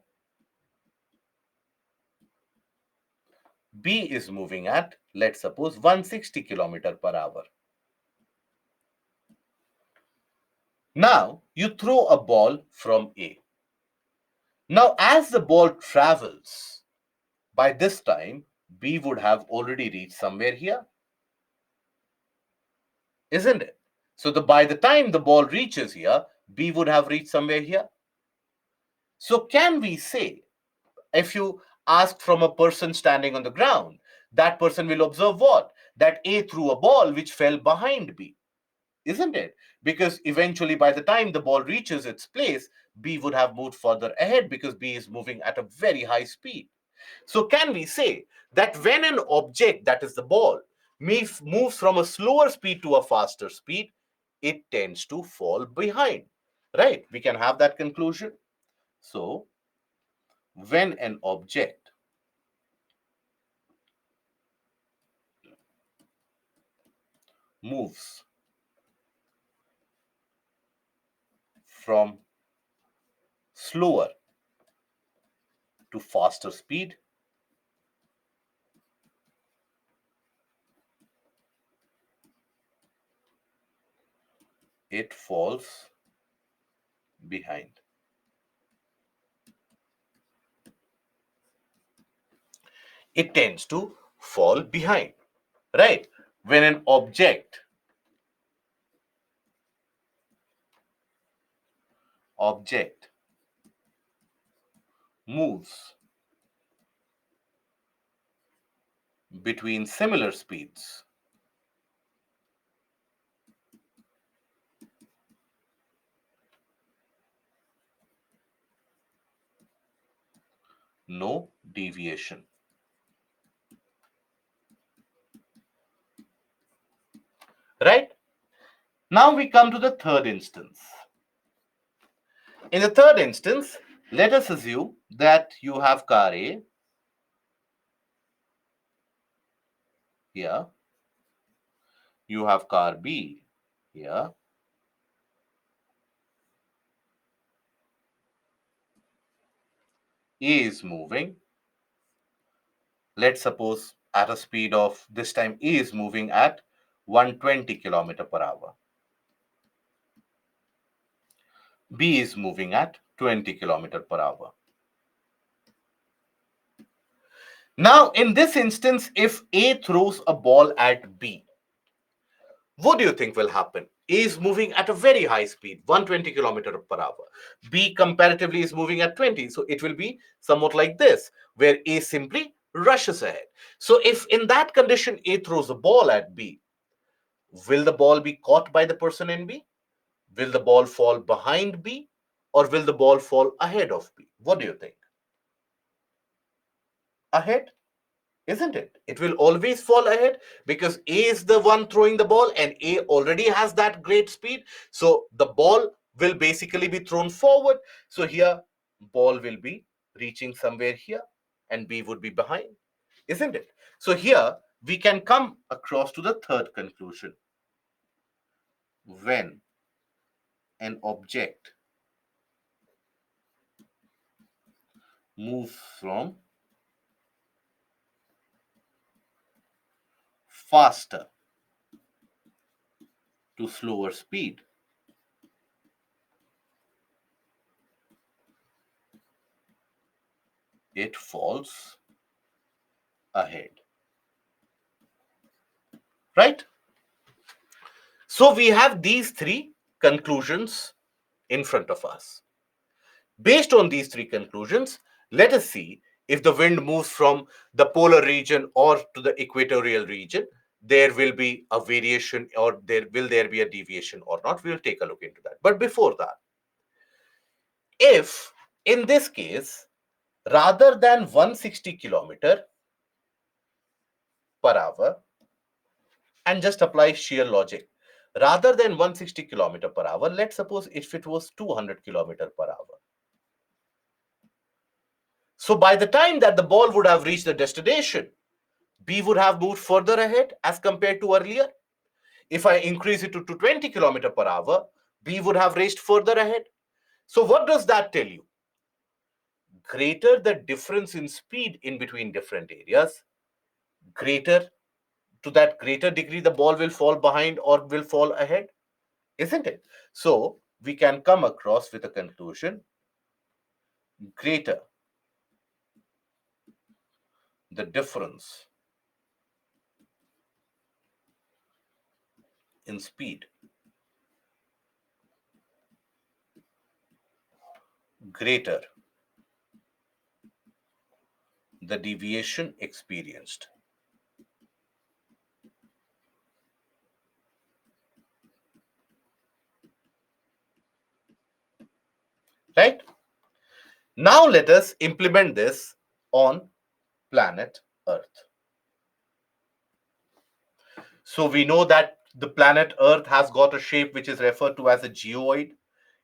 B is moving at, let's suppose, 160 kilometer per hour. Now, you throw a ball from A. Now, as the ball travels, by this time, B would have already reached somewhere here, isn't it? So, by the time the ball reaches here, B would have reached somewhere here. So, can we say, if you ask from a person standing on the ground, that person will observe what? That A threw a ball which fell behind B, isn't it? Because eventually, by the time the ball reaches its place, B would have moved further ahead because B is moving at a very high speed. So, can we say that when an object, that is the ball, moves from a slower speed to a faster speed, it tends to fall behind, right? We can have that conclusion. So, when an object moves from slower to faster speed, it falls behind. It tends to fall behind, right? When an object object moves between similar speeds, no deviation. Right? Now we come to the third instance. In the third instance, let us assume that you have car A here, you have car B here, A is moving. Let's suppose at a speed of, this time A is moving at 120 kilometer per hour. B is moving at 20 kilometer per hour. Now, in this instance, if A throws a ball at B, what do you think will happen? A is moving at a very high speed, 120 kilometer per hour. B comparatively is moving at 20. So it will be somewhat like this, where A simply rushes ahead. So if in that condition A throws a ball at B, will the ball be caught by the person in B? Will the ball fall behind B? Or will the ball fall ahead of B? What do you think? Ahead? Isn't it? It will always fall ahead because A is the one throwing the ball and A already has that great speed. So the ball will basically be thrown forward. So here, ball will be reaching somewhere here and B would be behind, isn't it? So here, we can come across to the third conclusion. When an object moves from faster to slower speed, it falls ahead. Right? So we have these three conclusions in front of us. Based on these three conclusions, let us see if the wind moves from the polar region or to the equatorial region, there will be a variation or there be a deviation or not. We'll take a look into that. But before that, if in this case, rather than 160 kilometer per hour, and just apply sheer logic, rather than 160 kilometer per hour, let's suppose if it was 200 kilometer per hour. So by the time that the ball would have reached the destination, B would have moved further ahead as compared to earlier. If I increase it to 20 kilometer per hour, B would have raced further ahead. So what does that tell you? Greater the difference in speed in between different areas, greater to that greater degree the ball will fall behind or will fall ahead, isn't it? So we can come across with a conclusion: greater the difference in speed, greater the deviation experienced. Right? Now let us implement this on planet Earth. So we know that the planet Earth has got a shape which is referred to as a geoid.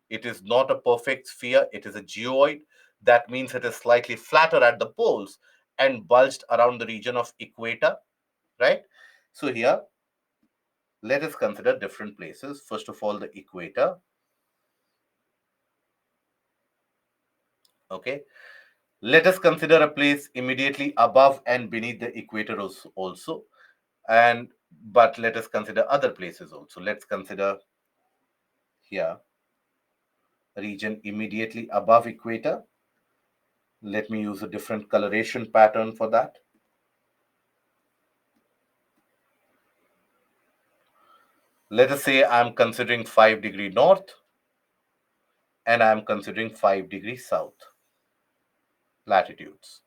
It is not a perfect sphere, it is a geoid. That means it is slightly flatter at the poles and bulged around the region of equator, right? So here, let us consider different places. First of all, the equator. Okay. Let us consider a place immediately above and beneath the equator also. But let us consider other places also. Let's consider here a region immediately above equator. Let me use a different coloration pattern for that. Let us say I'm considering 5 degree north. and I'm considering 5 degrees south latitudes.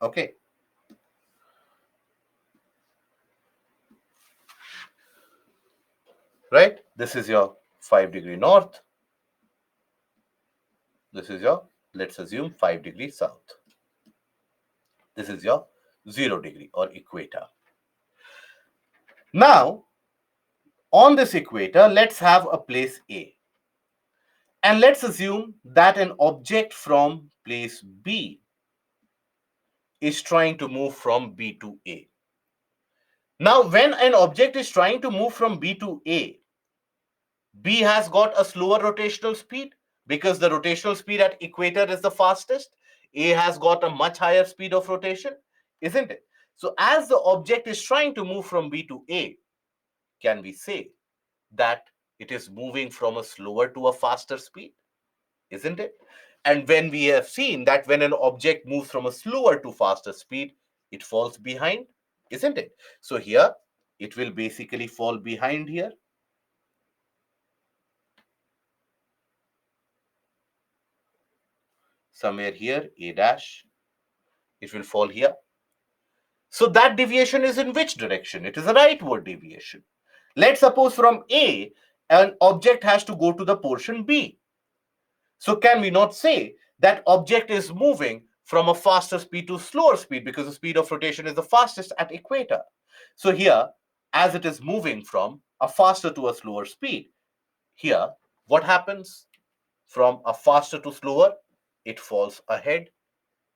Okay. Right? This is your 5 degree north. This is your, let's assume, 5 degrees south. This is your 0 degree or equator. Now, on this equator, let's have a place A. And let's assume that an object from place B is trying to move from B to A. Now, when an object is trying to move from B to A, B has got a slower rotational speed because the rotational speed at equator is the fastest. A has got a much higher speed of rotation, isn't it? So as the object is trying to move from B to A, can we say that it is moving from a slower to a faster speed? Isn't it? And when we have seen that when an object moves from a slower to faster speed, it falls behind, isn't it? So here, it will basically fall behind here. Somewhere here, A dash, it will fall here. So that deviation is in which direction? It is a rightward deviation. Let's suppose from A, an object has to go to the portion B. So can we not say that object is moving from a faster speed to slower speed because the speed of rotation is the fastest at equator? So here, as it is moving from a faster to a slower speed, here, what happens? From a faster to slower, it falls ahead,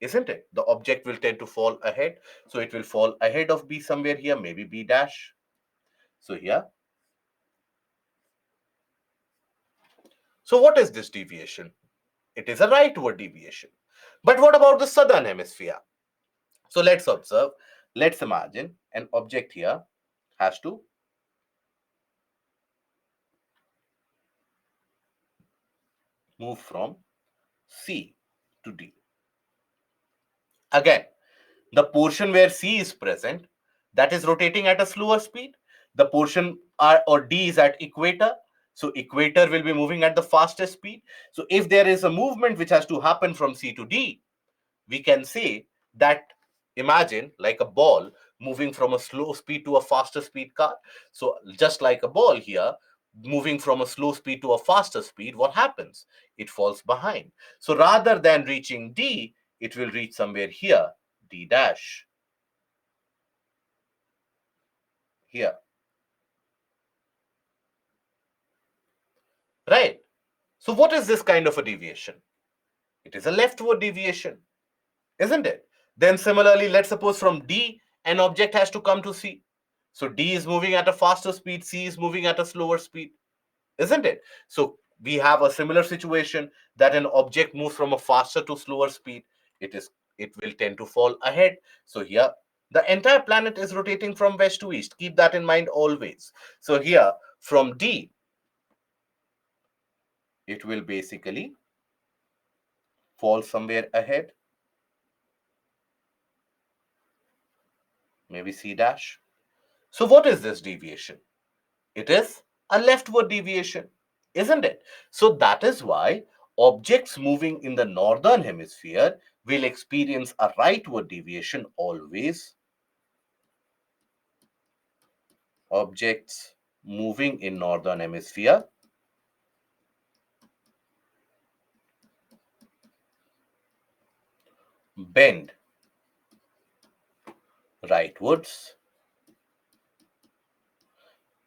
isn't it? The object will tend to fall ahead. So it will fall ahead of B somewhere here, maybe B dash. So here. So what is this deviation? It is a rightward deviation. But what about the southern hemisphere? So let's observe. Let's imagine an object here has to move from C to D. Again, the portion where C is present, that is rotating at a slower speed. The portion R or D is at equator. So equator will be moving at the fastest speed. So if there is a movement which has to happen from C to D, we can say that, imagine like a ball moving from a slow speed to a faster speed car. So just like a ball here, moving from a slow speed to a faster speed, what happens? It falls behind. So rather than reaching D, it will reach somewhere here, D dash. Here. Right? So what is this kind of a deviation? It is a leftward deviation, isn't it? Then similarly, let's suppose from D, an object has to come to C. So D is moving at a faster speed, C is moving at a slower speed, isn't it? So we have a similar situation that an object moves from a faster to slower speed. It will tend to fall ahead. So here, the entire planet is rotating from west to east. Keep that in mind always. So here, from D, it will basically fall somewhere ahead, maybe C dash. So what is this deviation? It is a leftward deviation, isn't it? So that is why objects moving in the northern hemisphere will experience a rightward deviation always. Objects moving in northern hemisphere bend rightwards.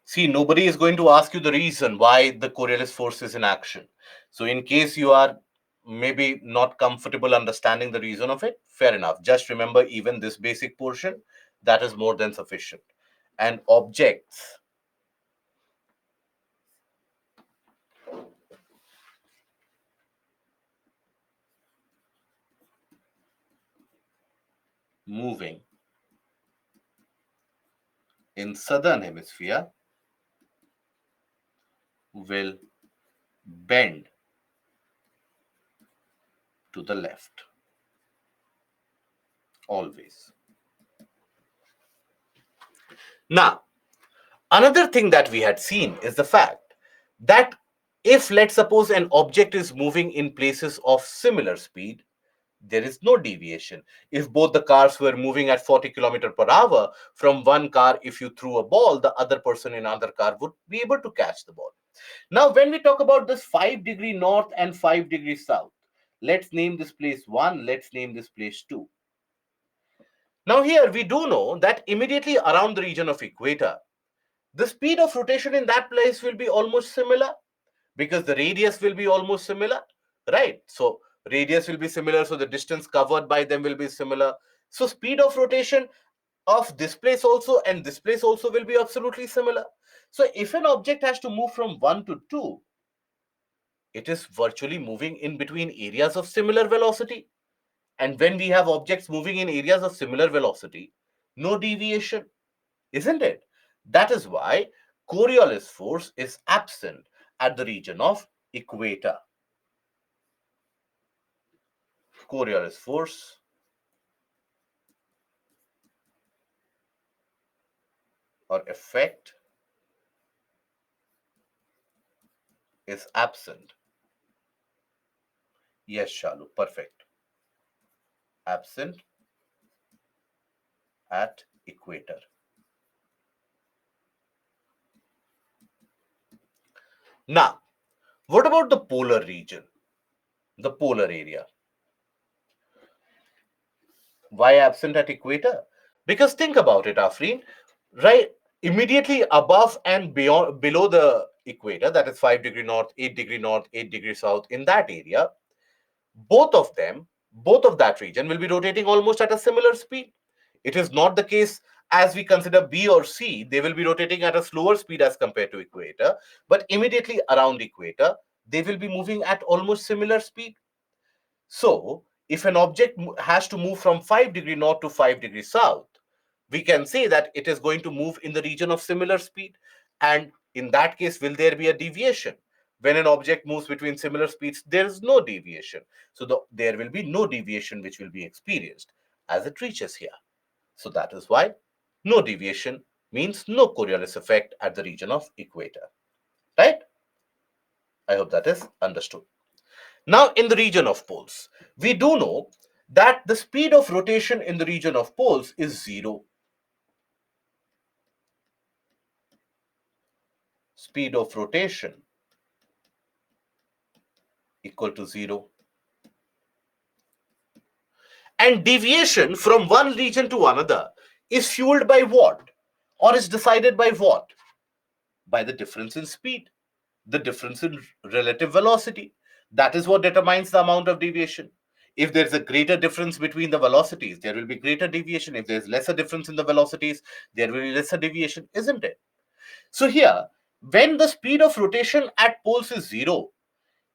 See, nobody is going to ask you the reason why the Coriolis force is in action. So in case you are maybe not comfortable understanding the reason of it, fair enough. Just remember even this basic portion, that is more than sufficient. And objects moving in southern hemisphere will bend to the left always. Now, another thing that we had seen is the fact that If let's suppose an object is moving in places of similar speed, there is no deviation. If both the cars were moving at 40 kilometers per hour, from one car, if you threw a ball, the other person in another car would be able to catch the ball. Now, when we talk about this 5-degree north and 5-degree south, let's name this place 1, let's name this place 2. Now, here we do know that immediately around the region of equator, the speed of rotation in that place will be almost similar because the radius will be almost similar, right? So radius will be similar, so the distance covered by them will be similar. So speed of rotation of this place also and this place also will be absolutely similar. So if an object has to move from 1 to 2, it is virtually moving in between areas of similar velocity. And when we have objects moving in areas of similar velocity, no deviation, isn't it? That is why Coriolis force is absent at the region of equator. Coriolis force or effect is absent. Yes, Shalu, perfect. Absent at equator. Now, what about the polar region, the polar area? Why absent at equator? Because think about it, Afreen, right? Immediately above and beyond, below the equator, that is 5-degree north, 8-degree north, 8-degree south, in that area, both of them, both of that region will be rotating almost at a similar speed. It is not the case as we consider B or C, they will be rotating at a slower speed as compared to equator, but immediately around equator, they will be moving at almost similar speed. So, if an object has to move from 5-degree north to 5-degree south, we can say that it is going to move in the region of similar speed. And in that case, will there be a deviation? When an object moves between similar speeds, there is no deviation. So, there will be no deviation which will be experienced as it reaches here. So, that is why no deviation means no Coriolis effect at the region of equator. Right? I hope that is understood. Now, in the region of poles, we do know that the speed of rotation in the region of poles is 0. Speed of rotation equal to 0. And deviation from one region to another is fueled by what? Or is decided by what? By the difference in speed, the difference in relative velocity. That is what determines the amount of deviation. If there's a greater difference between the velocities, there will be greater deviation. If there's lesser difference in the velocities, there will be lesser deviation, isn't it? So here, when the speed of rotation at poles is 0,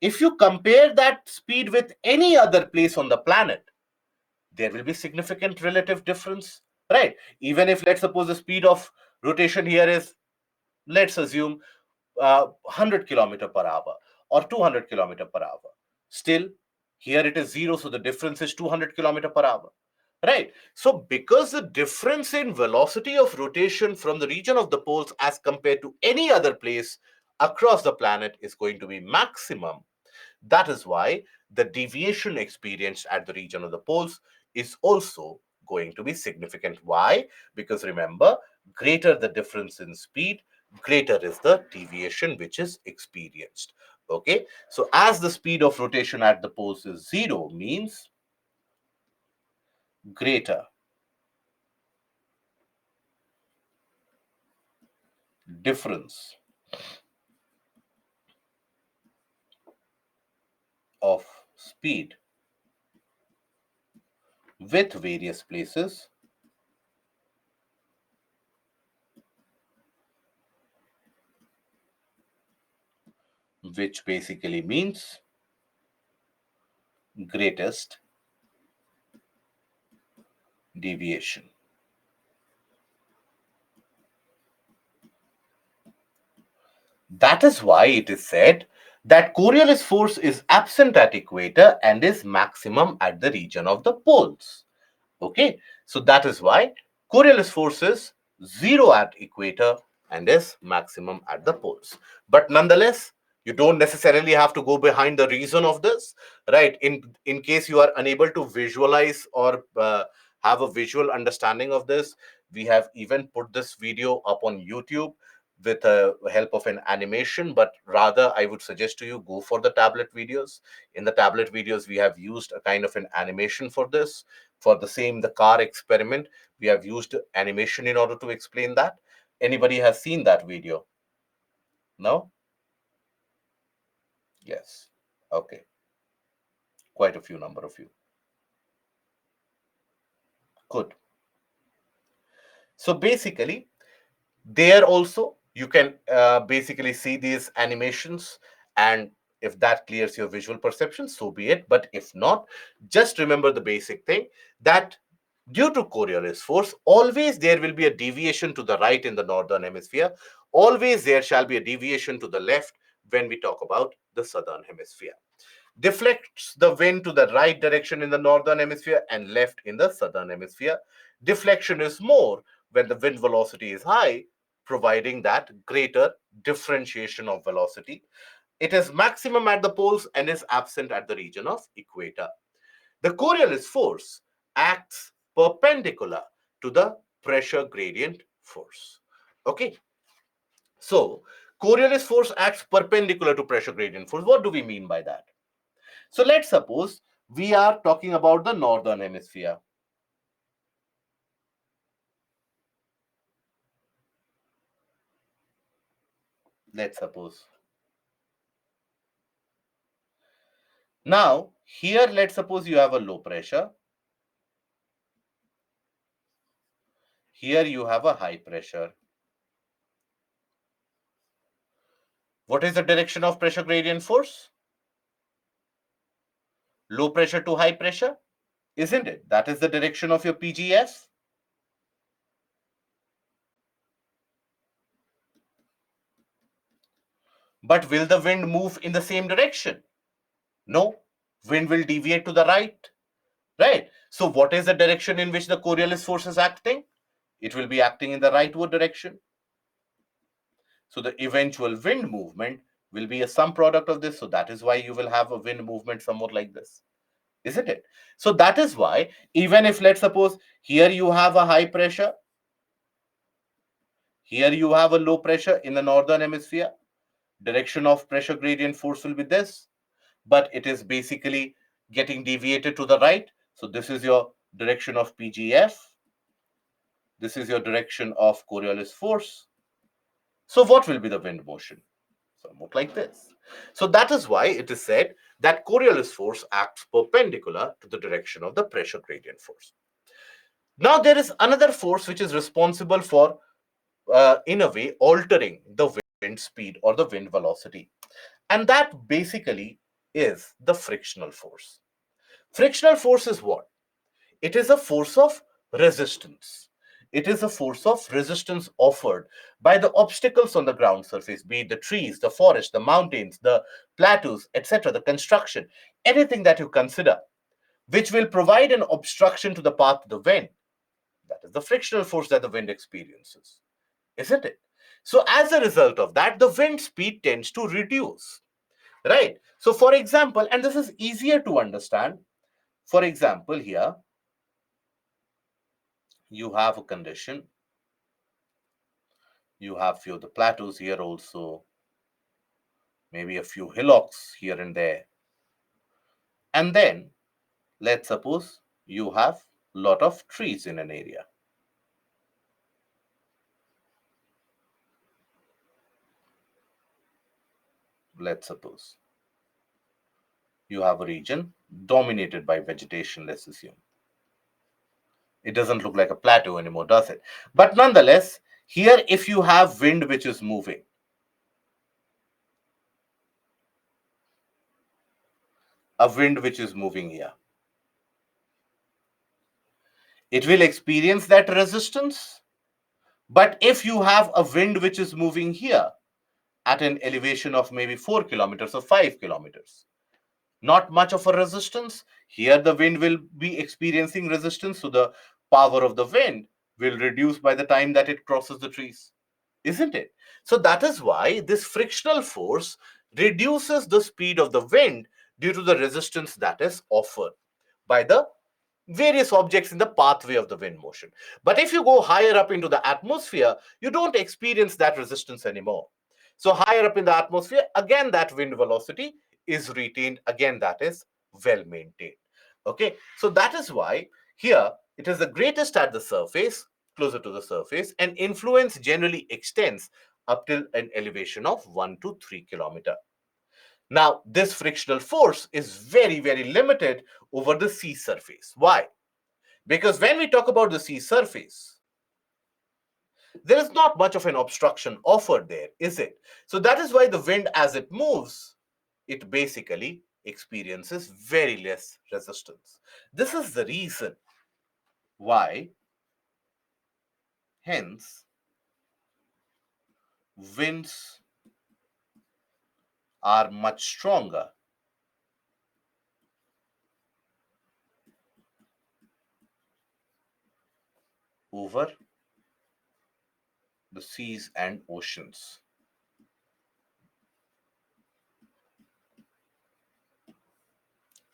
if you compare that speed with any other place on the planet, there will be significant relative difference, right? Even if, let's suppose, the speed of rotation here is, let's assume, 100 kilometer per hour or 200 kilometer per hour. Still, here it is 0, so the difference is 200 kilometer per hour, right? So because the difference in velocity of rotation from the region of the poles as compared to any other place across the planet is going to be maximum, that is why the deviation experienced at the region of the poles is also going to be significant. Why? Because remember, greater the difference in speed, greater is the deviation which is experienced. Okay, so as the speed of rotation at the poles is 0, means greater difference of speed with various places, which basically means greatest deviation. That is why it is said that Coriolis force is absent at equator and is maximum at the region of the poles. Okay, so that is why Coriolis force is 0 at equator and is maximum at the poles. But nonetheless, You don't necessarily have to go behind the reason of this, right? In case you are unable to visualize or have a visual understanding of this, we have even put this video up on YouTube with the help of an animation. But rather, I would suggest to you, go for the tablet videos. In the tablet videos, we have used a kind of an animation for this. For the same, the car experiment, we have used animation in order to explain that. Anybody has seen that video? No? Yes. Okay. Quite a few number of you. Good. So basically, there also you can basically see these animations, and if that clears your visual perception, so be it. But if not, just remember the basic thing, that due to Coriolis force, always there will be a deviation to the right in the northern hemisphere. Always there shall be a deviation to the left when we talk about the southern hemisphere. Deflects the wind to the right direction in the northern hemisphere and left in the southern hemisphere. Deflection is more when the wind velocity is high, providing that greater differentiation of velocity. It is maximum at the poles and is absent at the region of equator. The Coriolis force acts perpendicular to the pressure gradient force. Okay, so Coriolis force acts perpendicular to pressure gradient force. What do we mean by that? So let's suppose we are talking about the northern hemisphere. Let's suppose. Now, here, let's suppose you have a low pressure. Here you have a high pressure. What is the direction of pressure gradient force? Low pressure to high pressure, isn't it? That is the direction of your PGF. But will the wind move in the same direction? No. Wind will deviate to the right, right? So what is the direction in which the Coriolis force is acting? It will be acting in the rightward direction. So the eventual wind movement will be a sum product of this. So that is why you will have a wind movement somewhat like this, isn't it? So that is why, even if, let's suppose, here you have a high pressure, here you have a low pressure in the northern hemisphere, direction of pressure gradient force will be this, but it is basically getting deviated to the right. So this is your direction of PGF. This is your direction of Coriolis force. So what will be the wind motion? Somewhat like this. So that is why it is said that Coriolis force acts perpendicular to the direction of the pressure gradient force. Now there is another force which is responsible for, in a way, altering the wind speed or the wind velocity. And that basically is the frictional force. Frictional force is what? It is a force of resistance. It is a force of resistance offered by the obstacles on the ground surface, be it the trees, the forest, the mountains, the plateaus, etc., the construction, anything that you consider, which will provide an obstruction to the path of the wind. That is the frictional force that the wind experiences, isn't it? So, as a result of that, the wind speed tends to reduce, right? So, for example, and this is easier to understand, for example, here you have a condition. You have few of the plateaus here also, maybe a few hillocks here and there. And then let's suppose you have a lot of trees in an area. Let's suppose you have a region dominated by vegetation, let's assume. It doesn't look like a plateau anymore, does it? But nonetheless, here if you have wind which is moving, a wind which is moving here, it will experience that resistance. But if you have a wind which is moving here at an elevation of maybe 4 kilometers or 5 kilometers, not much of a resistance. Here the wind will be experiencing resistance, so the power of the wind will reduce by the time that it crosses the trees, isn't it? So that is why this frictional force reduces the speed of the wind due to the resistance that is offered by the various objects in the pathway of the wind motion. But if you go higher up into the atmosphere, you don't experience that resistance anymore. So higher up in the atmosphere, again that wind velocity is retained, again that is well maintained. Okay, so that is why here it is the greatest at the surface, closer to the surface, and influence generally extends up till an elevation of 1 to 3 kilometer. Now, this frictional force is very, very limited over the sea surface. Why? Because when we talk about the sea surface, there is not much of an obstruction offered there, is it? So that is why the wind, as it moves, it basically experiences very less resistance. This is the reason why, hence, winds are much stronger over the seas and oceans.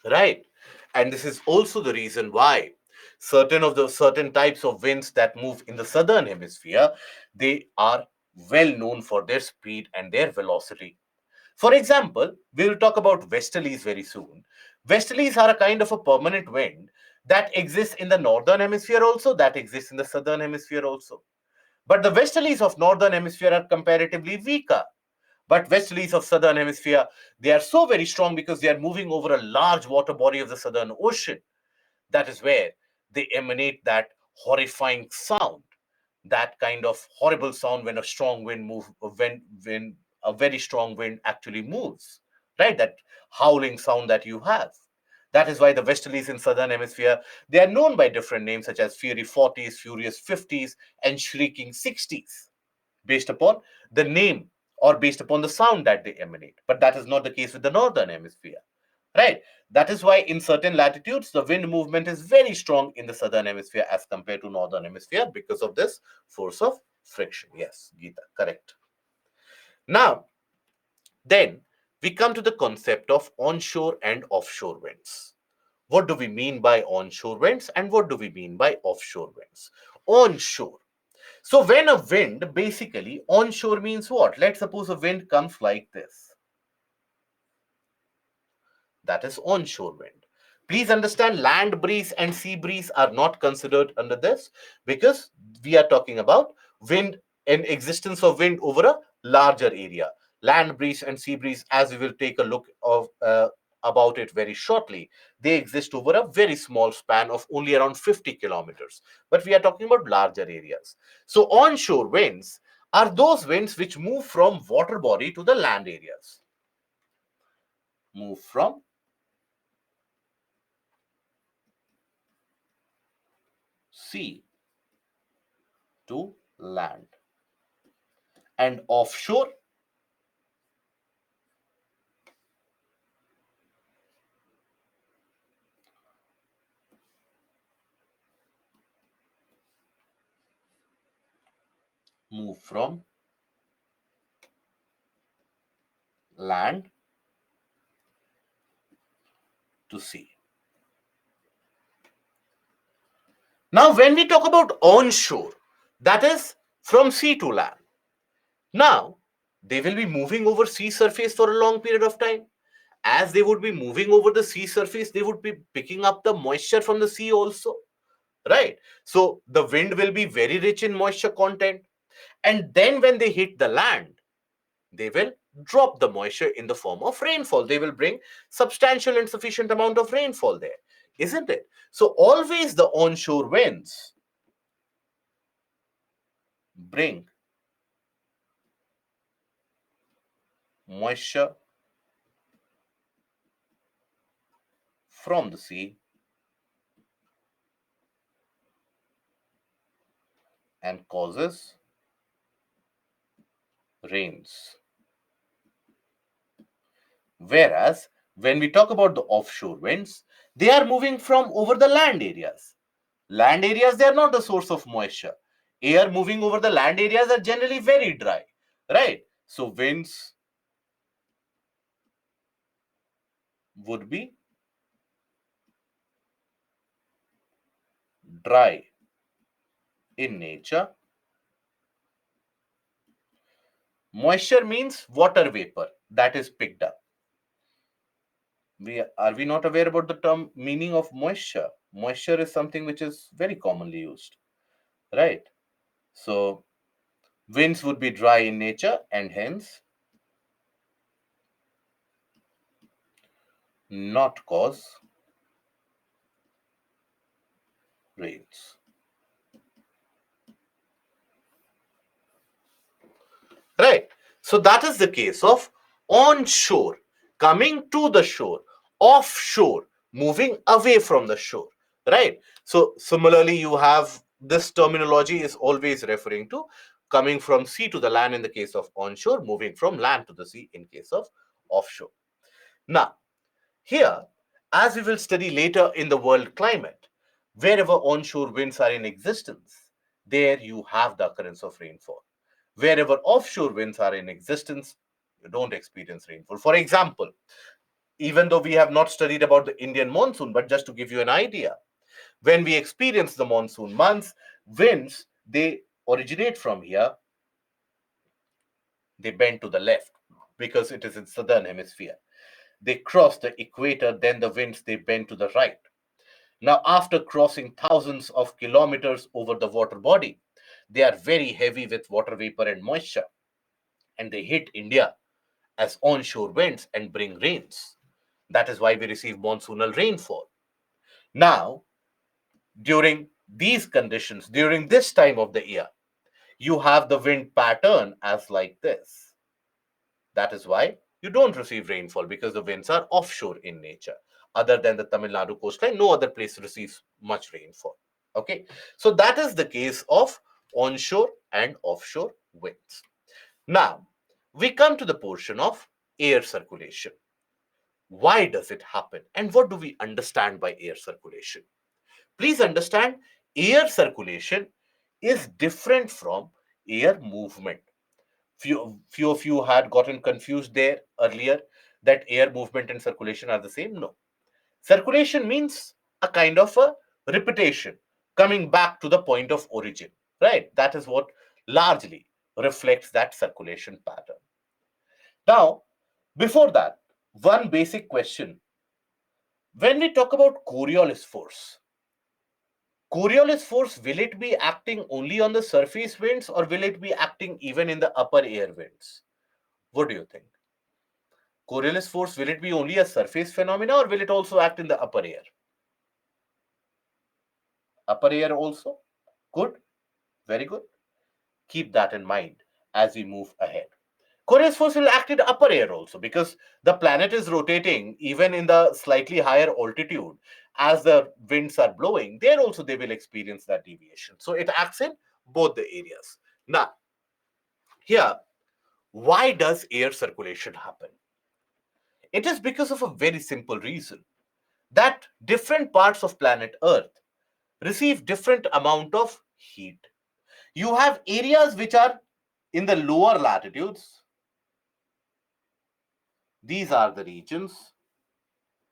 Right. And this is also the reason why certain types of winds that move in the southern hemisphere, they are well known for their speed and their velocity. For example, we will talk about westerlies very soon. Westerlies are a kind of a permanent wind that exists in the northern hemisphere also, that exists in the southern hemisphere also. But the westerlies of northern hemisphere are comparatively weaker. But westerlies of southern hemisphere, they are so very strong because they are moving over a large water body of the Southern Ocean. That is where they emanate that horrifying sound, that kind of horrible sound when a strong wind moves, when a very strong wind actually moves, right? That howling sound that you have. That is why the westerlies in southern hemisphere, they are known by different names such as Fury 40s, Furious 50s, and Shrieking 60s, based upon the name or based upon the sound that they emanate. But that is not the case with the northern hemisphere, right? That is why in certain latitudes, the wind movement is very strong in the southern hemisphere as compared to northern hemisphere because of this force of friction. Yes, Geeta, correct. Now, then we come to the concept of onshore and offshore winds. What do we mean by onshore winds and what do we mean by offshore winds? Onshore. So when a wind, basically onshore means what? Let's suppose a wind comes like this. That is onshore wind. Please understand, land breeze and sea breeze are not considered under this because we are talking about wind and existence of wind over a larger area. Land breeze and sea breeze, as we will take a look of about it very shortly, they exist over a very small span of only around 50 kilometers. But we are talking about larger areas. So onshore winds are those winds which move from water body to the land areas. Move from sea to land. And offshore, move from land to sea. Now, when we talk about onshore, that is from sea to land. Now, they will be moving over sea surface for a long period of time. As they would be moving over the sea surface, they would be picking up the moisture from the sea also, right? So the wind will be very rich in moisture content. And then when they hit the land, they will drop the moisture in the form of rainfall. They will bring substantial and sufficient amount of rainfall there, isn't it? So always the onshore winds bring moisture from the sea and causes rains. Whereas when we talk about the offshore winds, they are moving from over the land areas. Land areas, they are not the source of moisture. Air moving over the land areas are generally very dry, right? So winds would be dry in nature. Moisture means water vapor that is picked up. Are we not aware about the term meaning of moisture? Moisture is something which is very commonly used, right? So winds would be dry in nature and hence not cause rains. Right. So that is the case of onshore, coming to the shore, offshore, moving away from the shore. Right. So similarly, you have this terminology is always referring to coming from sea to the land in the case of onshore, moving from land to the sea in case of offshore. Now, here, as we will study later in the world climate, wherever onshore winds are in existence, there you have the occurrence of rainfall. Wherever offshore winds are in existence, you don't experience rainfall. For example, even though we have not studied about the Indian monsoon, but just to give you an idea, when we experience the monsoon months, winds, they originate from here, they bend to the left because it is in southern hemisphere. They cross the equator, then the winds, they bend to the right. Now, after crossing thousands of kilometers over the water body, they are very heavy with water vapor and moisture, and they hit India as onshore winds and bring rains. That is why we receive monsoonal rainfall. Now, during these conditions, during this time of the year, you have the wind pattern as like this. That is why you don't receive rainfall because the winds are offshore in nature. Other than the Tamil Nadu coastline, no other place receives much rainfall. Okay, so that is the case of onshore and offshore winds. Now, we come to the portion of air circulation. Why does it happen? And what do we understand by air circulation? Please understand, air circulation is different from air movement. Few of you had gotten confused there earlier that air movement and circulation are the same. No. Circulation means a kind of a repetition, coming back to the point of origin, right? That is what largely reflects that circulation pattern. Now, before that, one basic question. When we talk about Coriolis force, will it be acting only on the surface winds or will it be acting even in the upper air winds? What do you think? Coriolis force, will it be only a surface phenomena or will it also act in the upper air? Upper air also? Good. Very good. Keep that in mind as we move ahead. Coriolis force will act in upper air also because the planet is rotating even in the slightly higher altitude. As the winds are blowing, there also they will experience that deviation. So it acts in both the areas. Now, here, why does air circulation happen? It is because of a very simple reason that different parts of planet Earth receive different amount of heat. You have areas which are in the lower latitudes. These are the regions.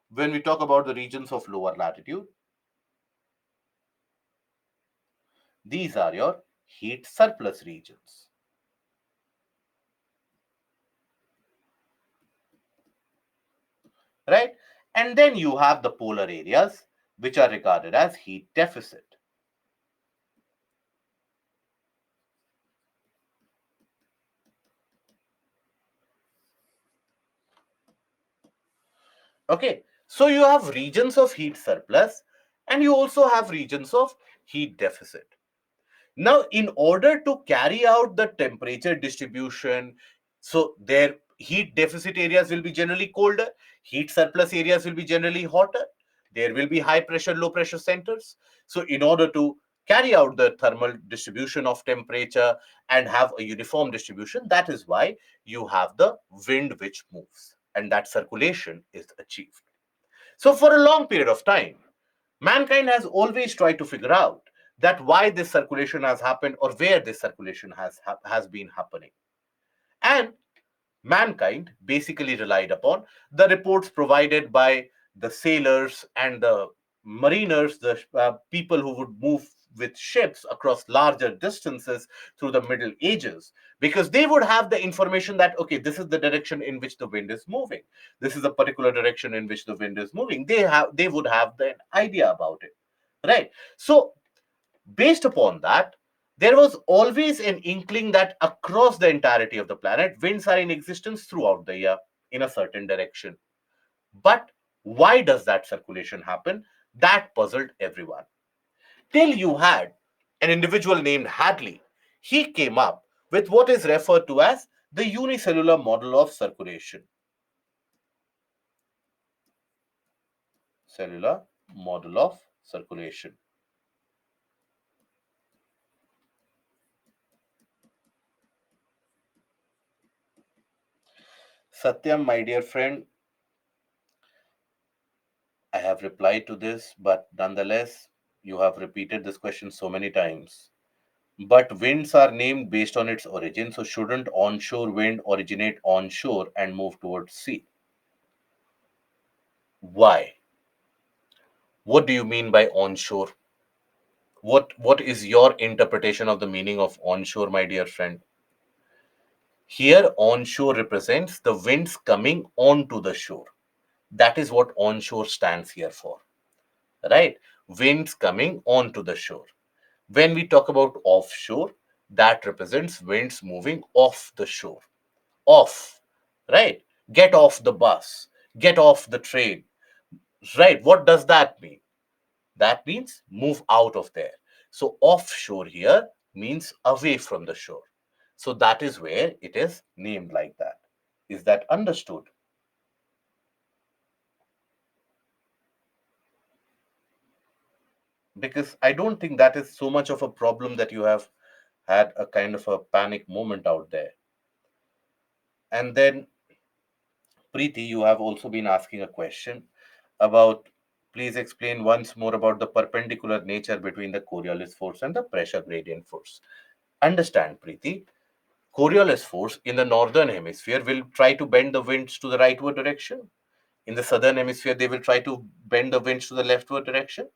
When we talk about the regions of lower latitude, these are your heat surplus regions. Right? And then you have the polar areas, which are regarded as heat deficit. Okay, so you have regions of heat surplus and you also have regions of heat deficit. Now, in order to carry out the temperature distribution, so their heat deficit areas will be generally colder, heat surplus areas will be generally hotter. There will be high pressure, low pressure centers. So, in order to carry out the thermal distribution of temperature and have a uniform distribution, that is why you have the wind which moves and that circulation is achieved. So, for a long period of time, mankind has always tried to figure out that why this circulation has happened or where this circulation has been happening. And mankind basically relied upon. The reports provided by the sailors and the mariners, the people who would move with ships across larger distances through the Middle Ages, because they would have the information that, okay, this is the direction in which the wind is moving. This is a particular direction in which the wind is moving. They would have the idea about it, right? So based upon that, there was always an inkling that across the entirety of the planet, winds are in existence throughout the year in a certain direction. But why does that circulation happen? That puzzled everyone. Till you had an individual named Hadley. He came up with what is referred to as the unicellular model of circulation. Cellular model of circulation. Satyam, my dear friend, I have replied to this, but nonetheless, you have repeated this question so many times. But winds are named based on its origin, so shouldn't onshore wind originate onshore and move towards sea? Why? What do you mean by onshore? What is your interpretation of the meaning of onshore, my dear friend? Here, onshore represents the winds coming onto the shore. That is what onshore stands here for, right? Winds coming onto the shore. When we talk about offshore, that represents winds moving off the shore. Off, right? Get off the bus, get off the train, right? What does that mean? That means move out of there. So offshore here means away from the shore. So that is where it is named like that. Is that understood? Because I don't think that is so much of a problem that you have had a kind of a panic moment out there. And then, Preeti, you have also been asking a question about, please explain once more about the perpendicular nature between the Coriolis force and the pressure gradient force. Understand, Preeti, Coriolis force in the northern hemisphere will try to bend the winds to the rightward direction. In the southern hemisphere, they will try to bend the winds to the leftward direction.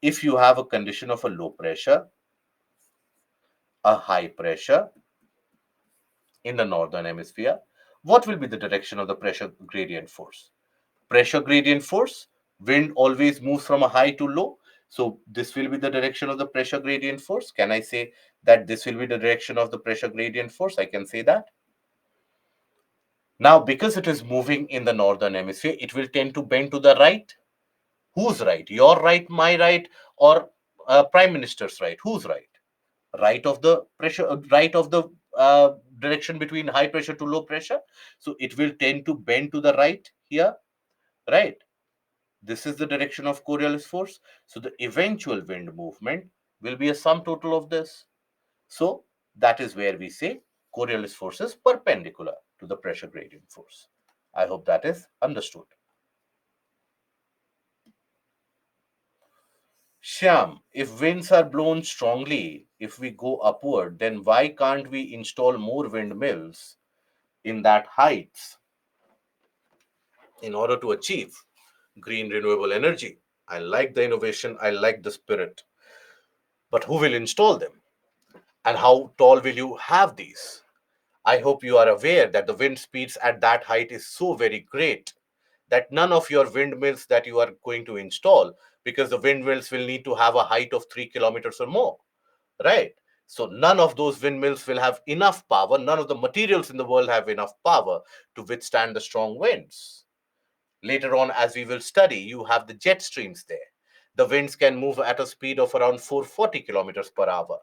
If you have a condition of a low pressure, a high pressure in the northern hemisphere, what will be the direction of the pressure gradient force? Pressure gradient force, wind always moves from a high to low. So this will be the direction of the pressure gradient force. Can I say that this will be the direction of the pressure gradient force? I can say that. Now, because it is moving in the northern hemisphere, it will tend to bend to the right. Who's right? Your right, my right, or prime minister's right? Who's right? Right of the pressure, right of the direction between high pressure to low pressure. So it will tend to bend to the right here, right? This is the direction of Coriolis force. So the eventual wind movement will be a sum total of this. So that is where we say Coriolis force is perpendicular to the pressure gradient force. I hope that is understood. Shyam, if winds are blown strongly, if we go upward, then why can't we install more windmills in that heights in order to achieve green renewable energy? I like the innovation, I like the spirit. But who will install them? And how tall will you have these? I hope you are aware that the wind speeds at that height is so very great that none of your windmills that you are going to install, because the windmills will need to have a height of 3 kilometers or more, right? So none of those windmills will have enough power. None of the materials in the world have enough power to withstand the strong winds. Later on, as we will study, you have the jet streams there. The winds can move at a speed of around 440 kilometers per hour.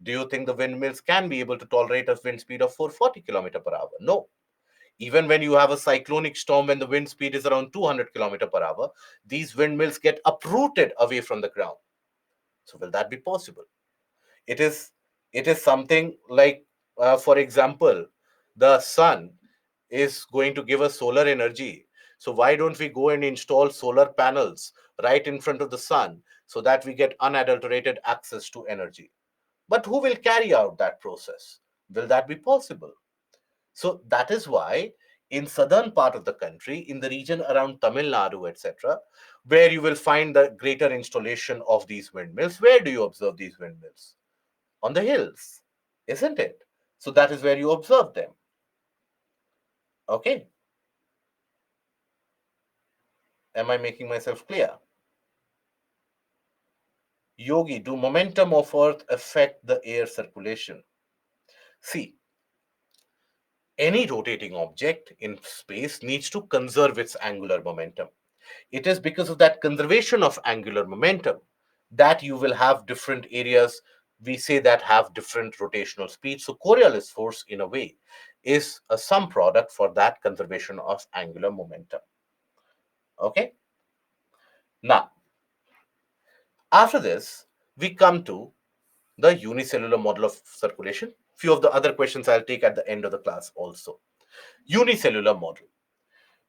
Do you think the windmills can be able to tolerate a wind speed of 440 kilometers per hour? No. Even when you have a cyclonic storm, when the wind speed is around 200 kilometers per hour, these windmills get uprooted away from the ground. So will that be possible? It is it is something like, for example, the sun is going to give us solar energy. So why don't we go and install solar panels right in front of the sun so that we get unadulterated access to energy? But who will carry out that process? Will that be possible? So that is why in southern part of the country, in the region around Tamil Nadu, etc., where you will find the greater installation of these windmills, where do you observe these windmills? On the hills, isn't it? So that is where you observe them. Okay. Am I making myself clear? Yogi, do momentum of Earth affect the air circulation? See, any rotating object in space needs to conserve its angular momentum. It is because of that conservation of angular momentum that you will have different areas, we say, that have different rotational speeds. So Coriolis force, in a way, is a sum product for that conservation of angular momentum. Okay. Now, after this, we come to the unicellular model of circulation. Few of the other questions I'll take at the end of the class also. Unicellular model.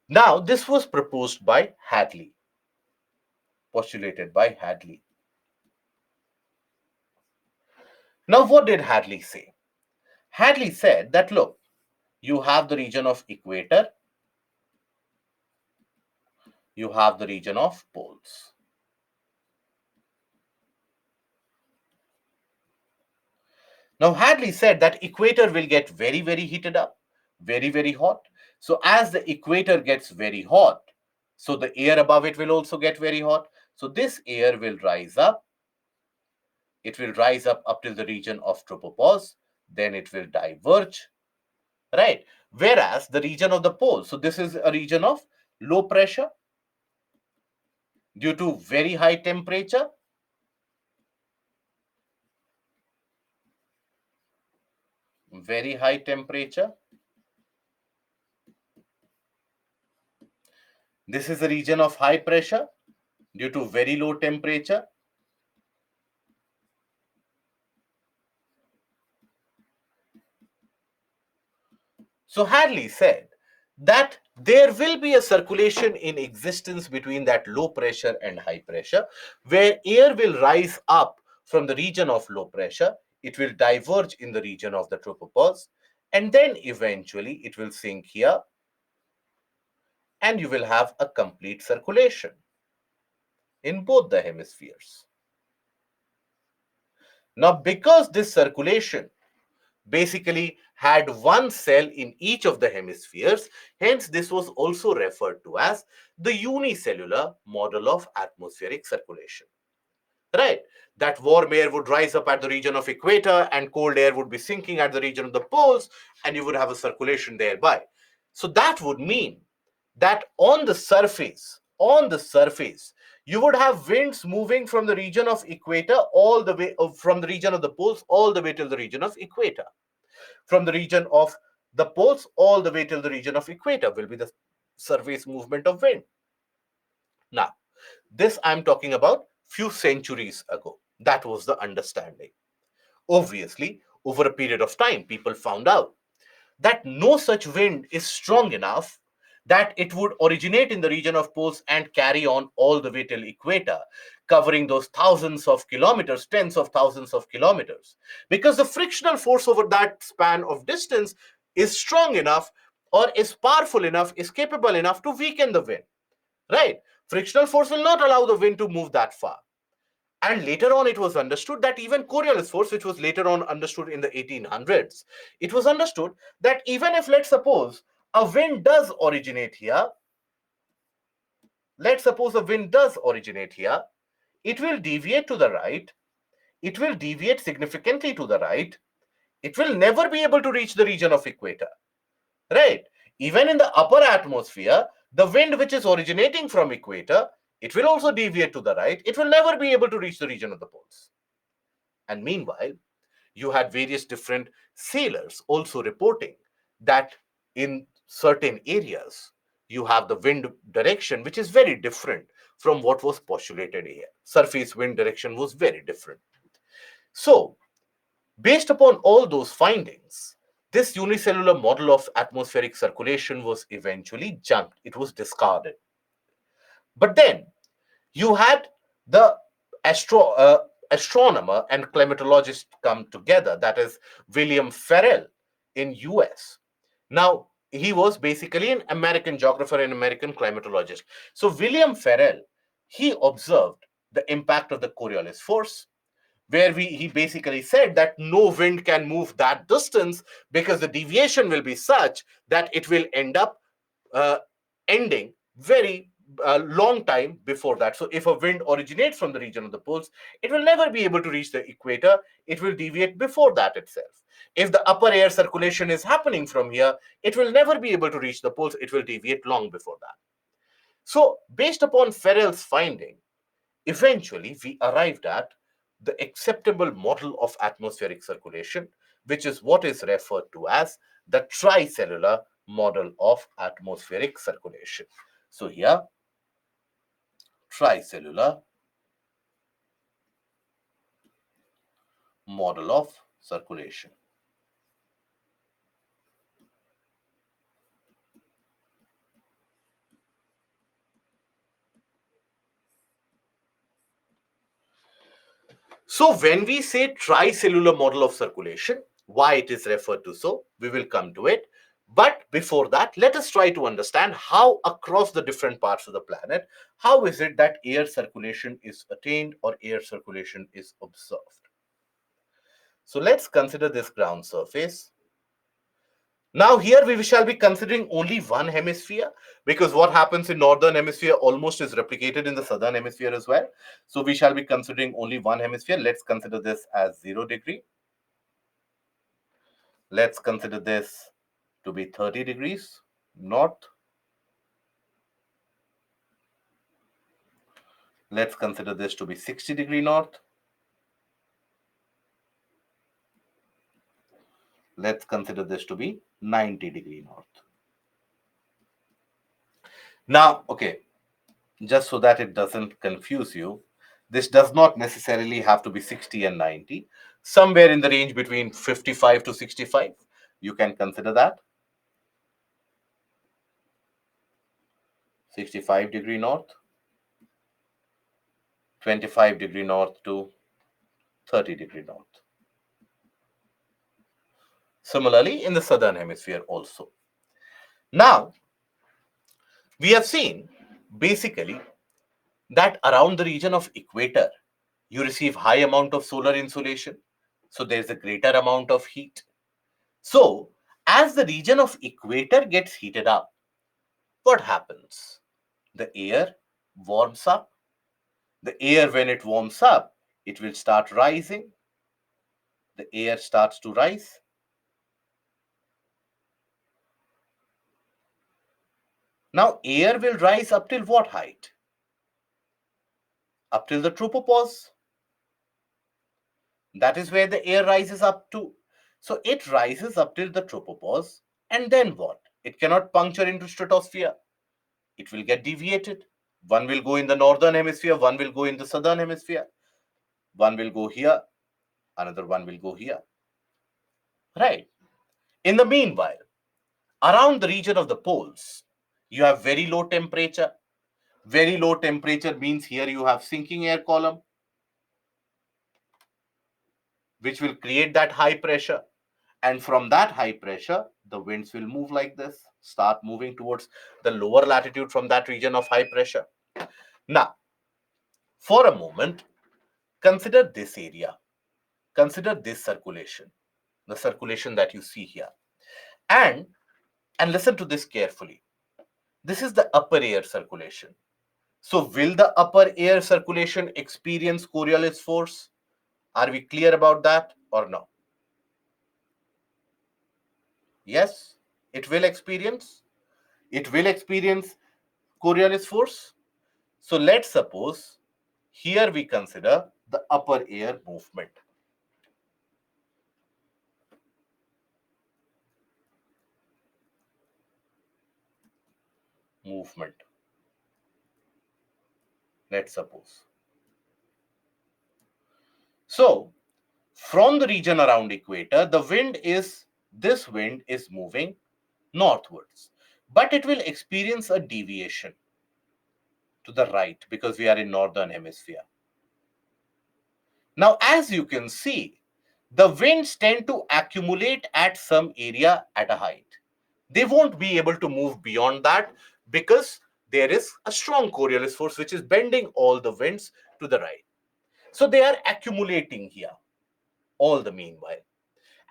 Now, this was proposed by Hadley, postulated by Hadley. Now, what did Hadley say? Hadley said that, look, you have the region of equator, you have the region of poles. Now, Hadley said that equator will get very, very heated up, very, very hot. So as the equator gets very hot, so the air above it will also get very hot. So this air will rise up. It will rise up till the region of tropopause. Then it will diverge, right? Whereas the region of the pole, so this is a region of low pressure due to very high temperature. Very high temperature. This is a region of high pressure due to very low temperature. So Hadley said that there will be a circulation in existence between that low pressure and high pressure, where air will rise up from the region of low pressure, it will diverge in the region of the tropopause, and then eventually it will sink here, and you will have a complete circulation in both the hemispheres. Now, because this circulation basically had one cell in each of the hemispheres, hence this was also referred to as the unicellular model of atmospheric circulation. Right? That warm air would rise up at the region of equator and cold air would be sinking at the region of the poles, and you would have a circulation thereby. So that would mean that on the surface, you would have winds moving from the region of equator all the way, from the region of the poles all the way till the region of equator. From the region of the poles all the way till the region of equator will be the surface movement of wind. Now, this I'm talking about few centuries ago. That was the understanding. Obviously, over a period of time, people found out that no such wind is strong enough that it would originate in the region of poles and carry on all the way till equator, covering those thousands of kilometers, tens of thousands of kilometers, because the frictional force over that span of distance is strong enough, or is powerful enough, is capable enough to weaken the wind, right? Frictional force will not allow the wind to move that far. And later on, it was understood that even Coriolis force, which was later on understood in the 1800s, it was understood that even if, let's suppose, a wind does originate here, it will deviate to the right, it will deviate significantly to the right, it will never be able to reach the region of equator, right? Even in the upper atmosphere, the wind which is originating from equator, it will also deviate to the right, it will never be able to reach the region of the poles. And meanwhile, you had various different sailors also reporting that in certain areas, you have the wind direction which is very different from what was postulated here. Surface wind direction was very different. So, based upon all those findings, this unicellular model of atmospheric circulation was eventually junked. It was discarded. But then you had the astronomer and climatologist come together, that is William Ferrel in US. Now, he was basically an American geographer and American climatologist. So, William Ferrel, he observed the impact of the Coriolis force, where he basically said that no wind can move that distance because the deviation will be such that it will end up uh, ending very long time before that. So if a wind originates from the region of the poles, it will never be able to reach the equator. It will deviate before that itself. If the upper air circulation is happening from here, it will never be able to reach the poles. It will deviate long before that. So based upon Ferrel's finding, eventually we arrived at the acceptable model of atmospheric circulation, which is what is referred to as the tricellular model of atmospheric circulation. So here, tricellular model of circulation. So when we say tricellular model of circulation, why it is referred to so, we will come to it. But before that, let us try to understand how across the different parts of the planet, how is it that air circulation is attained or air circulation is observed. So let's consider this ground surface. Now here we shall be considering only one hemisphere, because what happens in northern hemisphere almost is replicated in the southern hemisphere as well. So we shall be considering only one hemisphere. Let's consider this as 0 degree. Let's consider this to be 30 degrees north. Let's consider this to be 60-degree north. Let's consider this to be 90-degree north. Now, okay, just so that it doesn't confuse you, this does not necessarily have to be 60 and 90. Somewhere in the range between 55 to 65, you can consider that. 65-degree north, 25-degree north to 30-degree north. Similarly, in the southern hemisphere also. Now, we have seen basically that around the region of equator, you receive high amount of solar insolation. So there's a greater amount of heat. So as the region of equator gets heated up, what happens? The air warms up. The air, when it warms up, it will start rising. The air starts to rise. Now, air will rise up till what height? Up till the tropopause. That is where the air rises up to. So it rises up till the tropopause, and then what? It cannot puncture into stratosphere. It will get deviated. One will go in the northern hemisphere, one will go in the southern hemisphere. One will go here, another one will go here. Right. In the meanwhile, around the region of the poles, you have very low temperature. Very low temperature means here you have sinking air column, which will create that high pressure. And from that high pressure, the winds will move like this, start moving towards the lower latitude from that region of high pressure. Now, for a moment, consider this area. Consider this circulation, the circulation that you see here. And listen to this carefully. This is the upper air circulation. So will the upper air circulation experience Coriolis force? Are we clear about that or no? Yes, it will experience. It will experience Coriolis force. So let's suppose here we consider the upper air movement. Let's suppose. So from the region around equator, this wind is moving northwards, but it will experience a deviation to the right because we are in northern hemisphere. Now, as you can see, the winds tend to accumulate at some area at a height. They won't be able to move beyond that because there is a strong Coriolis force which is bending all the winds to the right. So they are accumulating here all the meanwhile.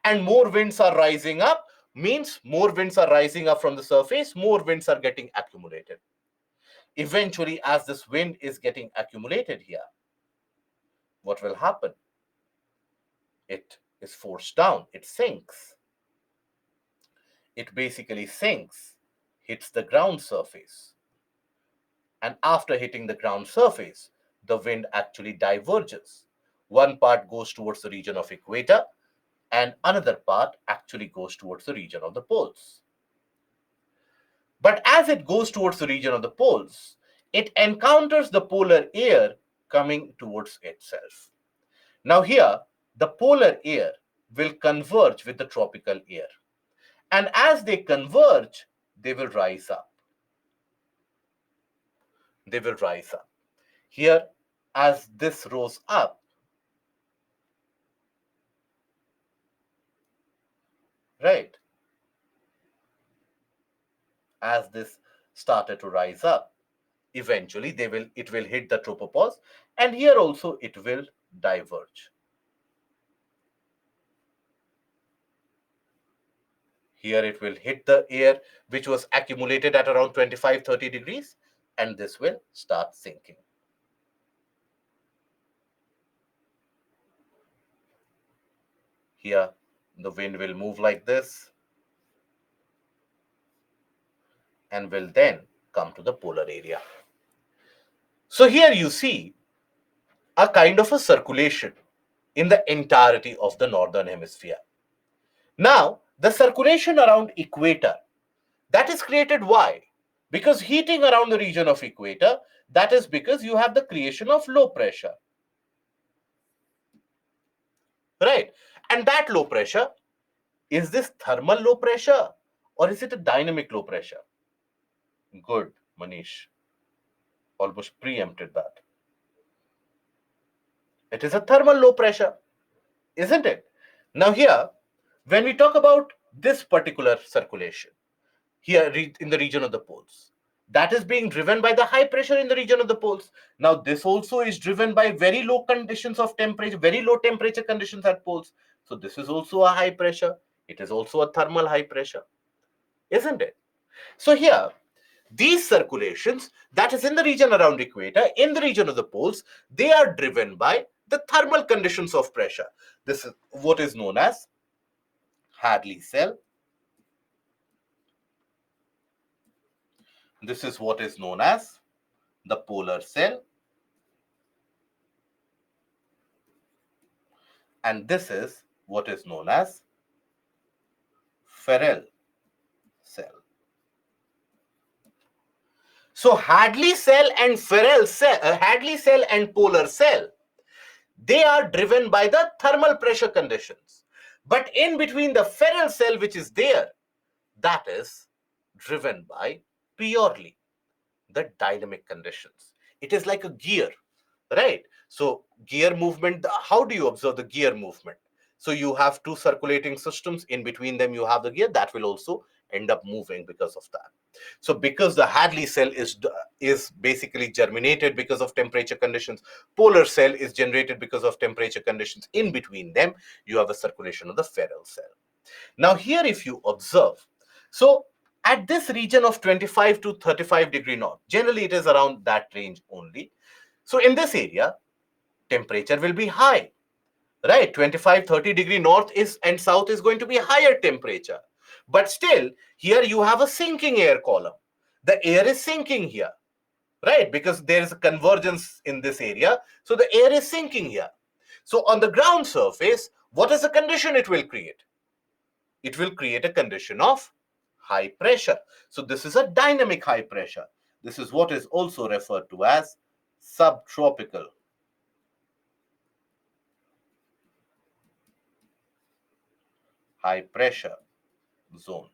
And more winds are rising up means more winds are rising up from the surface, more winds are getting accumulated. Eventually, as this wind is getting accumulated here, what will happen? It is forced down, it sinks. It basically sinks, hits the ground surface. And after hitting the ground surface, the wind actually diverges. One part goes towards the region of equator, and another part actually goes towards the region of the poles. But as it goes towards the region of the poles, it encounters the polar air coming towards itself. Now here, the polar air will converge with the tropical air. And as they converge, they will rise up. They will rise up. Here, as this rose up, right? As this started to rise up, eventually it will hit the tropopause, and here also it will diverge. Here it will hit the air which was accumulated at around 25-30 degrees, and this will start sinking. Here the wind will move like this and will then come to the polar area. So here you see a kind of a circulation in the entirety of the northern hemisphere. Now, the circulation around equator, that is created why? Because heating around the region of equator, that is because you have the creation of low pressure. Right? And that low pressure, is this thermal low pressure or is it a dynamic low pressure? Good, Manish. Almost preempted that. It is a thermal low pressure, isn't it? Now here, when we talk about this particular circulation, here in the region of the poles, that is being driven by the high pressure in the region of the poles. Now this also is driven by very low conditions of temperature, very low temperature conditions at poles. So this is also a high pressure. It is also a thermal high pressure, isn't it? So here, these circulations that is in the region around equator, in the region of the poles, they are driven by the thermal conditions of pressure. This is what is known as Hadley cell. This is what is known as the polar cell. And this is what is known as Ferrel cell. So Hadley cell and Ferrel cell, Hadley cell and polar cell, they are driven by the thermal pressure conditions. But in between the Ferrel cell which is there, that is driven by purely the dynamic conditions. It is like a gear, right? So gear movement, how do you observe the gear movement? So you have two circulating systems, in between them you have the gear that will also end up moving because of that. So because the Hadley cell is basically germinated because of temperature conditions, polar cell is generated because of temperature conditions, in between them you have a circulation of the Ferrel cell. Now here if you observe, so at this region of 25 to 35 degree north, generally it is around that range only. So in this area, temperature will be high, right? 25-30 degree north is and south is going to be higher temperature. But still, here you have a sinking air column. The air is sinking here, right? Because there is a convergence in this area. So the air is sinking here. So on the ground surface, what is the condition it will create? It will create a condition of high pressure. So this is a dynamic high pressure. This is what is also referred to as subtropical high pressure zone,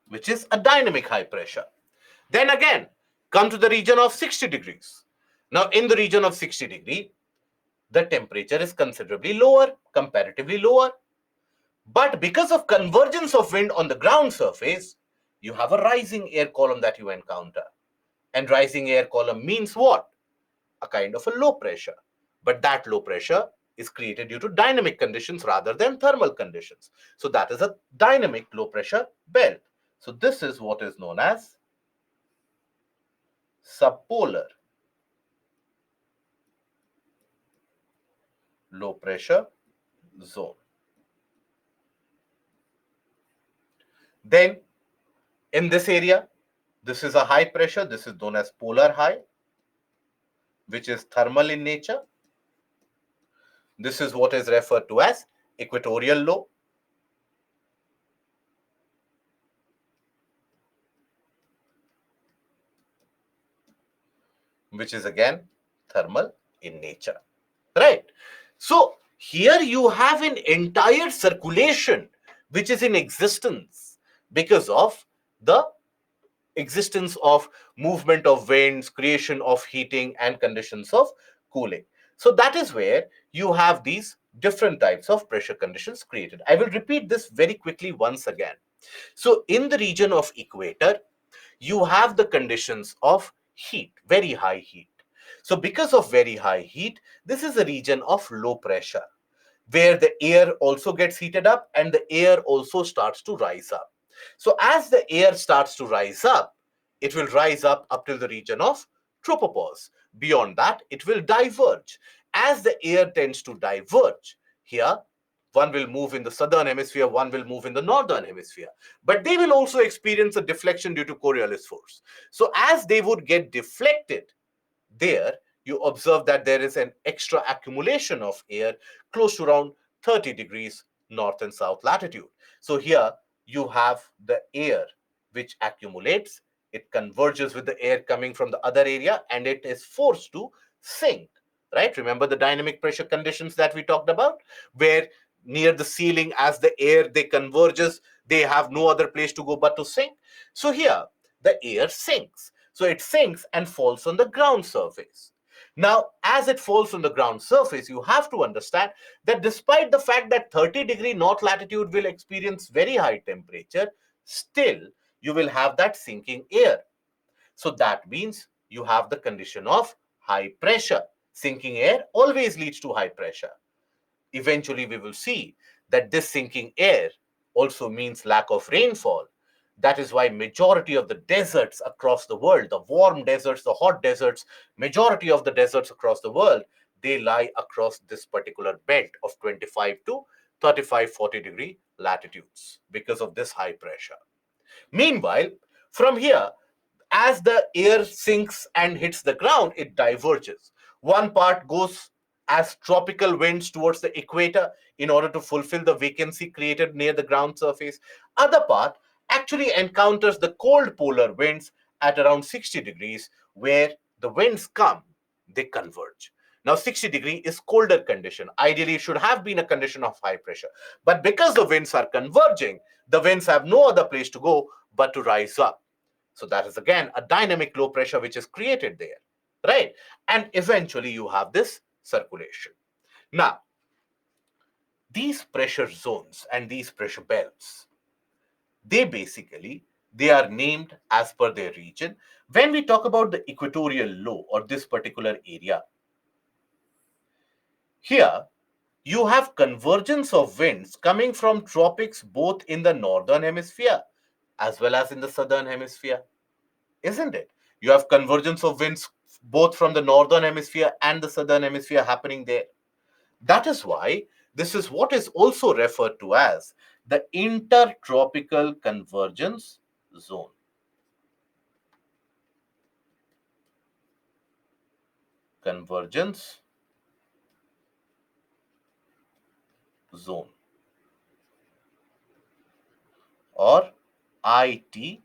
which is a dynamic high pressure. Then again, come to the region of 60 degrees. Now in the region of 60 degree, the temperature is considerably lower, comparatively lower. But because of convergence of wind on the ground surface, you have a rising air column that you encounter. And rising air column means what? A kind of a low pressure. But that low pressure is created due to dynamic conditions rather than thermal conditions. So that is a dynamic low pressure belt. So this is what is known as subpolar low pressure zone. Then in this area, this is a high pressure. This is known as polar high, which is thermal in nature. This is what is referred to as equatorial low, which is again thermal in nature, right? So here you have an entire circulation which is in existence because of the existence of movement of winds, creation of heating, and conditions of cooling. So that is where you have these different types of pressure conditions created. I will repeat this very quickly once again. So in the region of equator, you have the conditions of heat, very high heat. So because of very high heat, this is a region of low pressure where the air also gets heated up and the air also starts to rise up. So as the air starts to rise up, it will rise up till the region of tropopause. Beyond that, it will diverge. As the air tends to diverge, here one will move in the southern hemisphere, one will move in the northern hemisphere. But they will also experience a deflection due to Coriolis force. So as they would get deflected, there you observe that there is an extra accumulation of air close to around 30 degrees north and south latitude. So here you have the air which accumulates, it converges with the air coming from the other area and it is forced to sink, right? Remember the dynamic pressure conditions that we talked about, where near the ceiling as the air they converges, they have no other place to go but to sink. So here the air sinks, so it sinks and falls on the ground surface. Now, as it falls on the ground surface, you have to understand that despite the fact that 30-degree north latitude will experience very high temperature, still you will have that sinking air. So that means you have the condition of high pressure. Sinking air always leads to high pressure. Eventually, we will see that this sinking air also means lack of rainfall. That is why majority of the deserts across the world, the warm deserts, the hot deserts, majority of the deserts across the world, they lie across this particular belt of 25 to 35, 40-degree latitudes because of this high pressure. Meanwhile, from here, as the air sinks and hits the ground, it diverges. One part goes as tropical winds towards the equator in order to fulfill the vacancy created near the ground surface. Other part actually encounters the cold polar winds at around 60 degrees, where the winds come, they converge. Now 60 degree is colder condition. Ideally, it should have been a condition of high pressure. But because the winds are converging, the winds have no other place to go but to rise up. So that is again a dynamic low pressure which is created there, right? And eventually you have this circulation. Now, these pressure zones and these pressure belts, they are named as per their region. When we talk about the equatorial low or this particular area, here you have convergence of winds coming from tropics both in the northern hemisphere as well as in the southern hemisphere, isn't it? You have convergence of winds both from the northern hemisphere and the southern hemisphere happening there. That is why this is what is also referred to as the intertropical convergence zone. Convergence zone, or ITCZ.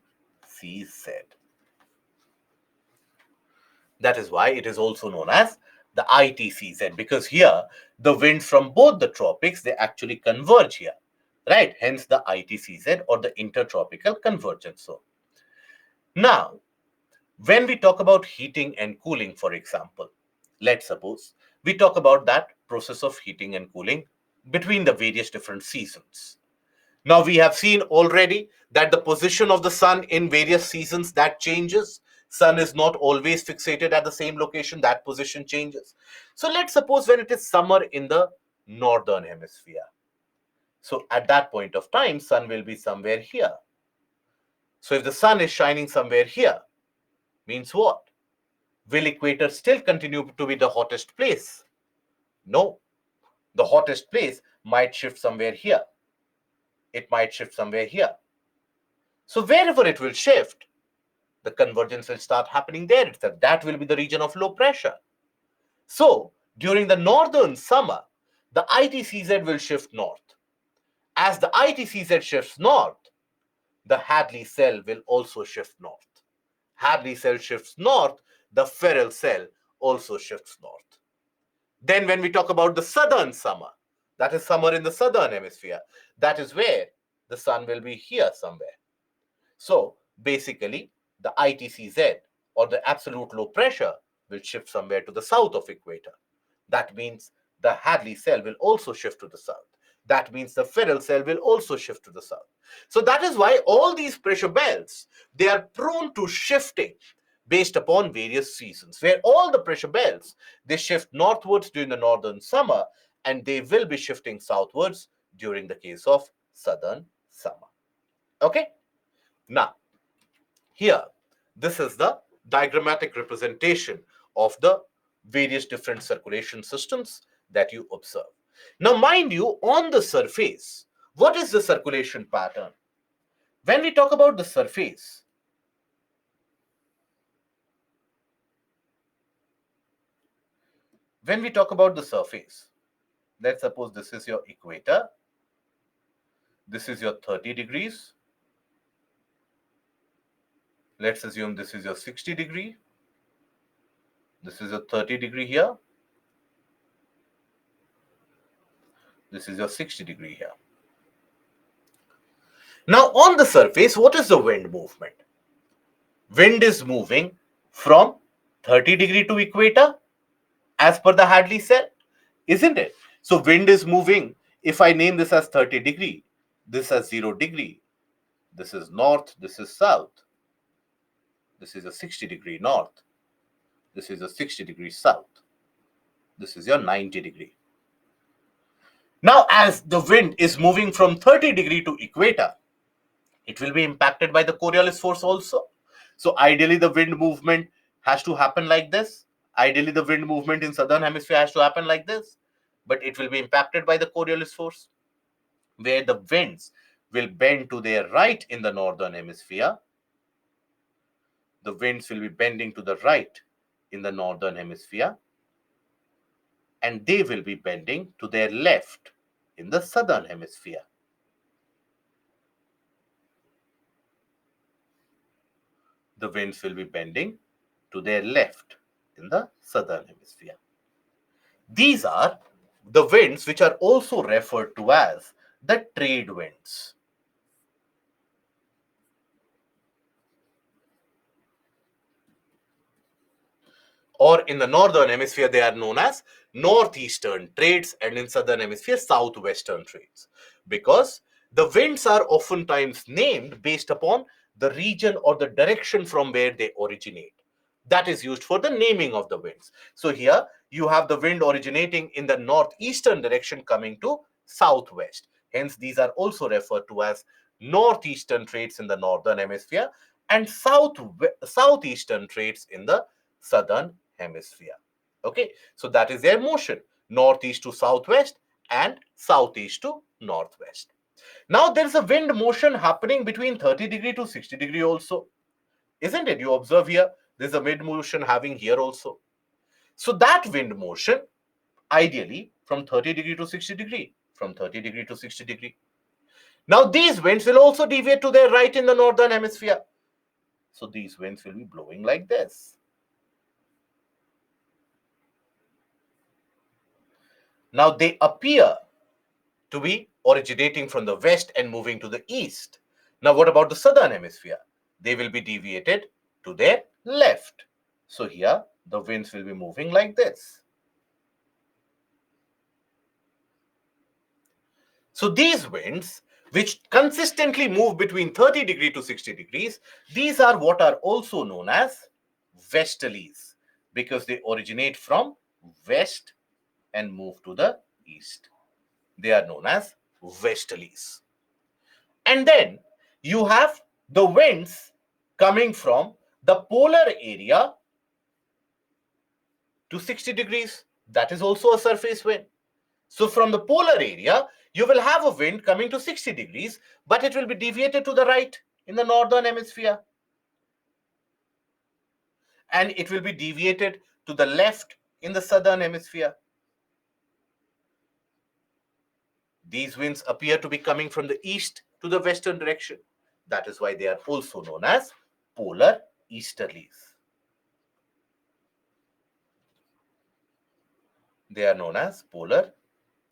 That is why it is also known as the ITCZ, because here the winds from both the tropics, they actually converge here, right? Hence the ITCZ, or the intertropical convergence zone. Now, when we talk about heating and cooling, for example, let's suppose we talk about that process of heating and cooling between the various different seasons. Now we have seen already that the position of the sun in various seasons that changes. Sun is not always fixated at the same location, that position changes. So let's suppose when it is summer in the northern hemisphere. So at that point of time, sun will be somewhere here. So if the sun is shining somewhere here, means what? Will equator still continue to be the hottest place? No. The hottest place might shift somewhere here. It might shift somewhere here. So wherever it will shift, the convergence will start happening there itself. That will be the region of low pressure. So during the northern summer, the ITCZ will shift north. As the ITCZ shifts north, the Hadley cell will also shift north. Hadley cell shifts north, the Ferrel cell also shifts north. Then when we talk about the southern summer, that is summer in the southern hemisphere, that is where the sun will be here somewhere. So basically, the ITCZ or the absolute low pressure will shift somewhere to the south of equator. That means the Hadley cell will also shift to the south. That means the Ferrel cell will also shift to the south. So that is why all these pressure belts, they are prone to shifting based upon various seasons, where all the pressure belts, they shift northwards during the northern summer, and they will be shifting southwards during the case of southern summer. Okay? Now, here, this is the diagrammatic representation of the various different circulation systems that you observe. Now, mind you, on the surface, what is the circulation pattern? When we talk about the surface, let's suppose this is your equator, this is your 30 degrees, let's assume this is your 60 degree, this is your 30 degree here, this is your 60 degree here. Now on the surface, what is the wind movement? Wind is moving from 30 degree to equator as per the Hadley cell, isn't it? So wind is moving, if I name this as 30 degree, this as 0 degree, this is north, this is south, this is a 60 degree north, this is a 60 degree south, this is your 90 degree. Now as the wind is moving from 30 degree to equator, it will be impacted by the Coriolis force also. So ideally the wind movement has to happen like this. Ideally the wind movement in southern hemisphere has to happen like this, but it will be impacted by the Coriolis force, where the winds will bend to their right in the northern hemisphere. The winds will be bending to the right in the northern hemisphere, and they will be bending to their left in the southern hemisphere. The winds will be bending to their left in the southern hemisphere. These are the winds which are also referred to as the trade winds. Or in the northern hemisphere, they are known as northeastern trades, and in southern hemisphere, southwestern trades, because the winds are oftentimes named based upon the region or the direction from where they originate. That is used for the naming of the winds. So here you have the wind originating in the northeastern direction coming to southwest. Hence, these are also referred to as northeastern trades in the northern hemisphere and southeastern trades in the southern hemisphere. Okay, so that is their motion, northeast to southwest and southeast to northwest. Now there is a wind motion happening between 30 degree to 60 degree also, isn't it? You observe here, there's a wind motion having here also. So that wind motion, ideally from 30 degree to 60 degree, from 30 degree to 60 degree. Now these winds will also deviate to their right in the northern hemisphere. So these winds will be blowing like this. Now they appear to be originating from the west and moving to the east. Now what about the southern hemisphere? They will be deviated to their left. So here the winds will be moving like this. So these winds which consistently move between 30 degree to 60 degrees, these are what are also known as westerlies, because they originate from west and move to the east. They are known as westerlies. And then you have the winds coming from the polar area to 60 degrees. That is also a surface wind. So from the polar area, you will have a wind coming to 60 degrees, but it will be deviated to the right in the northern hemisphere. And it will be deviated to the left in the southern hemisphere. These winds appear to be coming from the east to the western direction. That is why they are also known as polar easterlies. They are known as polar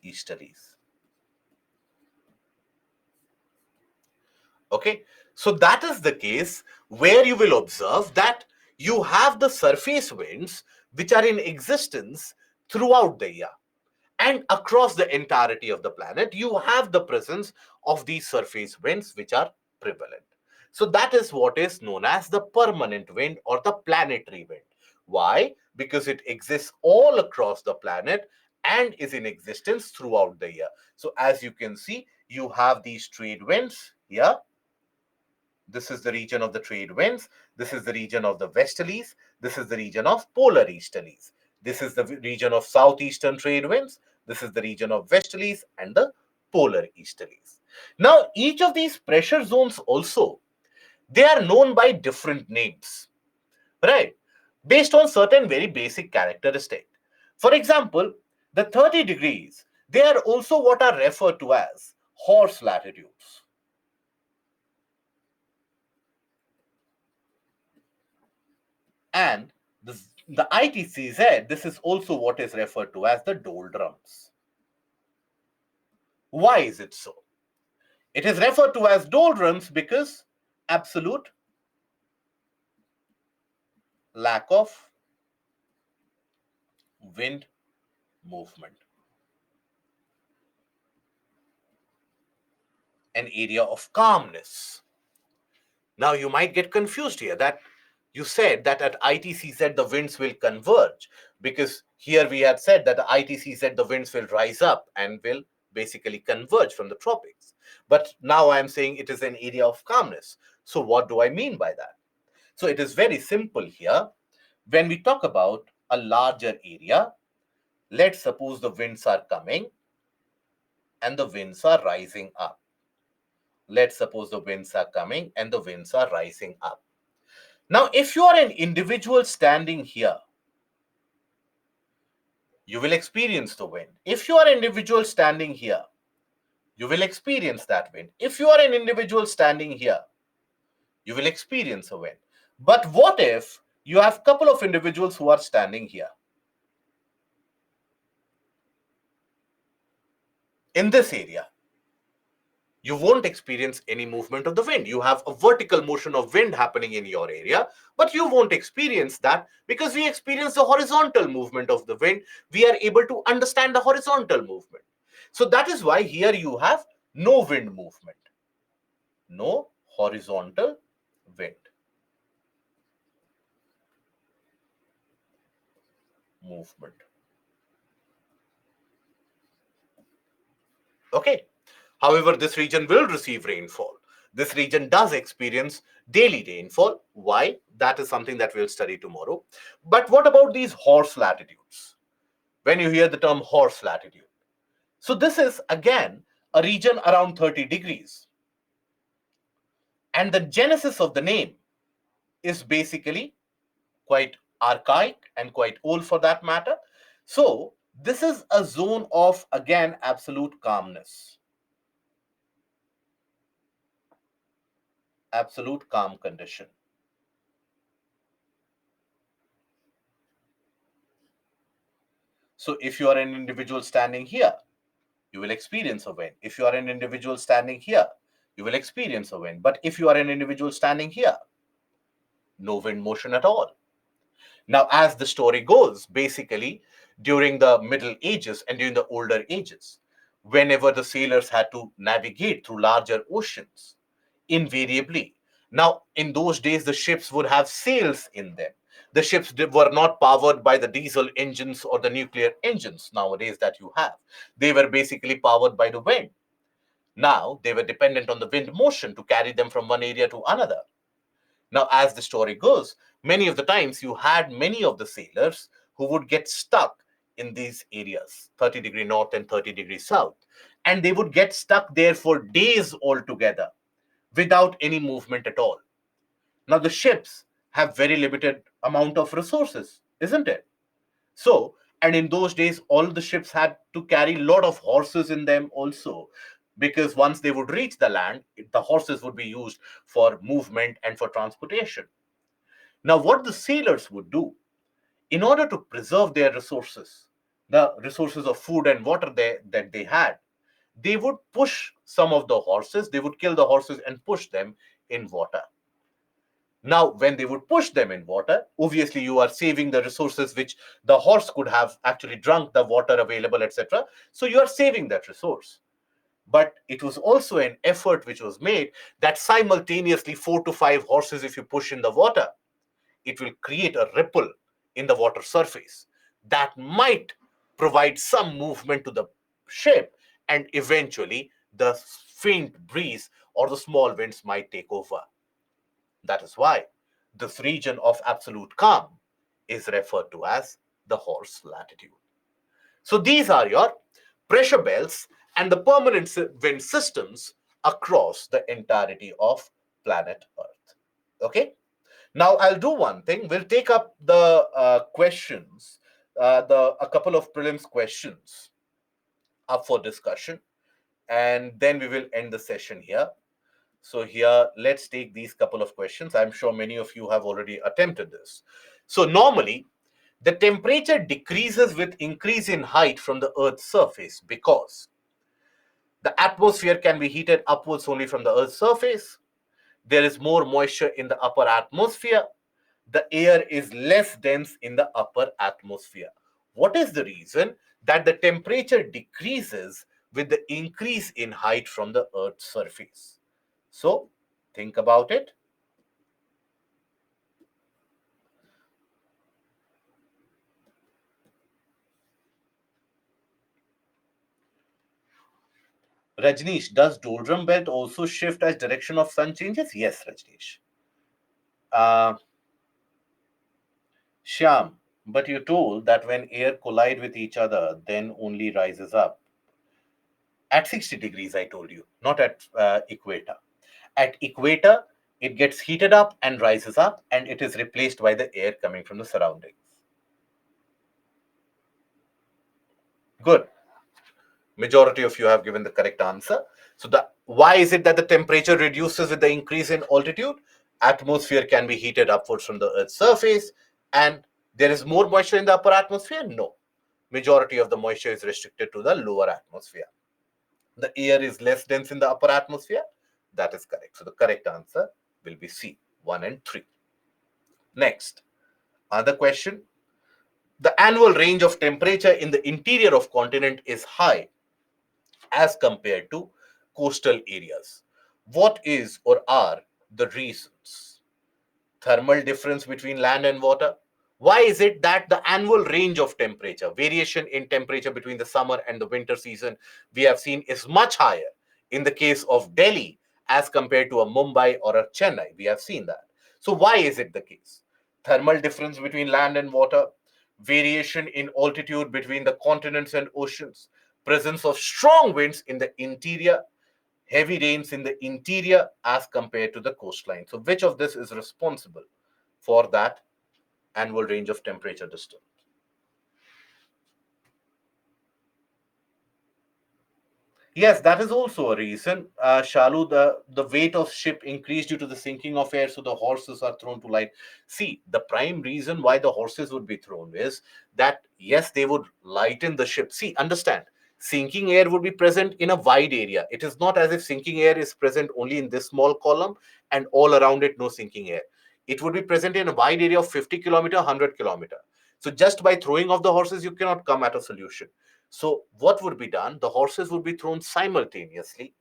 easterlies. Okay, so that is the case where you will observe that you have the surface winds which are in existence throughout the year, and across the entirety of the planet you have the presence of these surface winds which are prevalent. So that is what is known as the permanent wind or the planetary wind. Why? Because it exists all across the planet and is in existence throughout the year. So as you can see, you have these trade winds here. This is the region of the trade winds. This is the region of the westerlies. This is the region of polar easterlies. This is the region of southeastern trade winds. This is the region of westerlies and the polar easterlies. Now, each of these pressure zones also, they are known by different names, right? Based on certain very basic characteristics. For example, the 30 degrees, they are also what are referred to as horse latitudes. And the ITCZ, this is also what is referred to as the doldrums. Why is it so? It is referred to as doldrums because absolute lack of wind movement. An area of calmness. Now you might get confused here that you said that at ITCZ the winds will converge, because here we had said that at ITCZ the winds will rise up and will basically converge from the tropics. But now I am saying it is an area of calmness. So what do I mean by that? So it is very simple here. When we talk about a larger area, let's suppose the winds are coming and the winds are rising up. Let's suppose the winds are coming and the winds are rising up. Now, if you are an individual standing here, you will experience the wind. If you are an individual standing here, you will experience that wind. If you are an individual standing here, you will experience a wind. But what if you have a couple of individuals who are standing here? In this area, you won't experience any movement of the wind. You have a vertical motion of wind happening in your area, but you won't experience that because we experience the horizontal movement of the wind. We are able to understand the horizontal movement. So that is why here you have no wind movement, no horizontal wind movement. Okay. However, this region will receive rainfall. This region does experience daily rainfall. Why? That is something that we'll study tomorrow. But what about these horse latitudes? When you hear the term horse latitude. So this is again a region around 30 degrees. And the genesis of the name is basically quite archaic and quite old for that matter. So this is a zone of, again, absolute calmness. Absolute calm condition. So if you are an individual standing here, you will experience a wind. If you are an individual standing here, you will experience a wind. But if you are an individual standing here, no wind motion at all. Now, as the story goes, basically, during the Middle Ages and during the older ages, whenever the sailors had to navigate through larger oceans, invariably. Now, in those days, the ships would have sails in them. The ships were not powered by the diesel engines or the nuclear engines nowadays that you have. They were basically powered by the wind. Now, they were dependent on the wind motion to carry them from one area to another. Now, as the story goes, many of the times you had many of the sailors who would get stuck in these areas, 30-degree north and 30-degree south, and they would get stuck there for days altogether without any movement at all. Now, the ships have very limited amount of resources, isn't it? So, and in those days, all the ships had to carry a lot of horses in them also, because once they would reach the land, the horses would be used for movement and for transportation. Now, what the sailors would do in order to preserve their resources, the resources of food and water that they had, they would push some of the horses, they would kill the horses and push them in water. Now, when they would push them in water, obviously you are saving the resources which the horse could have actually drunk the water available, etc. So you are saving that resource. But it was also an effort which was made that simultaneously 4 to 5 horses, if you push in the water, it will create a ripple in the water surface that might provide some movement to the ship, and eventually the faint breeze or the small winds might take over. That is why this region of absolute calm is referred to as the horse latitude. So these are your pressure belts and the permanent wind systems across the entirety of planet Earth. Okay. Now I'll do one thing. We'll take up the questions, the a couple of prelims questions up for discussion, and then we will end the session here. So here, let's take these couple of questions. I'm sure many of you have already attempted this. So normally, the temperature decreases with increase in height from the Earth's surface because the atmosphere can be heated upwards only from the Earth's surface. There is more moisture in the upper atmosphere. The air is less dense in the upper atmosphere. What is the reason that the temperature decreases with the increase in height from the Earth's surface? So, think about it. Rajneesh, does doldrum belt also shift as direction of sun changes? Yes, Rajneesh. Uh, Shyam, but you told that when air collide with each other, then only rises up. At 60 degrees, I told you, not at equator. At equator, it gets heated up and rises up, and it is replaced by the air coming from the surroundings. Good. Majority of you have given the correct answer. So why is it that the temperature reduces with the increase in altitude? Atmosphere can be heated upwards from the Earth's surface, and there is more moisture in the upper atmosphere? No. Majority of the moisture is restricted to the lower atmosphere. The air is less dense in the upper atmosphere. That is correct. So the correct answer will be C, 1 and 3. Next, other question. The annual range of temperature in the interior of continent is high as compared to coastal areas. What is or are the reasons? Thermal difference between land and water. Why is it that the annual range of temperature, variation in temperature between the summer and the winter season, we have seen is much higher in the case of Delhi as compared to a Mumbai or a Chennai? We have seen that. So why is it the case? Thermal difference between land and water, variation in altitude between the continents and oceans, presence of strong winds in the interior, heavy rains in the interior as compared to the coastline. So which of this is responsible for that annual range of temperature distance? Yes, that is also a reason. Shalu, the weight of ship increased due to the sinking of air, so the horses are thrown to light. See, the prime reason why the horses would be thrown is that, yes, they would lighten the ship. See, understand, sinking air would be present in a wide area. It is not as if sinking air is present only in this small column and all around it, no sinking air. It would be present in a wide area of 50 kilometer, 100 kilometer. So just by throwing off the horses, you cannot come at a solution. So what would be done? The horses would be thrown simultaneously.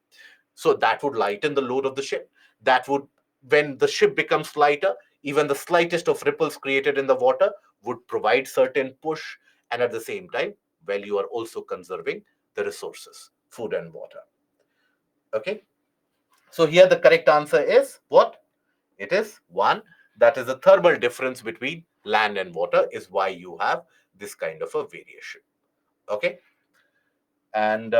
So that would lighten the load of the ship. That would, when the ship becomes lighter, even the slightest of ripples created in the water would provide certain push. And at the same time, well, you are also conserving the resources, food and water. Okay. So here the correct answer is what? It is one. That is the thermal difference between land and water is why you have this kind of a variation. Okay. And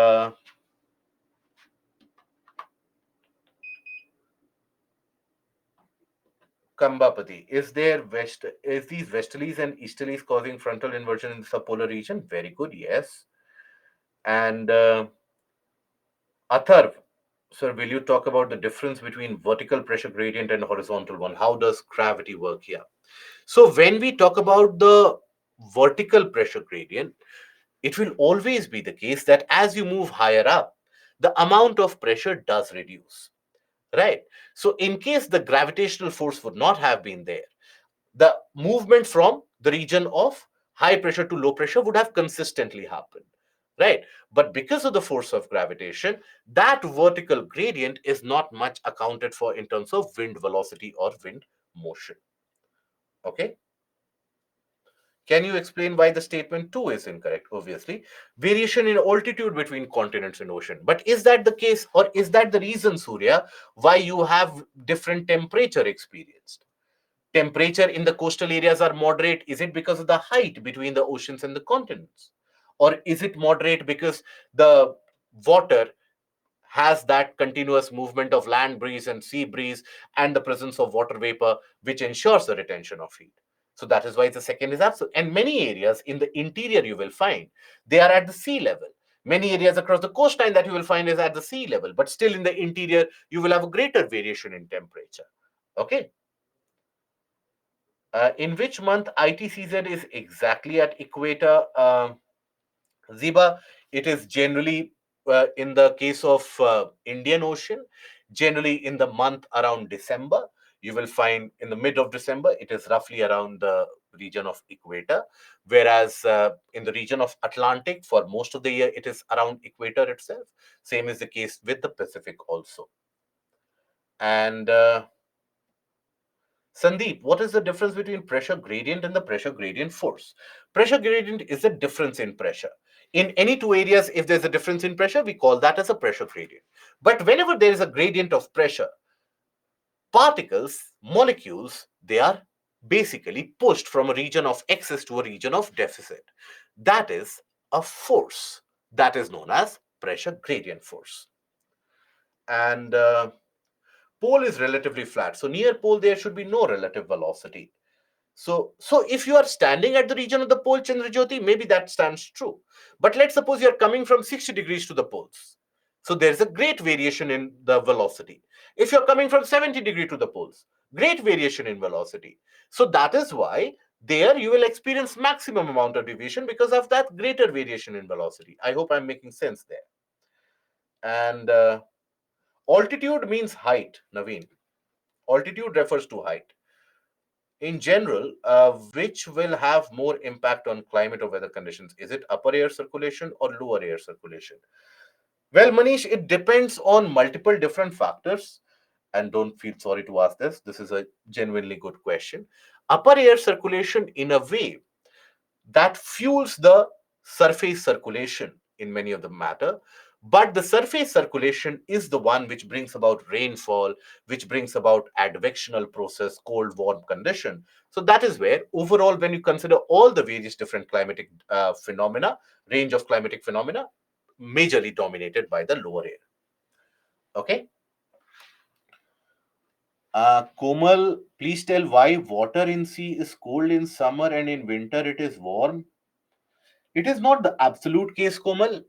Kambapati, is these westerlies and easterlies causing frontal inversion in the subpolar region? Very good, yes. And Atharv, sir, will you talk about the difference between vertical pressure gradient and horizontal one? How does gravity work here? So when we talk about the vertical pressure gradient, it will always be the case that as you move higher up, the amount of pressure does reduce, right? So in case the gravitational force would not have been there, the movement from the region of high pressure to low pressure would have consistently happened, right? But because of the force of gravitation, that vertical gradient is not much accounted for in terms of wind velocity or wind motion. Okay. Can you explain why the statement 2 is incorrect? Obviously, variation in altitude between continents and ocean. But is that the case, or is that the reason, Surya, why you have different temperature experienced? Temperature in the coastal areas are moderate. Is it because of the height between the oceans and the continents? Or is it moderate because the water has that continuous movement of land breeze and sea breeze and the presence of water vapor, which ensures the retention of heat? So that is why the second is absolute. And many areas in the interior you will find they are at the sea level. Many areas across the coastline that you will find is at the sea level, but still in the interior you will have a greater variation in temperature. Okay. In which month IT season is exactly at equator? Ziba, it is generally in the case of Indian Ocean, generally in the month around December. You will find in the mid of December, it is roughly around the region of equator. Whereas in the region of Atlantic, for most of the year, it is around equator itself. Same is the case with the Pacific also. And Sandeep, what is the difference between pressure gradient and the pressure gradient force? Pressure gradient is a difference in pressure. In any two areas, if there's a difference in pressure, we call that as a pressure gradient. But whenever there is a gradient of pressure, particles, molecules, they are basically pushed from a region of excess to a region of deficit. That is a force that is known as pressure gradient force. And pole is relatively flat. So near pole, there should be no relative velocity. So if you are standing at the region of the pole, Chandrajyoti, maybe that stands true. But let's suppose you are coming from 60 degrees to the poles. So there's a great variation in the velocity. If you're coming from 70 degree to the poles, great variation in velocity. So that is why there you will experience maximum amount of deviation because of that greater variation in velocity. I hope I'm making sense there. And altitude means height, Naveen. Altitude refers to height. In general, which will have more impact on climate or weather conditions? Is it upper air circulation or lower air circulation? Well, Manish, it depends on multiple different factors. And don't feel sorry to ask this. This is a genuinely good question. Upper air circulation, in a way, that fuels the surface circulation in many of the matter. But the surface circulation is the one which brings about rainfall, which brings about advectional process, cold, warm condition. So that is where overall, when you consider all the various different climatic phenomena, range of climatic phenomena, majorly dominated by the lower air. Okay. Komal, please tell why water in sea is cold in summer and in winter it is warm. It is not the absolute case, Komal.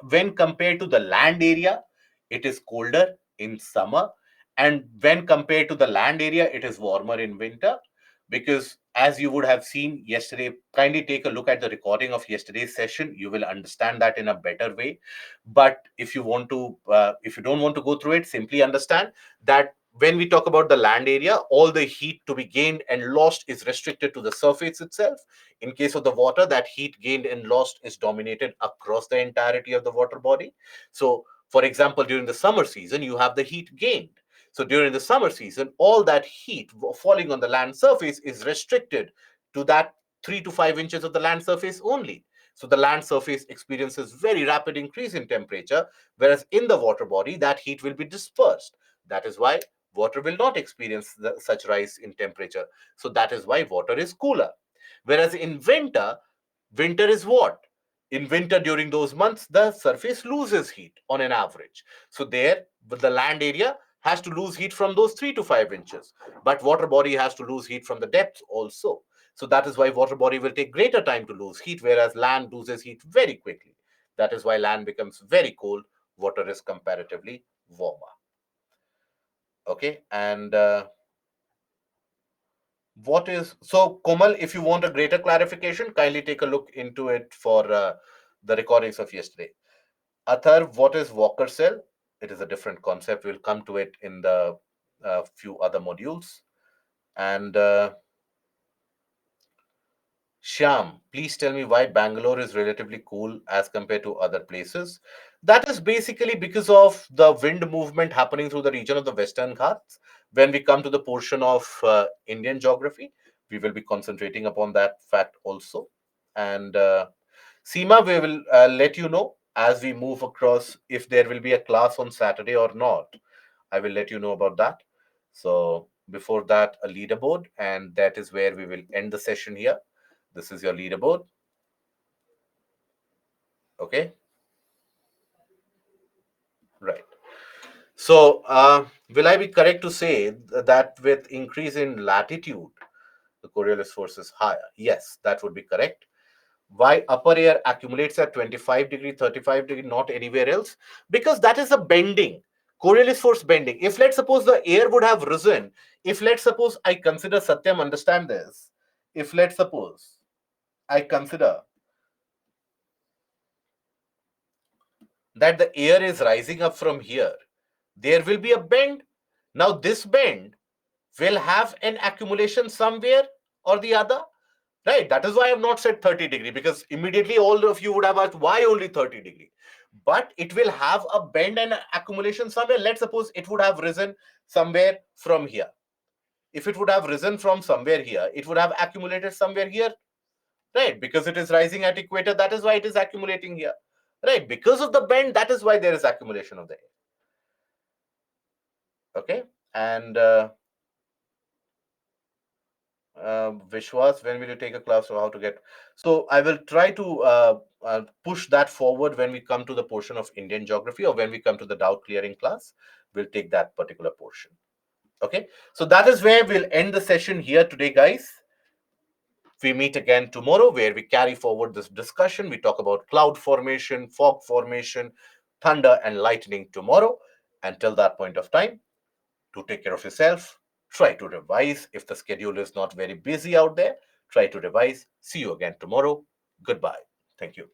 When compared to the land area, it is colder in summer. And when compared to the land area, it is warmer in winter. Because as you would have seen yesterday, kindly take a look at the recording of yesterday's session. You will understand that in a better way. But if you don't want to go through it, simply understand that when we talk about the land area, all the heat to be gained and lost is restricted to the surface itself. In case of the water, that heat gained and lost is dominated across the entirety of the water body. So, for example, during the summer season, you have the heat gained. So, during the summer season, all that heat falling on the land surface is restricted to that 3 to 5 inches of the land surface only. So, the land surface experiences very rapid increase in temperature, whereas in the water body, that heat will be dispersed. That is why water will not experience such rise in temperature. So that is why water is cooler. Whereas in winter, winter is what? In winter, during those months, the surface loses heat on an average. So there, the land area has to lose heat from those 3 to 5 inches. But water body has to lose heat from the depths also. So that is why water body will take greater time to lose heat, whereas land loses heat very quickly. That is why land becomes very cold. Water is comparatively warmer. Okay, and what is so, Komal, if you want a greater clarification, kindly take a look into it for the recordings of yesterday. Athar, what is Walker cell? It is a different concept. We'll come to it in the few other modules. And Shyam, please tell me why Bangalore is relatively cool as compared to other places. That is basically because of the wind movement happening through the region of the Western Ghats. When we come to the portion of Indian geography, we will be concentrating upon that fact also. And Seema, we will let you know as we move across if there will be a class on Saturday or not. I will let you know about that. So, before that, a leaderboard, and that is where we will end the session here. This is your leaderboard. Okay, right. So, will I be correct to say that with increase in latitude, the Coriolis force is higher? Yes, that would be correct. Why upper air accumulates at 25 degree, 35 degree, not anywhere else? Because that is a bending, Coriolis force bending. If let's suppose the air would have risen, if let's suppose I consider, Satyam, understand this. If let's suppose I consider that the air is rising up from here, there will be a bend. Now, this bend will have an accumulation somewhere or the other, right? That is why I have not said 30 degree, because immediately all of you would have asked why only 30 degree. But it will have a bend and accumulation somewhere. Let's suppose it would have risen somewhere from here. If it would have risen from somewhere here, it would have accumulated somewhere here, right? Because it is rising at equator, that is why it is accumulating here, right? Because of the bend, that is why there is accumulation of the air. Okay, and Vishwas, when will you take a class on how to get? So I will try to push that forward when we come to the portion of Indian geography, or when we come to the doubt clearing class. We'll take that particular portion. Okay, so that is where we'll end the session here today, guys. We meet again tomorrow where we carry forward this discussion. We talk about cloud formation, fog formation, thunder, and lightning tomorrow. Until that point of time, to take care of yourself. Try to revise. If the schedule is not very busy out there, try to revise. See you again tomorrow. Goodbye. Thank you.